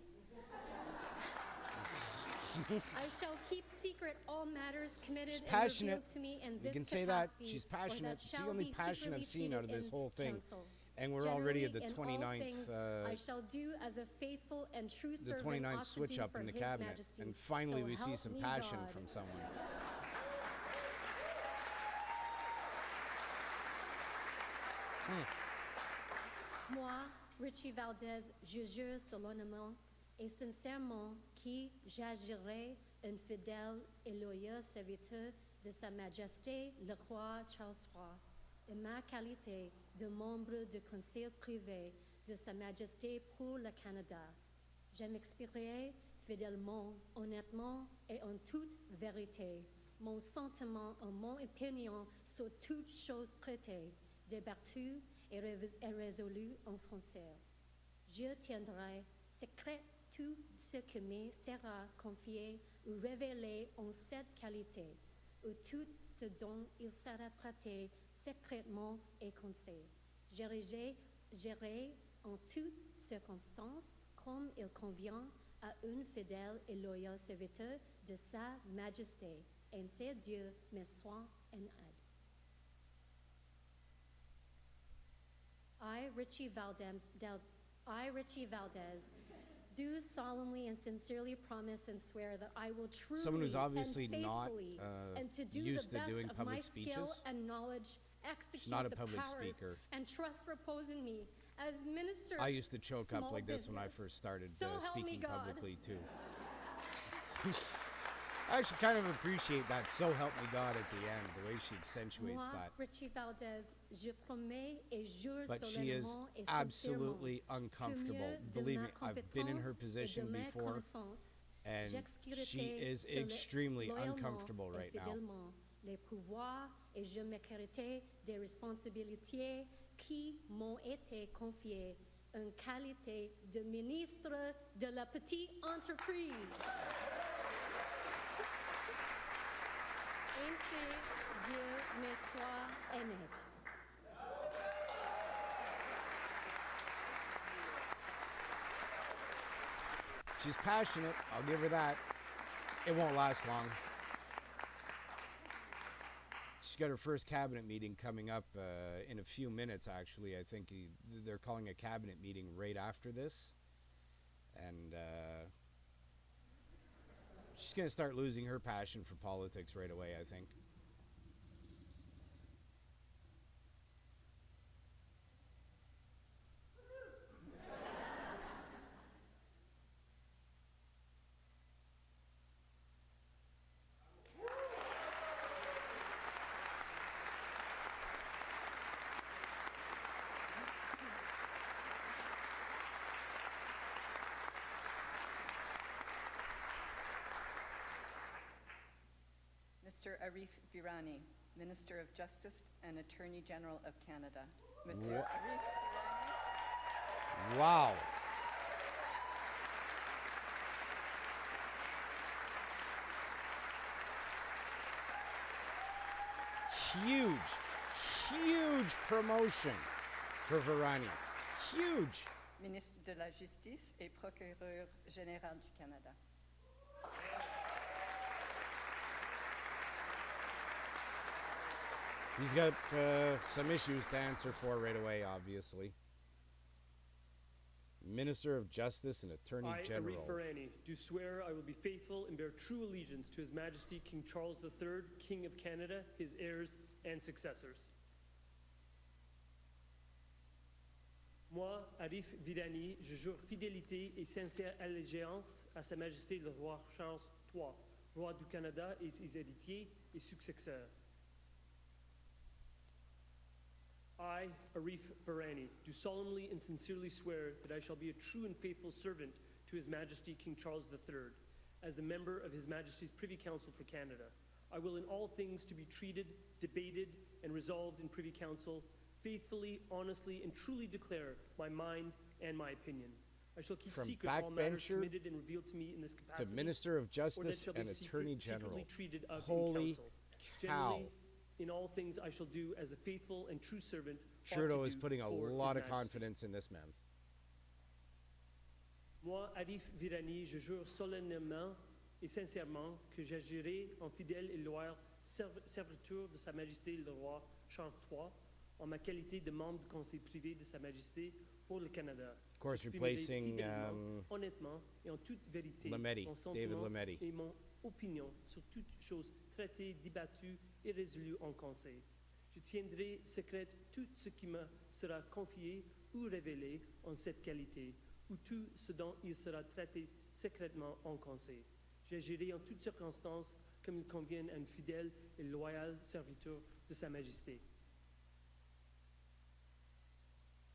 [SPEAKER 11] I shall keep secret all matters committed
[SPEAKER 2] She's
[SPEAKER 11] and
[SPEAKER 2] passionate.
[SPEAKER 11] revealed to me in
[SPEAKER 2] You
[SPEAKER 11] this
[SPEAKER 2] can say that.
[SPEAKER 11] capacity,
[SPEAKER 2] She's
[SPEAKER 11] or
[SPEAKER 2] passionate.
[SPEAKER 11] that
[SPEAKER 2] It's the
[SPEAKER 11] shall
[SPEAKER 2] only
[SPEAKER 11] be
[SPEAKER 2] passion
[SPEAKER 11] secretly
[SPEAKER 2] I've seen out of
[SPEAKER 11] treated
[SPEAKER 2] this
[SPEAKER 11] in
[SPEAKER 2] whole thing.
[SPEAKER 11] council.
[SPEAKER 2] And we're already at the
[SPEAKER 11] Generally, in all
[SPEAKER 2] 29th,
[SPEAKER 11] things, I shall do as a faithful and true
[SPEAKER 2] the
[SPEAKER 11] servant
[SPEAKER 2] 29th
[SPEAKER 11] ought to
[SPEAKER 2] switch
[SPEAKER 11] do
[SPEAKER 2] up
[SPEAKER 11] for
[SPEAKER 2] in the
[SPEAKER 11] His
[SPEAKER 2] cabinet.
[SPEAKER 11] Majesty.
[SPEAKER 2] And finally
[SPEAKER 11] So
[SPEAKER 2] we see
[SPEAKER 11] help
[SPEAKER 2] some
[SPEAKER 11] me
[SPEAKER 2] passion
[SPEAKER 11] God.
[SPEAKER 2] from someone.
[SPEAKER 11] Moi, Richie Valdez, je jure solennellement et sincèrement que j'agirai un fidèle et loyal serviteur de Sa Majesté le roi Charles III, en ma qualité de membre du Conseil privé de Sa Majesté pour le Canada. Je m'exprimerai fidèlement, honnêtement et en toute vérité mon sentiment et mon opinion sur toute chose traitée, débattue et résolue en français. Je tiendrai secret tout ce qui me sera confié ou révélé en cette qualité, ou tout ce dont il sera traité secrètement et conseillé. J'irai en toutes circonstances comme il convient à un fidèle et loyal serviteur de Sa Majesté. Ainsi Dieu me soit en aide. I, Richie Valdez, do solemnly and sincerely promise and swear that I will truly
[SPEAKER 2] Someone who's obviously
[SPEAKER 11] and
[SPEAKER 2] not
[SPEAKER 11] faithfully and to do
[SPEAKER 2] used
[SPEAKER 11] the
[SPEAKER 2] to
[SPEAKER 11] best
[SPEAKER 2] doing
[SPEAKER 11] of
[SPEAKER 2] public
[SPEAKER 11] my
[SPEAKER 2] speeches.
[SPEAKER 11] skill and knowledge execute
[SPEAKER 2] not a
[SPEAKER 11] the
[SPEAKER 2] public
[SPEAKER 11] powers
[SPEAKER 2] speaker.
[SPEAKER 11] and trust repose in me as minister.
[SPEAKER 2] I used to choke up
[SPEAKER 11] small
[SPEAKER 2] like this when I
[SPEAKER 11] business.
[SPEAKER 2] first started
[SPEAKER 11] So help me
[SPEAKER 2] speaking
[SPEAKER 11] God.
[SPEAKER 2] publicly too. I actually kind of appreciate that "so help me God" at the end, the way she accentuates
[SPEAKER 11] Moi,
[SPEAKER 2] that.
[SPEAKER 11] Richie Valdez, je promets et jure
[SPEAKER 2] But she is
[SPEAKER 11] solennellement et
[SPEAKER 2] absolutely
[SPEAKER 11] sincèrement
[SPEAKER 2] uncomfortable.
[SPEAKER 11] que mieux de
[SPEAKER 2] Believe
[SPEAKER 11] ma
[SPEAKER 2] me, I've been in her
[SPEAKER 11] compétence et
[SPEAKER 2] position
[SPEAKER 11] de ma
[SPEAKER 2] before,
[SPEAKER 11] connaissance,
[SPEAKER 2] and
[SPEAKER 11] j'exécuterai
[SPEAKER 2] she is
[SPEAKER 11] sole-
[SPEAKER 2] extremely
[SPEAKER 11] loyalement
[SPEAKER 2] uncomfortable
[SPEAKER 11] et
[SPEAKER 2] right now.
[SPEAKER 11] fidèlement les pouvoirs et je m'acquitterai des responsabilités qui m'ont été confiées en qualité de ministre de la petite entreprise. Ainsi, Dieu me soit en aide.
[SPEAKER 2] She's passionate. I'll give her that. It won't last long. She's got her first cabinet meeting coming up in a few minutes, actually. I think they're calling a cabinet meeting right after this. And she's going to start losing her passion for politics right away, I think.
[SPEAKER 5] Mr. Arif Virani, Minister of Justice and Attorney General of Canada. Mr.
[SPEAKER 2] Wha-
[SPEAKER 5] Arif Virani.
[SPEAKER 2] Wow. Huge promotion for Virani. Huge.
[SPEAKER 5] Ministre de la Justice et Procureur général du Canada.
[SPEAKER 2] He's got some issues to answer for right away, obviously. Minister of Justice and Attorney
[SPEAKER 12] I,
[SPEAKER 2] General.
[SPEAKER 12] Arif Virani, do swear I will be faithful and bear true allegiance to His Majesty King Charles III, King of Canada, his heirs and successors. Moi, Arif Virani, je jure fidélité et sincère allégeance à Sa Majesté le roi Charles III, roi du Canada et ses héritiers et successeurs. I, I, Arif Virani, do solemnly and sincerely swear that I shall be a true and faithful servant to His Majesty King Charles III. As a member of His Majesty's Privy Council for Canada, I will in all things to be treated, debated, and resolved in Privy Council faithfully, honestly, and truly declare my mind and my opinion. I shall keep
[SPEAKER 2] From
[SPEAKER 12] secret all matters
[SPEAKER 2] backbencher
[SPEAKER 12] committed and revealed to me in this capacity,
[SPEAKER 2] to Minister of
[SPEAKER 12] or that
[SPEAKER 2] Justice
[SPEAKER 12] shall be
[SPEAKER 2] and Attorney
[SPEAKER 12] secretly
[SPEAKER 2] General.
[SPEAKER 12] treated of in
[SPEAKER 2] Holy
[SPEAKER 12] council.
[SPEAKER 2] cow.
[SPEAKER 12] Generally, in all things I shall do as a faithful and true servant ought
[SPEAKER 2] Trudeau
[SPEAKER 12] to
[SPEAKER 2] is
[SPEAKER 12] do
[SPEAKER 2] putting a
[SPEAKER 12] for His
[SPEAKER 2] lot of
[SPEAKER 12] Majesty.
[SPEAKER 2] confidence in this man.
[SPEAKER 12] Moi, Arif Virani, je jure solennellement et sincèrement que j'agirai en fidèle et loyal serviteur de Sa Majesté le Roi Charles III en ma qualité de membre du Conseil privé de Sa Majesté pour le Canada.
[SPEAKER 2] Of course,
[SPEAKER 12] J'exprimerai
[SPEAKER 2] replacing
[SPEAKER 12] fidèlement, honnêtement et en toute vérité
[SPEAKER 2] Lametti,
[SPEAKER 12] mon
[SPEAKER 2] David
[SPEAKER 12] sentiment
[SPEAKER 2] Lametti.
[SPEAKER 12] et mon opinion sur toute chose traitée, débattue et résolue en Conseil. Je tiendrai secret tout ce qui me sera confié ou révélé en cette qualité, ou tout ce dont il sera traité secrètement en Conseil. J'agirai en toutes circonstances comme il convient à un fidèle et loyal serviteur de Sa Majesté.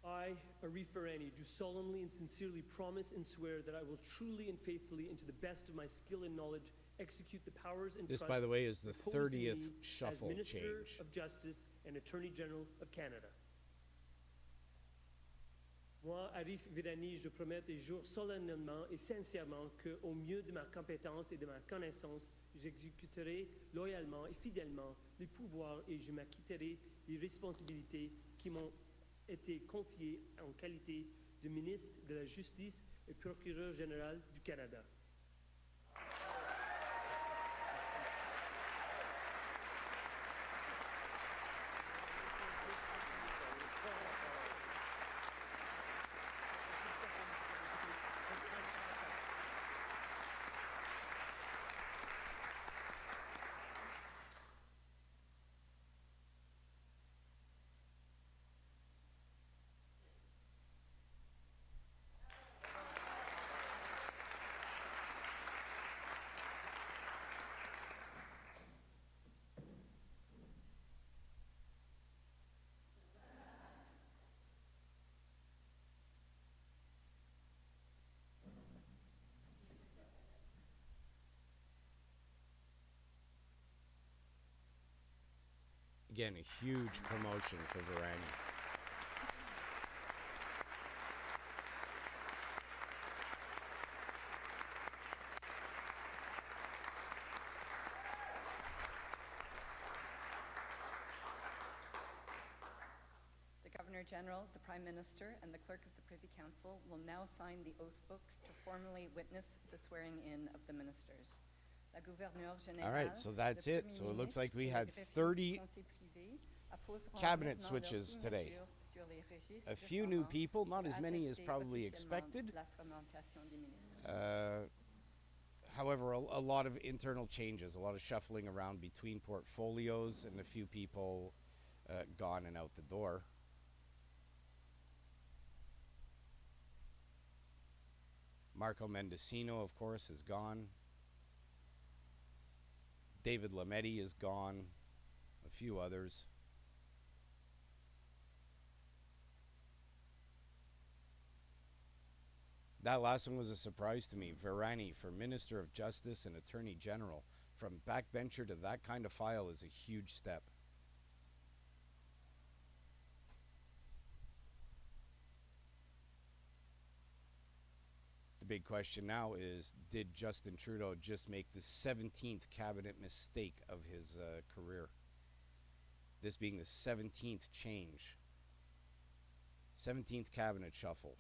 [SPEAKER 12] I, Arif Virani, do solemnly and sincerely promise and swear that I will truly and faithfully, and to the best of my skill and knowledge, execute the powers and
[SPEAKER 2] This,
[SPEAKER 12] trusts
[SPEAKER 2] by the way, is the
[SPEAKER 12] reposed in
[SPEAKER 2] 30th
[SPEAKER 12] me
[SPEAKER 2] shuffle
[SPEAKER 12] as Minister
[SPEAKER 2] change.
[SPEAKER 12] of Justice and Attorney General of Canada. Moi, Arif Virani, je promets et jure solennellement et sincèrement que, au mieux de ma compétence et de ma connaissance, j'exécuterai loyalement et fidèlement les pouvoirs et je m'acquitterai des responsabilités qui m'ont été confiées en qualité de ministre de la Justice et procureur général du Canada.
[SPEAKER 2] Again, a huge promotion for Virani.
[SPEAKER 5] The Governor General, the Prime Minister, and the Clerk of the Privy Council will now sign the oath books to formally witness the swearing-in of the ministers. La gouverneure générale,
[SPEAKER 2] All right, so that's
[SPEAKER 5] le
[SPEAKER 2] it.
[SPEAKER 5] Premier
[SPEAKER 2] So it looks
[SPEAKER 5] ministre
[SPEAKER 2] like we
[SPEAKER 5] et le
[SPEAKER 2] had
[SPEAKER 5] greffier du
[SPEAKER 2] 30
[SPEAKER 5] Conseil privé apposeront
[SPEAKER 2] cabinet
[SPEAKER 5] maintenant
[SPEAKER 2] switches
[SPEAKER 5] leur
[SPEAKER 2] today.
[SPEAKER 5] signature sur les registres
[SPEAKER 2] A
[SPEAKER 5] de
[SPEAKER 2] few new
[SPEAKER 5] serment
[SPEAKER 2] people, not
[SPEAKER 5] pour
[SPEAKER 2] as many as
[SPEAKER 5] attester
[SPEAKER 2] probably
[SPEAKER 5] officiellement
[SPEAKER 2] expected.
[SPEAKER 5] la sermentation des ministres.
[SPEAKER 2] However, a lot of internal changes, a lot of shuffling around between portfolios, and a few people gone and out the door. Marco Mendocino, of course, is gone. David Lametti is gone. A few others. That last one was a surprise to me. Virani for Minister of Justice and Attorney General. From backbencher to that kind of file is a huge step. The big question now is, did Justin Trudeau just make the 17th cabinet mistake of his career? This being the 17th change. 17th cabinet shuffle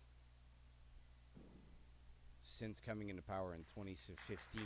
[SPEAKER 2] since coming into power in 2015.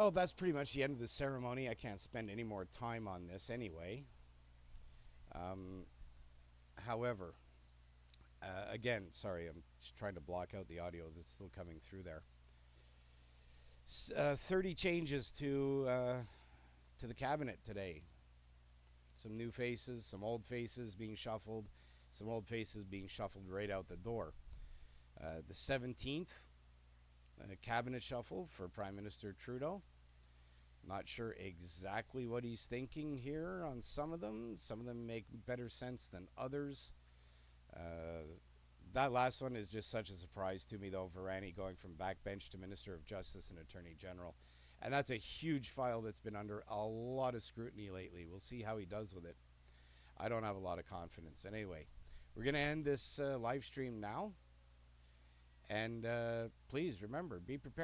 [SPEAKER 2] Well, that's pretty much the end of the ceremony. I can't spend any more time on this anyway. However, again, sorry, I'm just trying to block out the audio that's still coming through there. 30 changes to the cabinet today. Some new faces, some old faces being shuffled, some old faces being shuffled right out the door. The 17th cabinet shuffle for Prime Minister Trudeau. Not sure exactly what he's thinking here on some of them. Some of them make better sense than others. That last one is just such a surprise to me, though, Varani going from backbench to Minister of Justice and Attorney General. And that's a huge file that's been under a lot of scrutiny lately. We'll see how he does with it. I don't have a lot of confidence. Anyway, we're going to end this live stream now. And please remember, be prepared.